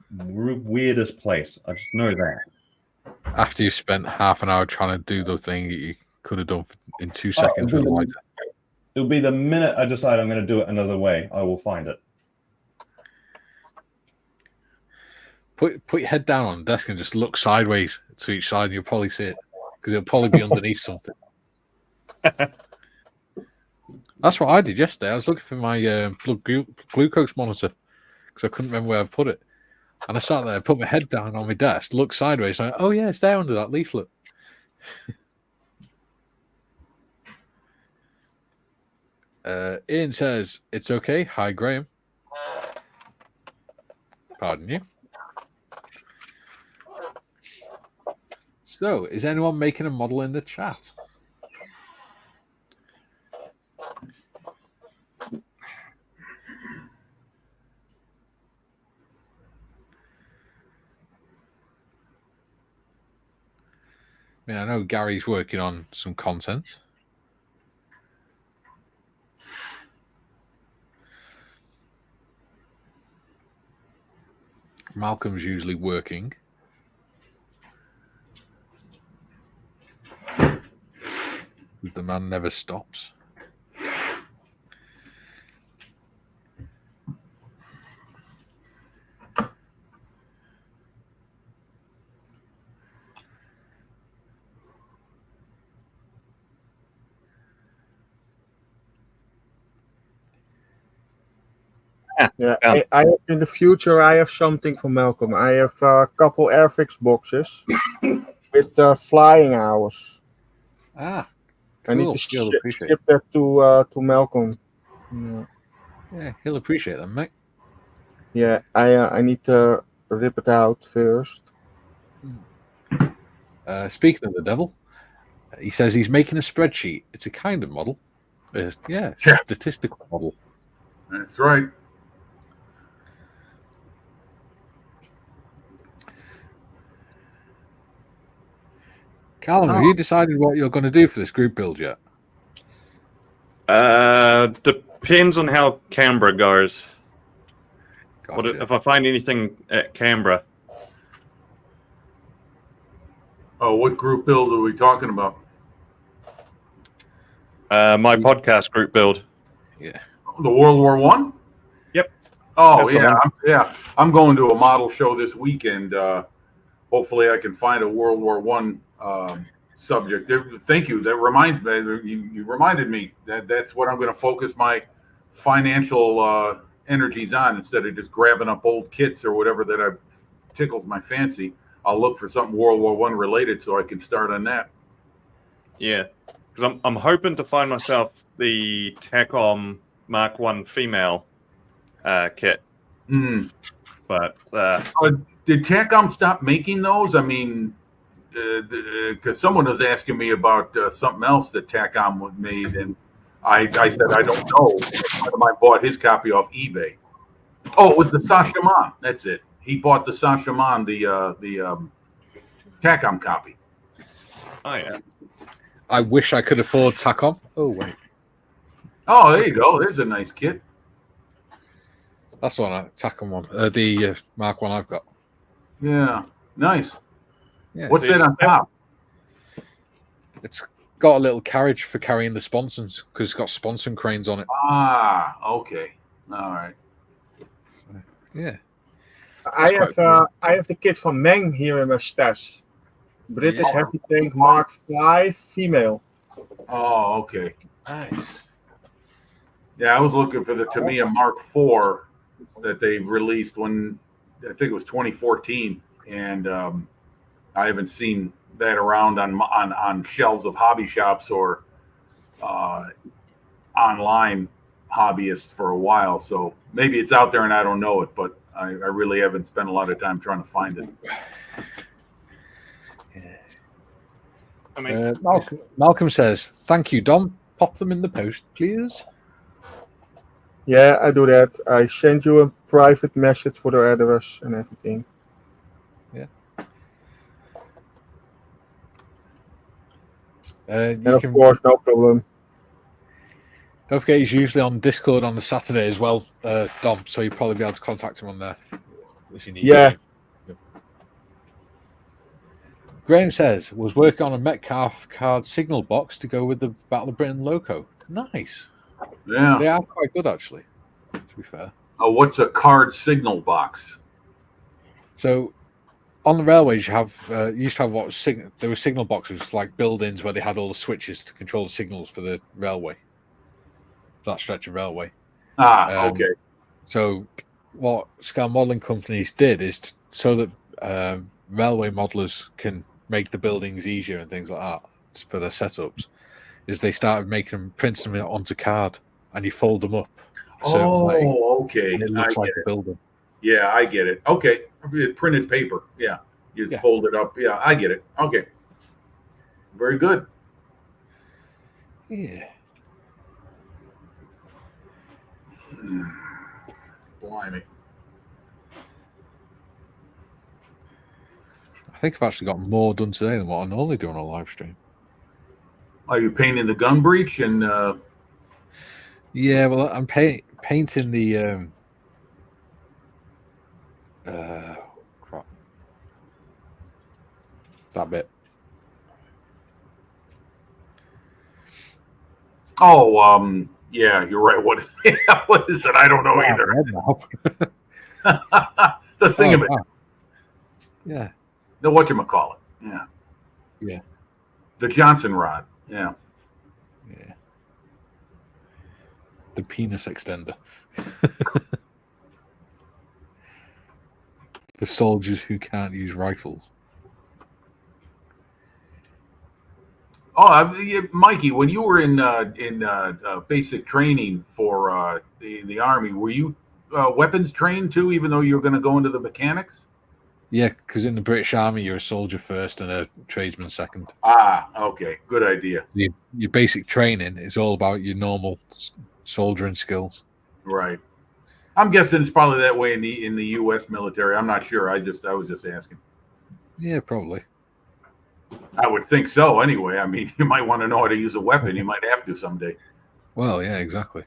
weirdest place. I just know that. After you've spent half an hour trying to do the thing that you could have done in 2 seconds with a lighter. It'll be the minute I decide I'm going to do it another way, I will find it. Put your head down on the desk and just look sideways to each side and you'll probably see it. Because it'll probably be underneath something. That's what I did yesterday. I was looking for my blood glucose monitor because I couldn't remember where I put it. And I sat there, put my head down on my desk, looked sideways, and I went, oh yeah, it's there under that leaflet. Ian says, it's okay. Hi, Graham. Pardon you. So, is anyone making a model in the chat? I know Gary's working on some content. Malcolm's usually working. The man never stops. Yeah, I have, in the future, I have something for Malcolm. I have a couple Airfix boxes with flying hours. Ah, I need cool. to He'll appreciate ship that to Malcolm. Yeah, he'll appreciate them, mate. Yeah, I need to rip it out first. Speaking of the devil, he says he's making a spreadsheet. It's a kind of model. Yeah. Statistical model. That's right. Callum, have you decided what you're going to do for this group build yet? Depends on how Canberra goes. What Gotcha. if I find anything at Canberra? Oh, what group build are we talking about? My podcast group build. Yeah. The World War One? Yep. Oh, That's the one. I'm going to a model show this weekend. Hopefully, I can find a World War One subject. Thank you. That reminds me. You reminded me that's what I'm going to focus my financial energies on instead of just grabbing up old kits or whatever that I've tickled my fancy. I'll look for something World War One related so I can start on that. Yeah, because I'm hoping to find myself the TACOM Mark 1 female kit. But did TACOM stop making those? I mean, because someone was asking me about something else that TACOM made, and I said I don't know. One of mine bought his copy off eBay. Oh, it was the Sashaman. That's it. He bought the Sashaman, the TACOM copy. oh yeah, I wish I could afford TACOM. Oh, wait. Oh, there you go. There's a nice kit. That's the one, TACOM one. The Mark 1 I've got. Yeah, nice. Yeah. What's that on top? It's got a little carriage for carrying the sponsons because it's got sponson cranes on it. Ah, okay. All right. Yeah. I have the kit from Meng here in my stash. British heavy tank Mark 5 female. Oh, okay. Nice. Yeah, I was looking for the Tamiya Mark IV that they released when I think it was 2014, and I haven't seen that around on shelves of hobby shops or online hobbyists for a while. So maybe it's out there and I don't know it, but I really haven't spent a lot of time trying to find it. I mean, Malcolm says, "Thank you, Dom. Pop them in the post, please." Yeah, I do that. I send you a private message for the address and everything. And of course, no problem. Don't forget, he's usually on Discord on the Saturday as well, Dom. So you'll probably be able to contact him on there if you need. Yeah. Graham says, was working on a Metcalf card signal box to go with the Battle of Britain loco. Nice. Yeah. They are quite good, actually, to be fair. Oh, what's a card signal box? So on the railways, you have used to have there were signal boxes, like buildings where they had all the switches to control the signals for the railway, that stretch of railway. Okay. So what scale modeling companies did is so that railway modelers can make the buildings easier and things like that for their setups, is they started making them, printing them onto card, and you fold them up a certain way, Okay. and it looks like a building. Yeah, I get it. Okay, printed paper. Yeah, you just Yeah. fold it up. Yeah, I get it. Okay, very good. Yeah. Blimey. I think I've actually got more done today than what I normally do on a live stream. Are you painting the gun breech and? Yeah, well, I'm painting the crap. That bit. Oh, yeah, you're right. What? What is it? I don't know either. The thing Oh, of it, wow. Yeah. the whatchamacallit. Yeah. Yeah. The Johnson rod. Yeah. Yeah. The penis extender. For soldiers who can't use rifles. Oh, yeah, Mikey, when you were in basic training for the Army, were you weapons trained too, even though you were going to go into the mechanics? Yeah, because in the British Army, you're a soldier first and a tradesman second. Ah, okay. Good idea. Your basic training is all about your normal soldiering skills. Right. I'm guessing it's probably that way in the U.S. military. I'm not sure. I was just asking. Yeah, probably. I would think so anyway. I mean, you might want to know how to use a weapon. You might have to someday. Well, yeah, exactly.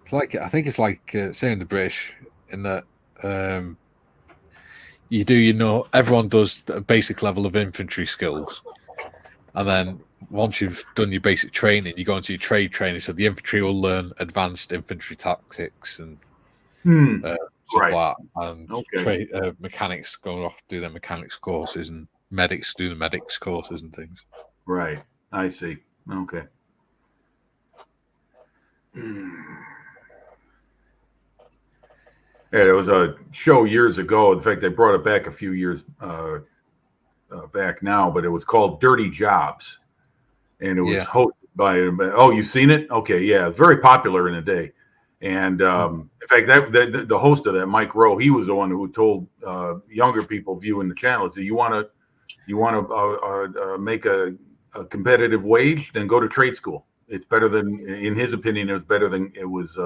It's like I think it's like say in the British in that you do everyone does a basic level of infantry skills, and then once you've done your basic training, you go into your trade training. So the infantry will learn advanced infantry tactics and stuff Right. like that. And Okay. mechanics go off do their mechanics courses, and medics do the medics courses and things. Right. I see. Okay. Yeah, there was a show years ago. In fact, they brought it back a few years back now, but it was called Dirty Jobs, and it was Yeah. hosted by. Oh, you've seen it? Okay, yeah, it's very popular in the day. And in fact, the host of that, Mike Rowe, he was the one who told younger people viewing the channel, "So you want to make a competitive wage? Then go to trade school. It's better than, in his opinion, it was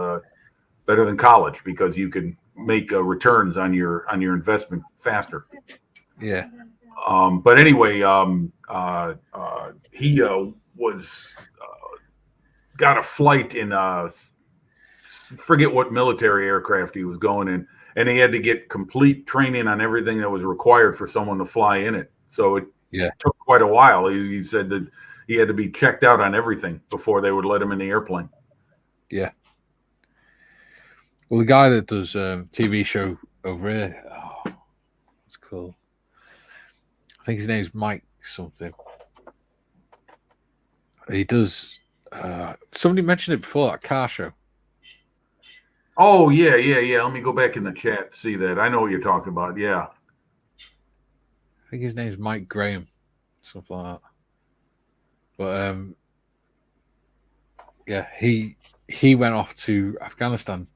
better than college because you can make returns on your investment faster." Yeah. But anyway, he was got a flight in forget what military aircraft he was going in, and he had to get complete training on everything that was required for someone to fly in it. So it took quite a while. He said that he had to be checked out on everything before they would let him in the airplane. Yeah. Well, the guy that does TV show over here, it's cool. I think his name's Mike something. He does. Somebody mentioned it before, that car show. Oh yeah. Let me go back in the chat to see that. I know what you're talking about. Yeah. I think his name's Mike Graham, something like that. But yeah, he went off to Afghanistan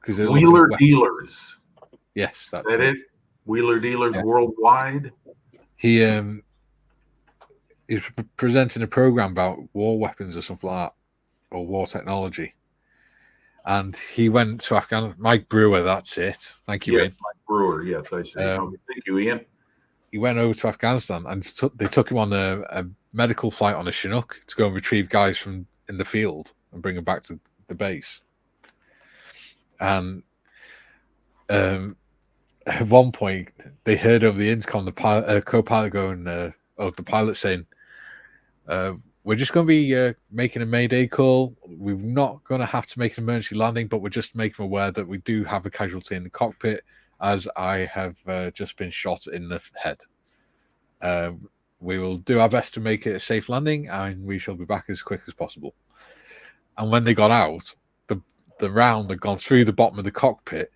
because Wheeler Dealers. Yes, that's Is that it. Wheeler Dealers Worldwide. He's presenting a program about war weapons or something like that, or war technology. And he went to Afghanistan. Mike Brewer, that's it. Thank you, Yes, Ian. Mike Brewer. Yes, I see. Okay, thank you, Ian. He went over to Afghanistan, and they took him on a medical flight on a Chinook to go and retrieve guys from in the field and bring them back to the base. And at one point, they heard over the intercom the co-pilot going, the pilot saying, "We're just going to be making a Mayday call. We're not going to have to make an emergency landing, but we're just making them aware that we do have a casualty in the cockpit, as I have just been shot in the head. We will do our best to make it a safe landing, and we shall be back as quick as possible." And when they got out, the round had gone through the bottom of the cockpit,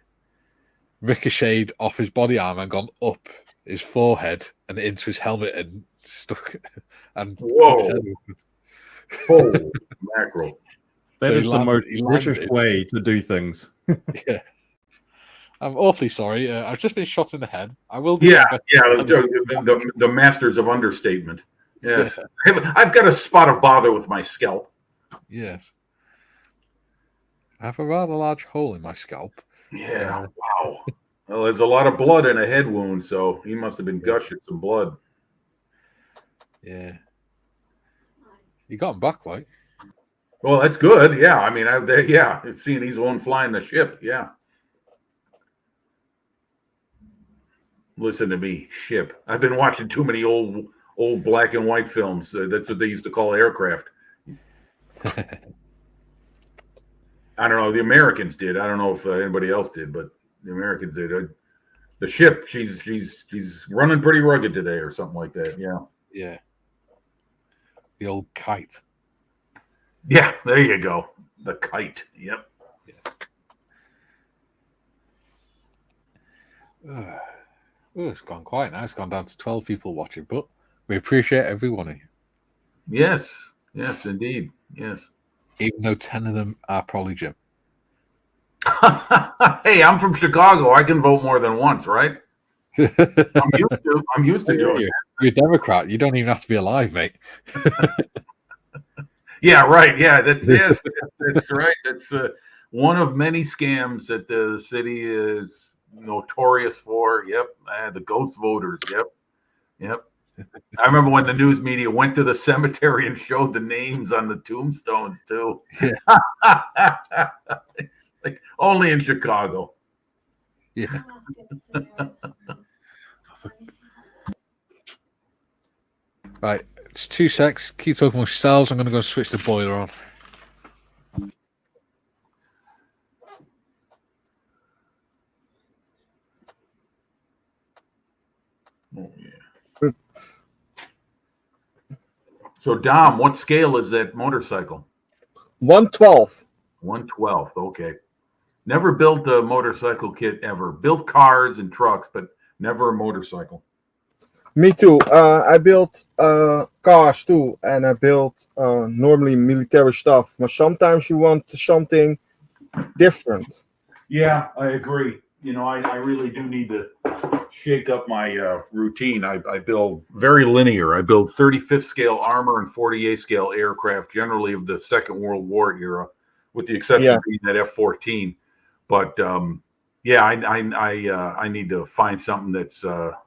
ricocheted off his body armor and gone up his forehead and into his helmet and stuck and Whoa. cut his head open. Holy mackerel. That So is the most he British landed. way to do things. Yeah. I'm awfully sorry. I've just been shot in the head. I will do Yeah, my best. the masters of understatement. Yes, I've got a spot of bother with my scalp. Yes. I have a rather large hole in my scalp. Yeah, wow. Well, there's a lot of blood in a head wound, so he must have been Yeah. gushing some blood. Yeah. You got him back, like. Well, that's good. Yeah, I mean, seeing he's the one flying the ship. Yeah. Listen to me, ship. I've been watching too many old black and white films. That's what they used to call aircraft. I don't know. The Americans did. I don't know if anybody else did, but the Americans did. The ship, she's running pretty rugged today, or something like that. Yeah. Yeah. The old kite. Yeah. There you go. The kite. Yep. Yes. Oh, it's gone quiet now. It's gone down to 12 people watching, but we appreciate every one of you, Yes. Yes, indeed. Yes. even though 10 of them are probably Jim. Hey, I'm from Chicago. I can vote more than once, right? I'm used to doing it. You're a Democrat. You don't even have to be alive, mate. Yeah, right. Yeah, that's right. That's one of many scams that the city is notorious for. Yep, the ghost voters. Yep. I remember when the news media went to the cemetery and showed the names on the tombstones too. Yeah. It's like only in Chicago. Yeah. Right. It's 2 secs. Keep talking with yourselves. I'm going to go switch the boiler on. Oh, yeah. So, Dom, what scale is that motorcycle? 112. 1/12. Okay. Never built a motorcycle kit ever. Built cars and trucks, but never a motorcycle. Me too. I built cars too, and I built normally military stuff. But sometimes you want something different. Yeah, I agree. I really do need to shake up my routine. I build very linear. I build 35th scale armor and 48 scale aircraft, generally of the Second World War era, with the exception of being that F-14. But I need to find something that's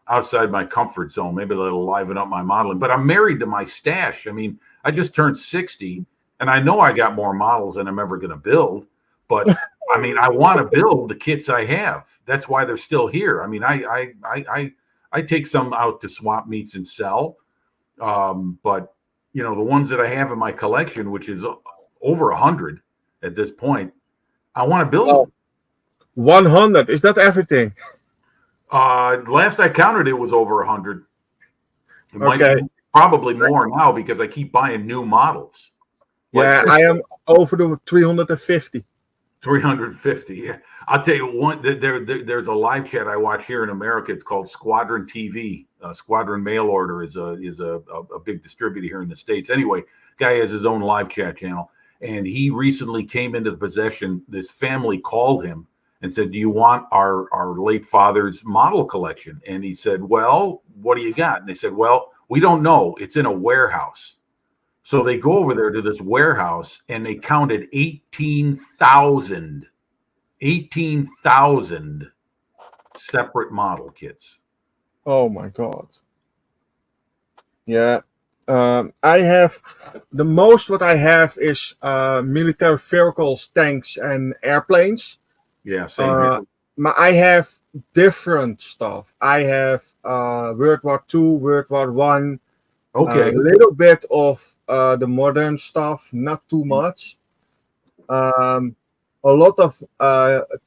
outside my comfort zone. Maybe that'll liven up my modeling. But I'm married to my stash. I mean, I just turned 60, and I know I got more models than I'm ever going to build. But I mean, I want to build the kits I have. That's why they're still here. I mean, I take some out to swap meets and sell. But the ones that I have in my collection, which is over 100 at this point, I want to build them. 100. Is that everything? Last I counted, it was over 100. It might be probably more now because I keep buying new models. Yeah, I am over the 350. 350. Yeah, I'll tell you one. There's a live chat I watch here in America. It's called Squadron TV. Squadron Mail Order is a big distributor here in the States. Anyway, guy has his own live chat channel, and he recently came into possession. This family called him and said, "Do you want our late father's model collection?" And he said, "Well, what do you got?" And they said, "Well, we don't know. It's in a warehouse." So they go over there to this warehouse and they counted 18,000 separate model kits. Oh my God. Yeah. I have the most what I have is military vehicles, tanks, and airplanes. Yeah, same here. I have different stuff. I have World War II, World War One. Okay. A little bit of the modern stuff, not too much. A lot of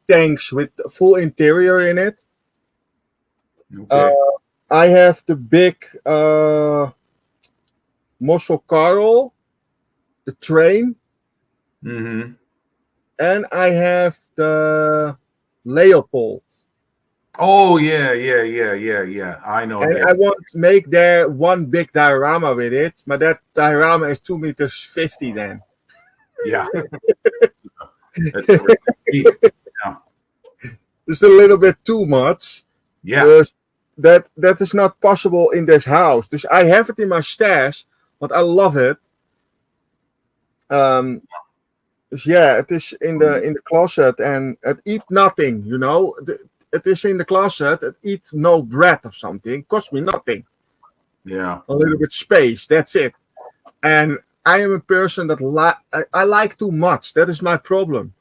tanks with full interior in it. Okay. I have the big Muscle Carl, the train, Mm-hmm. and I have the Leopold. Oh yeah. I know And that. I want to make there one big diorama with it, but that diorama is 2.50 meters then. Yeah. That's really neat. It's a little bit too much. Yeah. Dus that is not possible in this house. Dus I have it in my stash, but I love it. Dus yeah, it is in the closet and it eat nothing, you know. It is in the closet. It eats no bread or something. Cost me nothing. Yeah. A little bit space. That's it. And I am a person that I like too much. That is my problem.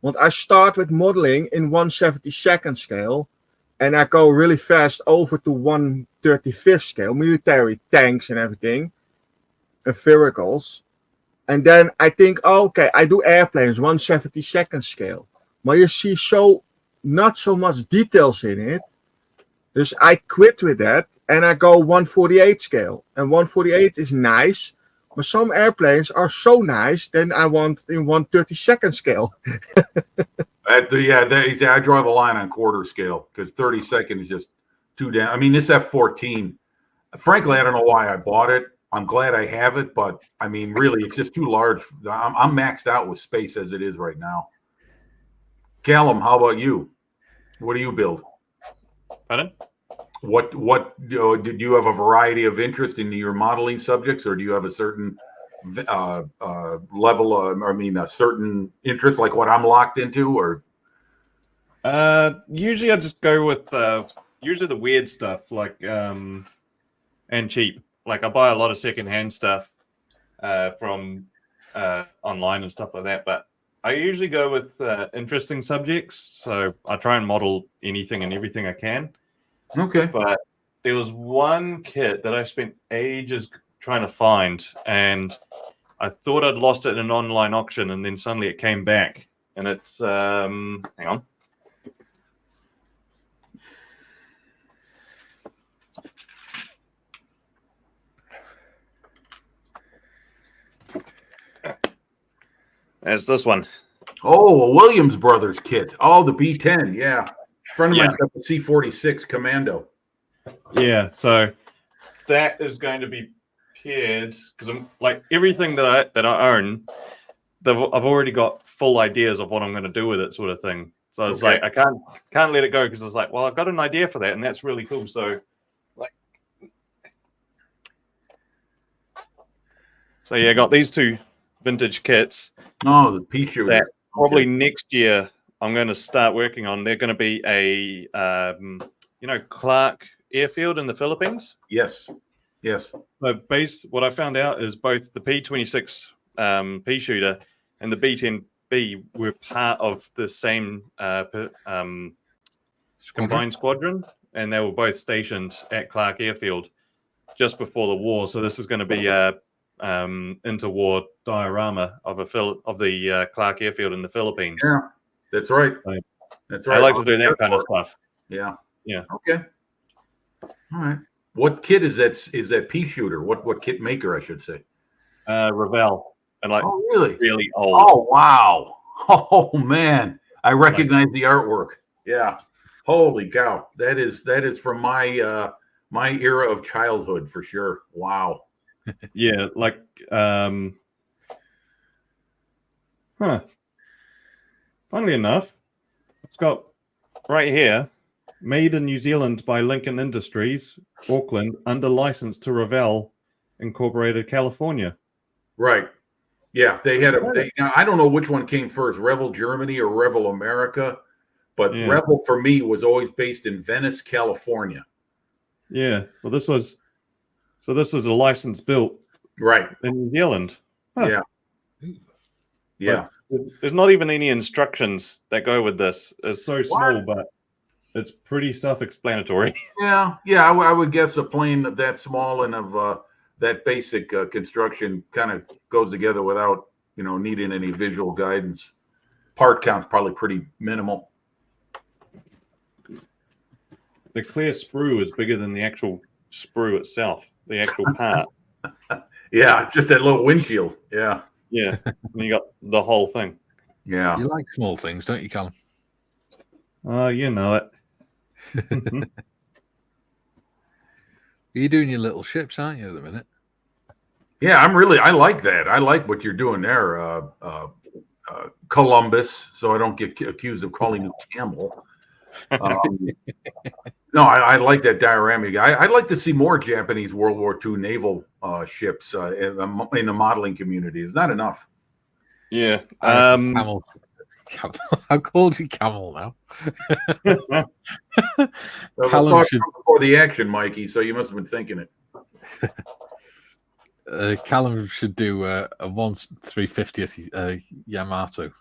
Want I start with modeling in 1/72nd scale, and I go really fast over to 1/35th scale, military tanks and everything, and vehicles. And then I think, oh, okay, I do airplanes 1/72nd scale. But you see not so much details in it. Dus I quit with that and I go 1/48 scale. And 1/48 is nice, but some airplanes are so nice, then I want in 1/32nd scale. I draw the line on quarter scale because 32nd is just too down. I mean, this F-14, frankly, I don't know why I bought it. I'm glad I have it, but I mean, really, it's just too large. I'm maxed out with space as it is right now. Callum, how about you? What do you build? Pardon? What did you have a variety of interest in your modeling subjects, or do you have a certain level a certain interest like what I'm locked into, or? Usually I just go with usually the weird stuff, like and cheap. Like I buy a lot of secondhand stuff from online and stuff like that, but I usually go with interesting subjects. So I try and model anything and everything I can. Okay. But there was one kit that I spent ages trying to find, and I thought I'd lost it in an online auction, and then suddenly it came back. And it's hang on. There's this one. Oh, a Williams Brothers kit. Oh, the B-10. Yeah. A friend of mine's got the C-46 Commando. Yeah, so that is going to be paired because I'm like everything that I own, I've already got full ideas of what I'm going to do with it, sort of thing. So it's like I can't let it go because it's like, well, I've got an idea for that, and that's really cool. So yeah, I got these two vintage kits. Oh, the pea shooter. That probably next year I'm going to start working on. They're going to be a Clark Airfield in the Philippines. Yes. So what I found out is both the P-26 pea shooter and the B-10B were part of the same combined squadron, and they were both stationed at Clark Airfield just before the war. So this is going to be a interwar diorama of the Clark Airfield in the Philippines. Yeah, that's right. That's right. I like to do that kind of stuff. Yeah. Yeah. Okay. All right. What kit is that? Is that pea shooter? What kit maker, I should say? Ravel. And really old. Oh wow. Oh man. I recognize the artwork. Yeah. Holy cow. That is from my my era of childhood for sure. Wow. Yeah, funnily enough, it's got right here, made in New Zealand by Lincoln Industries, Auckland, under license to Revell Incorporated, California. Right. Yeah, they had I don't know which one came first, Revell Germany or Revell America, but Revell for me was always based in Venice, California. Yeah, well, this is a license built right in New Zealand. Huh. Yeah. But there's not even any instructions that go with this. It's so small, but it's pretty self-explanatory. Yeah. I would guess a plane that small and of that basic construction kind of goes together without needing any visual guidance. Part count's probably pretty minimal. The clear sprue is bigger than the actual sprue itself. The actual part. Yeah, just that little windshield. Yeah. Yeah. And you got the whole thing. Yeah. You like small things, don't you, Callum? Oh, you know it. You're doing your little ships, aren't you, at the minute? Yeah, I like that. I like what you're doing there, Columbus. So I don't get accused of calling you Camel. No, I like that diorama. I'd like to see more Japanese World War II naval ships in the modeling community. It's not enough. Yeah. Camel. How cold is Camel now? Well, the Callum thought should- comes before the action, Mikey. So you must have been thinking it. Callum should do a 1/350th Yamato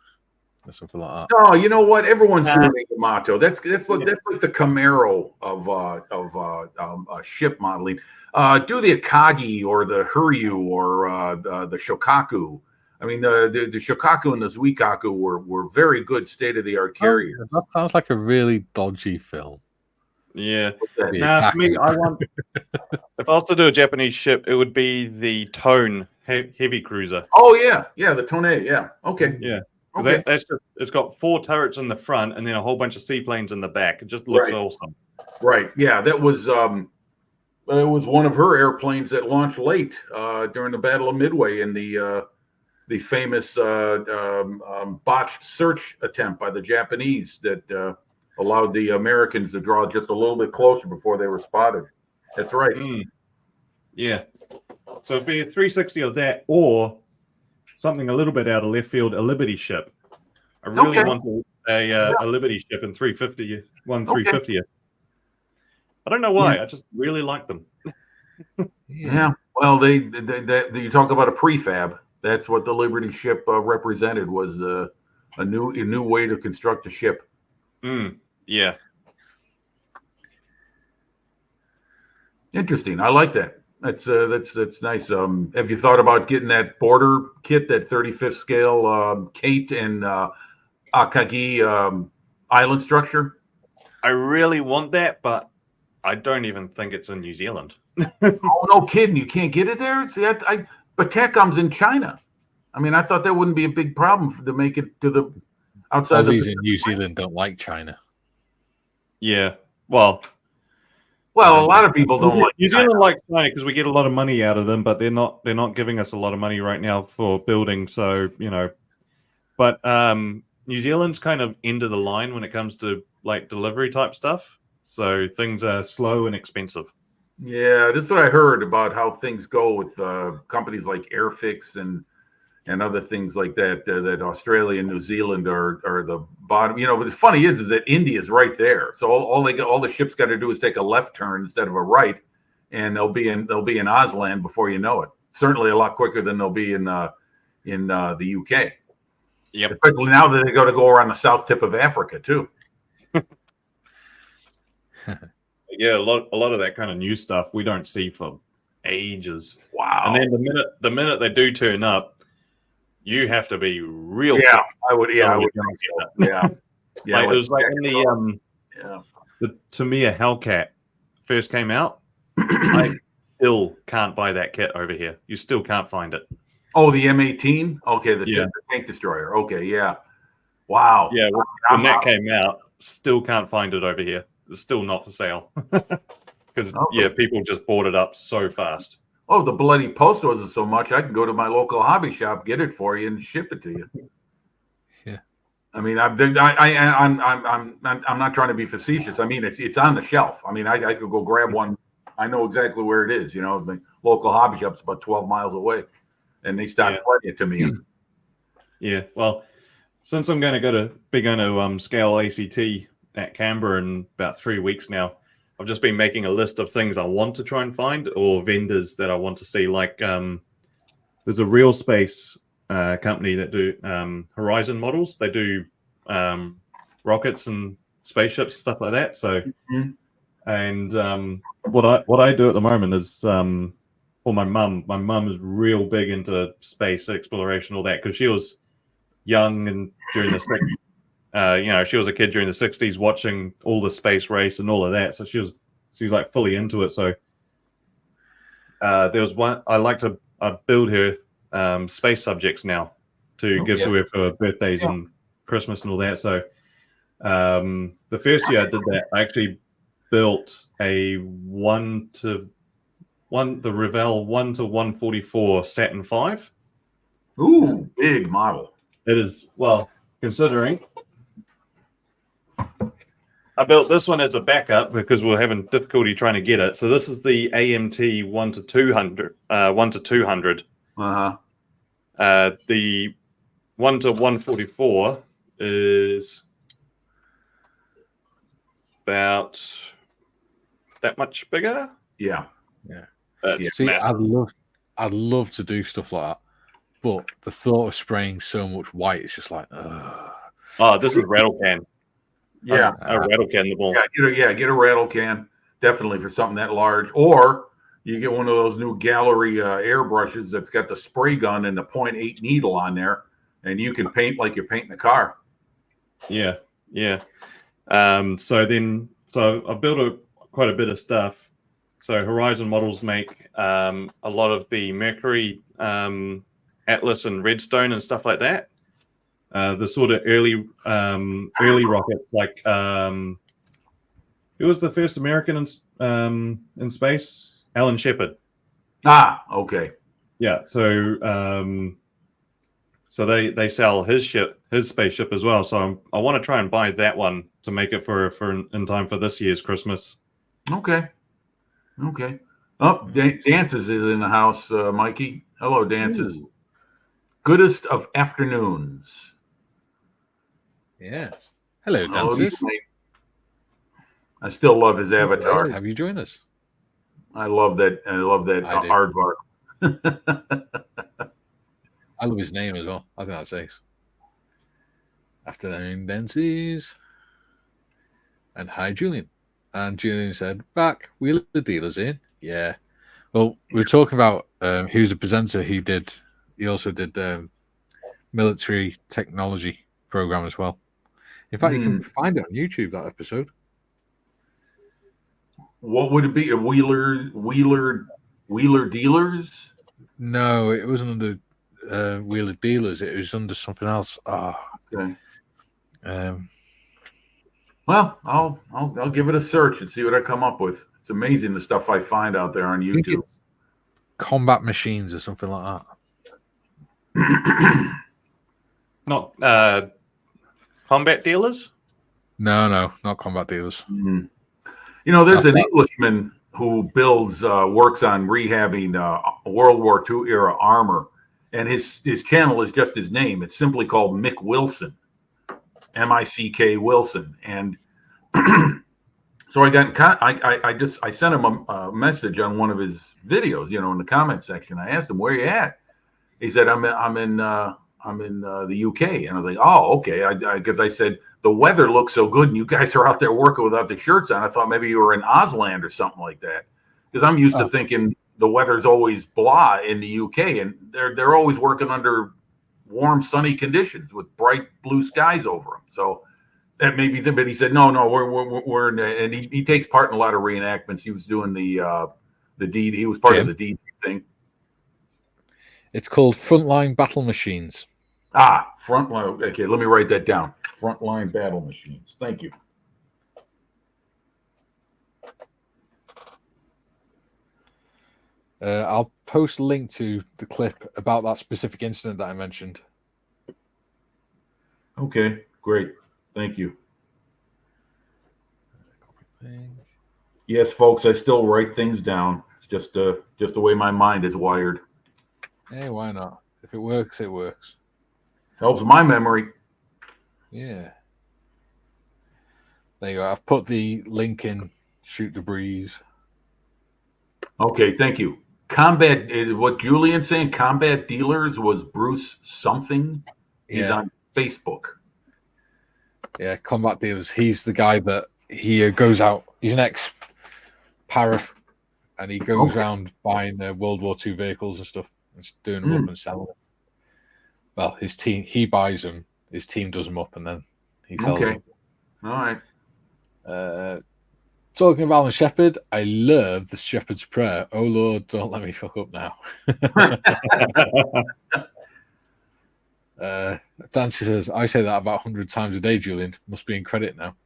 or something like that. No, you know what? Everyone's doing a Yamato. That's like the Camaro of ship modeling. Do the Akagi or the Hiryu or the Shokaku. I mean, the Shokaku and the Zuikaku were very good state of the art carriers. That sounds like a really dodgy film. Yeah. The Nah, for me, Akagi. I want. If I was to do a Japanese ship, it would be the Tone heavy cruiser. Oh yeah, the Tone. Yeah, okay. Yeah. Because Okay. that's just, it's got 4 turrets in the front and then a whole bunch of seaplanes in the back. It just looks Right. awesome. Right. Yeah, that was it was one of her airplanes that launched late during the Battle of Midway in the famous botched search attempt by the Japanese that allowed the Americans to draw just a little bit closer before they were spotted. That's right. Mm. Yeah. So it'd be a 360 of that, or something a little bit out of left field, a Liberty ship. I really Okay. want a Liberty ship in 350, 350th. I don't know why. I just really like them. Yeah. Well, they you talk about a prefab. That's what the Liberty ship represented, was a new way to construct a ship. Mm. Yeah. Interesting. I like that. That's nice. Have you thought about getting that border kit, that 35th scale Kate and Akagi island structure? I really want that, but I don't even think it's in New Zealand. Oh, no kidding! You can't get it there. See, but TACOM's in China. I mean, I thought that wouldn't be a big problem to make it to the outside. Aussies in New Zealand don't like China. Yeah. Well, Well, a lot of people don't like New China. Zealand like China because we get a lot of money out of them, but they're not giving us a lot of money right now for building. So but New Zealand's kind of end of the line when it comes to like delivery type stuff. So things are slow and expensive. Yeah, this is what I heard about how things go with companies like Airfix and other things like that. That Australia and New Zealand are the bottom. But the funny is that India's right there. So all the ships got to do is take a left turn instead of a right, and they'll be in Auslan before you know it. Certainly a lot quicker than they'll be in the UK. Yep. Especially now that they got to go around the south tip of Africa too. Yeah, a lot of that kind of new stuff we don't see for ages. Wow. And then the minute they do turn up, you have to be real. Yeah, quick. I would. Yeah, I would. Don't think get so. Yeah. Yeah. Like, it was like in Yeah. the Tamiya Hellcat first came out. I still can't buy that kit over here. You still can't find it. Oh, the M18. Okay, the Yeah. tank destroyer. Okay, yeah. Wow. Yeah, when that came out, still can't find it over here. It's still not for sale because Okay. people just bought it up so fast. Oh, the bloody post wasn't so much. I can go to my local hobby shop, get it for you, and ship it to you. Yeah. I mean, I'm not trying to be facetious. I mean, it's on the shelf. I mean, I could go grab one. I know exactly where it is. The local hobby shop's about 12 miles away, and they start plenty it to me. Yeah, well, since I'm going to scale ACT at Canberra in about 3 weeks now, I've just been making a list of things I want to try and find or vendors that I want to see. Like there's a Real Space company that do Horizon models. They do rockets and spaceships, stuff like that. So, and what I do at the moment is for my mum. My mum is real big into space exploration, all that, because she was young and during the she was a kid during the 60s watching all the space race and all of that. So she's like fully into it. So there was one I like to build her space subjects now to give to her for birthdays and Christmas and all that. So the first year I did that, I actually built a 1 to the Revell 1 to 144 Saturn V. Ooh, big model. It is, well, considering I built this one as a backup because we're having difficulty trying to get it. So this is the AMT 1 to 200. 1 to 200. Uh-huh. The 1 to 144 is about that much bigger. Yeah. It's See, massive. I'd love to do stuff like that, but the thought of spraying so much white is just like, ugh. Oh, this is rattle can. Yeah. A rattle can the ball. Get a rattle can, definitely, for something that large. Or you get one of those new gallery airbrushes that's got the spray gun and the 0.8 needle on there, and you can paint like you're painting a car. Yeah. So I've built quite a bit of stuff. So Horizon Models make a lot of the Mercury, Atlas, and Redstone and stuff like that. The sort of early rockets, like who was the first American in space? Alan Shepard. Ah, okay. Yeah. So they sell his spaceship as well. So I want to try and buy that one to make it for in time for this year's Christmas. Okay. Oh, Dances is in the house, Mikey. Hello, Dances. Ooh. Goodest of afternoons. Yes. Hello, Hello, dancers. mate. I still love his avatar. Have you joined us? I love that. I do. Aardvark. I love his name as well. I think that's ace. Afternoon dances. And hi, Julian. And Julian said, back, wheel the dealers in. Yeah. Well, we were talking about who's a presenter. He also did military technology program as well. In fact, you can find it on YouTube, that episode. What would it be? A Wheeler Dealers? No, it wasn't under Wheeler Dealers. It was under something else. Okay. Um, Well, I'll give it a search and see what I come up with. It's amazing the stuff I find out there on I think YouTube. it's Combat Machines or something like that. Not combat dealers. No, not Combat Dealers. Mhm. You know, there's an Englishman who works on rehabbing World War II era armor, and his channel is just his name. It's simply called Mick Wilson, Mick Wilson, and so I sent him a message on one of his videos, in the comment section. I asked him, "Where you at?" He said, "I'm in the UK," and I was like, "Oh, okay." Because I said the weather looks so good, and you guys are out there working without the shirts on. I thought maybe you were in Ausland or something like that, because I'm used to thinking the weather's always blah in the UK, and they're always working under warm, sunny conditions with bright blue skies over them. So that may be the. But he said, "No, we're in," and he takes part in a lot of reenactments. He was doing the D. He was part of the D thing. It's called Frontline Battle Machines. Frontline. Okay, let me write that down. Frontline Battle Machines. Thank you. I'll post a link to the clip about that specific incident that I mentioned. Okay, great. Thank you. Yes, folks, I still write things down. It's just the way my mind is wired. Hey, why not? If it works, it works. Helps my memory. Yeah. There you go. I've put the link in Shoot the Breeze. Okay, thank you. What Julian's saying, Combat Dealers was Bruce something. He's on Facebook. Yeah, Combat Dealers. He's the guy that he goes out. He's an ex-para, and he goes around buying World War II vehicles and stuff, and doing them up and selling them. Well, his team, he buys them. His team does them up, and then he sells them. All right. Talking about Alan Shepard, I love the Shepherd's Prayer. Oh Lord, don't let me fuck up now. Dancy says, I say that about 100 times a day, Julian. Must be in credit now.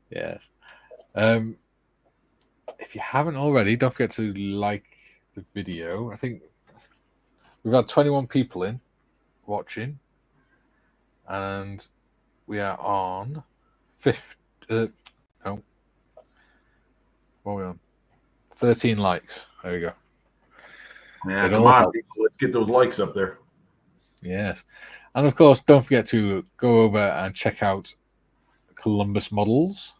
Yes. if you haven't already, don't forget to like the video. I think we've had 21 people in watching, and we are on 5th. No, what are we on? 13 likes. There we go. Yeah, It come all on, helps. people. Let's get those likes up there. Yes. And of course, don't forget to go over and check out Columbus Models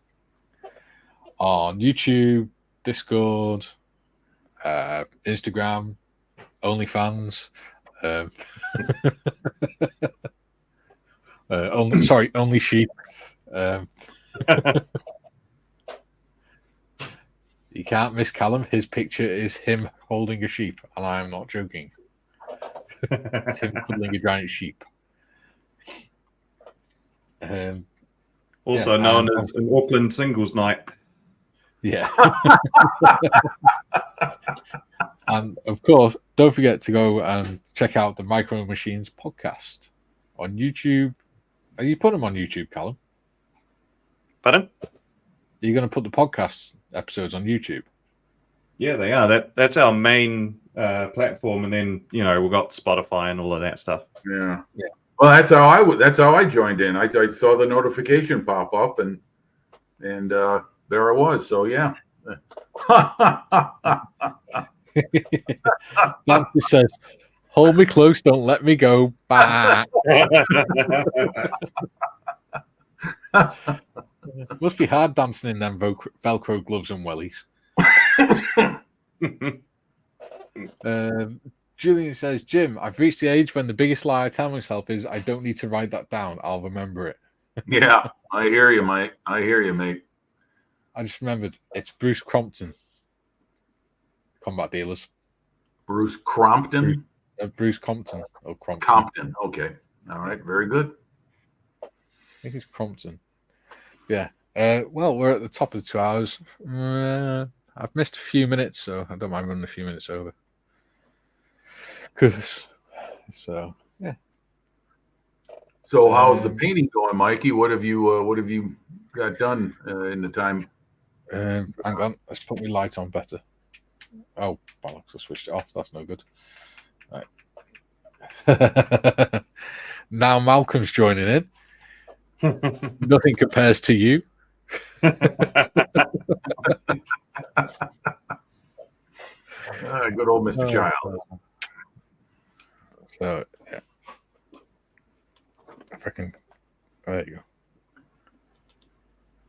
on YouTube, Discord, Instagram, OnlyFans. Only Sheep. You can't miss Callum. His picture is him holding a sheep, and I am not joking. It's him cuddling a giant sheep. Also Yeah, known as an Auckland singles night. Yeah. And of course, don't forget to go and check out the Micro Machines podcast on YouTube. Are you putting them on YouTube, Callum? Pardon? Are you going to put the podcast episodes on YouTube? Yeah, they are. That's our main platform, and then we've got Spotify and all of that stuff. Yeah. Yeah. Well, that's how I joined in. I saw the notification pop up, and there I was. So yeah. Nancy says, "Hold me close, don't let me go." Bah. Must be hard dancing in them Velcro gloves and wellies. Julian says, "Jim, I've reached the age when the biggest lie I tell myself is I don't need to write that down. I'll remember it." Yeah, I hear you, mate. I just remembered it's Bruce Crompton, Combat Dealers. Bruce Crompton? Bruce Compton or Crompton. Compton. Okay. All right. Very good. I think it's Crompton. Yeah. Well, we're at the top of the 2 hours. I've missed a few minutes, so I don't mind running a few minutes over. So yeah. So how's the painting going, Mikey? What have you got done in the time? Hang on, let's put my light on better. Oh, bollocks! I switched it off. That's no good. Right. Now Malcolm's joining in. Nothing compares to you. Good old Mr. Giles. So yeah, if I can, there you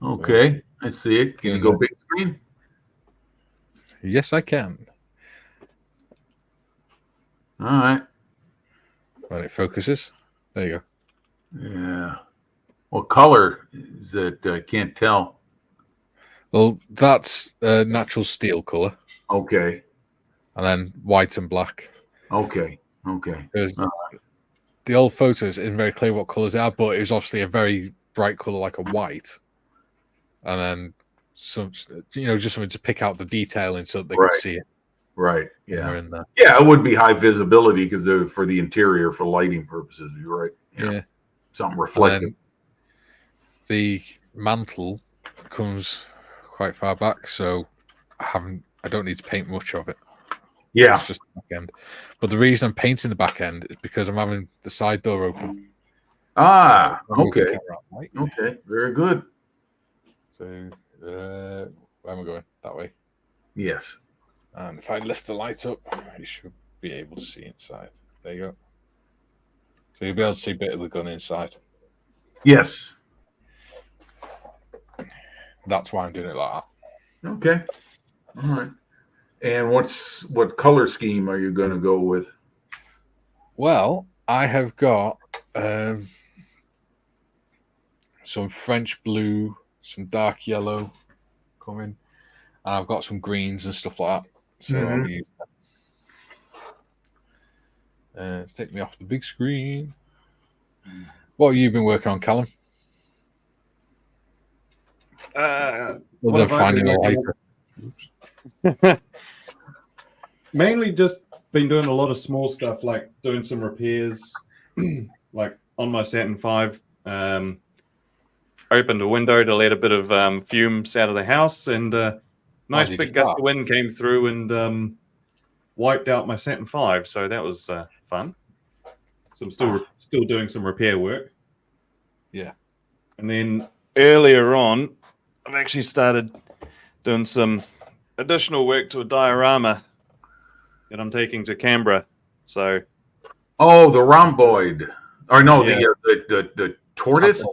go. Okay, I see it. Can you go big screen? Yes, I can. All right. When it focuses, there you go. Yeah. What color is it? I can't tell. Well, that's natural steel color, Okay. and then white and black. Okay. Because the old photos isn't very clear what colors they are, but it was obviously a very bright color like a white, and then some, just something to pick out the detailing so that they could see it. Right. when Yeah. they're in there. Yeah, it would be high visibility because for the interior, for lighting purposes. You're right. Yeah. Something And reflective. then the mantle comes quite far back, so I don't need to paint much of it. Yeah. It's just the back end. But the reason I'm painting the back end is because I'm having the side door open. Ah. Move the Okay. camera out, right? Okay. Very good. So where am I going? That way. Yes. And if I lift the light up, you should be able to see inside. There you go. So you'll be able to see a bit of the gun inside. Yes. That's why I'm doing it like that. Okay. All right. And what color scheme are you going to go with? Well, I have got some French blue, some dark yellow coming, and I've got some greens and stuff like that. So I'll use that. Let's take me off the big screen. What have you been working on, Callum? Other What than have I finding been a working lighter. Mainly just been doing a lot of small stuff, like doing some repairs, like on my Saturn V. Opened a window to let a bit of fumes out of the house, and nice did big you gust start? of wind came through and wiped out my Saturn V. So that was fun. So I'm still doing some repair work. Yeah. And then earlier on, I've actually started doing some additional work to a diorama that I'm taking to Canberra. So Oh, the rhomboid, or no, Yeah. the tortoise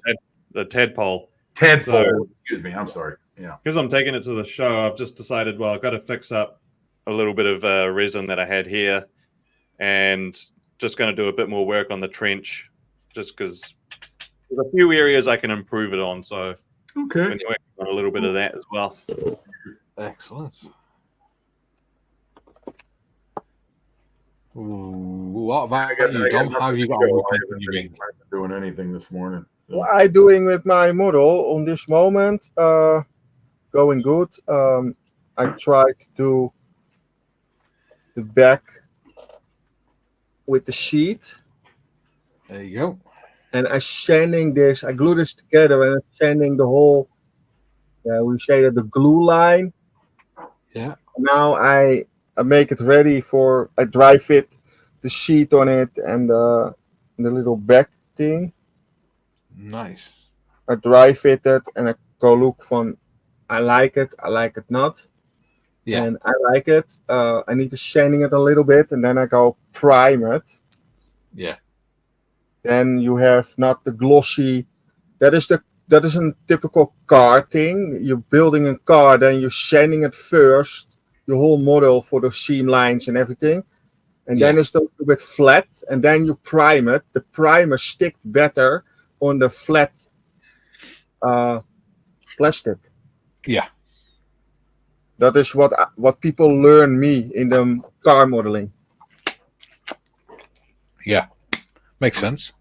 the tadpole. tadpole. So- Excuse me. I'm sorry. Yeah. Because I'm taking it to the show, I've just decided, well, I've got to fix up a little bit of resin that I had here and just going to do a bit more work on the trench just because there's a few areas I can improve it on. So I've Okay. been working on a little bit of that as well. Excellent. Ooh, what about you, Dom? How have you got on with painting your ring? I'm doing anything this morning. So. What I doing with my model on this moment? Going good. I tried to do the back with the sheet, There you go. and I sanding this. I glue this together and I'm sanding the whole. We say that the glue line. Yeah. Now I make it ready for. I dry fit the sheet on it and the little back thing. Nice. I dry fit it and I go look from. I like it not. Yeah. And I like it. I need to sanding it a little bit and then I go prime it. Yeah. Then you have not the glossy. That is a typical car thing. You're building a car, then you're sanding it first, your whole model for the seam lines and everything. And then it's a little bit flat, and then you prime it. The primer sticks better on the flat plastic. Yeah. That is what people learn me in the car modeling. Yeah. Makes sense.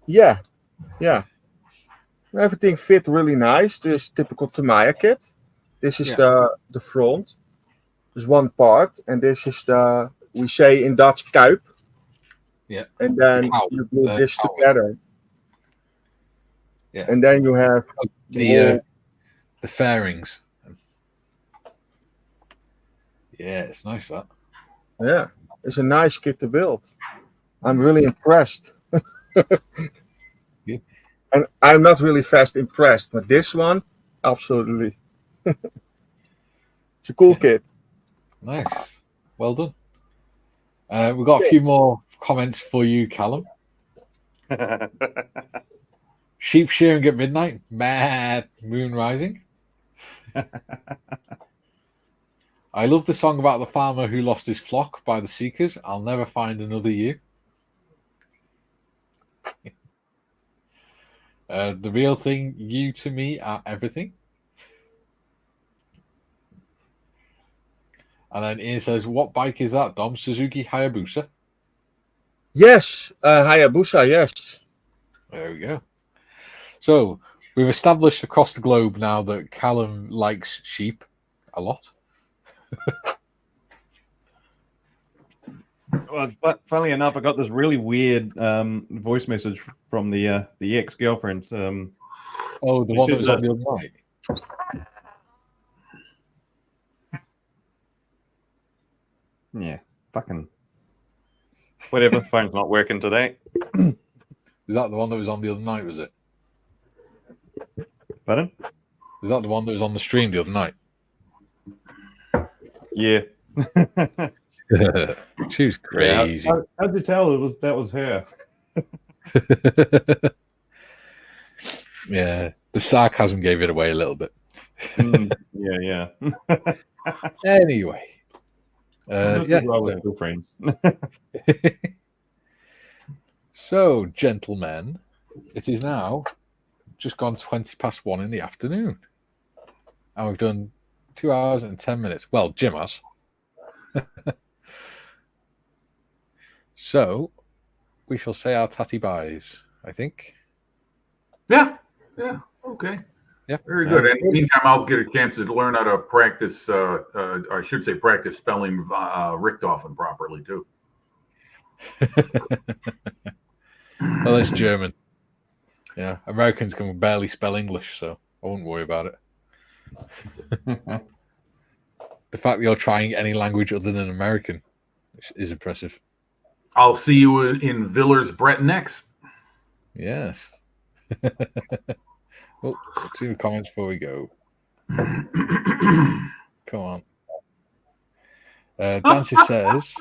Yeah. Everything fit really nice. This is typical Tamiya kit. This is the front. There's one part, and this is we say in Dutch kuip. Yeah. And then Cow. you glue this Cow. together. Yeah. And then you have The fairings. Yeah, it's nice that. yeah, it's a nice kit to build. I'm really impressed. Yeah. And I'm not really fast impressed, but this one, absolutely. It's a cool kit. Nice. Well done. We've got a few more comments for you, Callum. Sheep shearing at midnight. Mad moon rising. I love the song about the farmer who lost his flock by the Seekers. I'll never find another you. The real thing, you to me are everything. And then Ian says, what bike is that, Dom? Suzuki Hayabusa? Yes, Hayabusa, yes. There we go. So we've established across the globe now that Callum likes sheep a lot. Well, but funnily enough, I got this really weird voice message from the ex-girlfriend. Oh, the You one said that was on that- the other night. Yeah, fucking whatever. Phone's not working today. Is that the one that was on the other night, was it? Pardon? Is that the one that was on the stream the other night? Yeah. She was crazy. How'd you tell that was her? Yeah, the sarcasm gave it away a little bit. Yeah. Anyway, This yeah. is why we're still friends. So, gentlemen, it is now just gone 20 past 1 in the afternoon, and we've done 2 hours and 10 minutes. Well, Jim has. So, we shall say our tatty byes, I think. Yeah. Okay. Yeah. Very good. And meantime, I'll get a chance to learn how to practice. I should say, practice spelling Richthofen properly too. Well, it's German. Yeah, Americans can barely spell English, so I wouldn't worry about it. fact that you're trying any language other than American is impressive. I'll see you in Villers Brett next. Yes. Oh, let's see the comments before we go. Come on. Dancy says,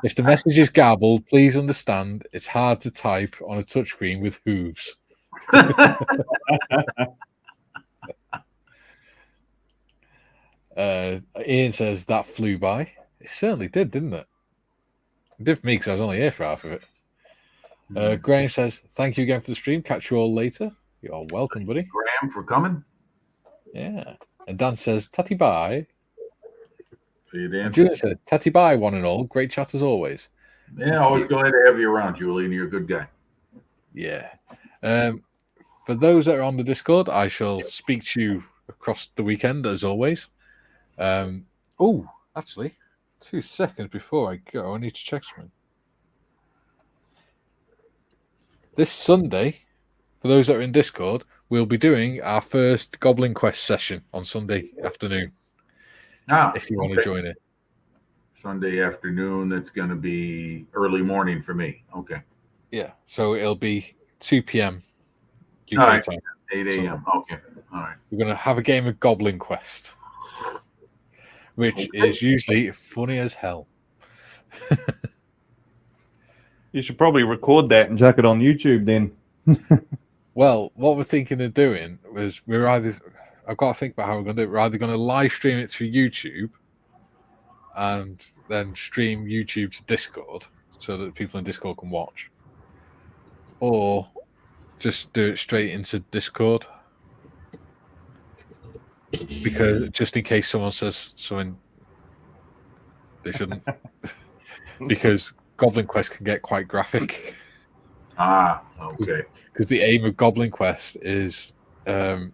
if the message is garbled, please understand it's hard to type on a touchscreen with hooves. Ian says that flew by. It certainly did, didn't it? It did for me because I was only here for half of it. Graham says, thank you again for the stream. Catch you all later. You're welcome, buddy. Graham for coming. Yeah. And Dan says, tatty bye. See you, Dan. Julian says, tatty bye, one and all. Great chat as always. Yeah, always glad to have you around, Julian. You're a good guy. Yeah. For those that are on the Discord, I shall speak to you across the weekend as always. Actually, 2 seconds before I go, I need to check something. This Sunday, for those that are in Discord, we'll be doing our first Goblin Quest session on Sunday afternoon. If you want to join it. Sunday afternoon, that's going to be early morning for me. Okay. Yeah, so it'll be 2 p.m. UK All right. time. 8 a.m. Okay. All right. We're going to have a game of Goblin Quest, which is usually funny as hell. You should probably record that and chuck it on YouTube then. Well, what we're thinking of doing was I've got to think about how we're going to do it. We're either going to live stream it through YouTube and then stream YouTube to Discord so that people in Discord can watch, or just do it straight into Discord, because just in case someone says something they shouldn't, because Goblin Quest can get quite graphic. Okay. Because the aim of Goblin Quest is the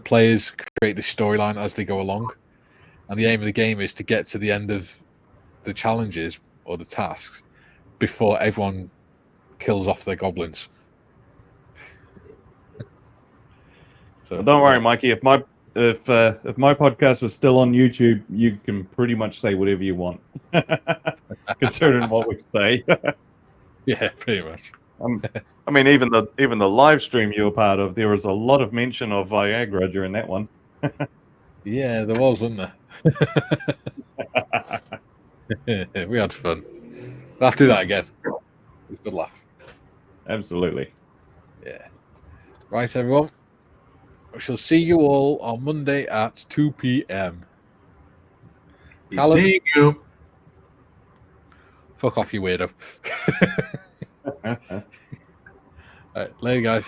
players create the storyline as they go along, and the aim of the game is to get to the end of the challenges or the tasks before everyone kills off their goblins. So Don't worry, Mikey. If my podcast is still on YouTube, you can pretty much say whatever you want, considering what we say. Yeah, pretty much. I mean, even the live stream you were part of, there was a lot of mention of Viagra during that one. Yeah, there was, wasn't there? We had fun. I'll do that again. It was a good laugh. Absolutely. Yeah. Right, everyone. We shall see you all on Monday at 2 p.m. Be Callum? seeing you. Fuck off, you weirdo. All right, later, guys.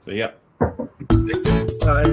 So, yeah. Bye.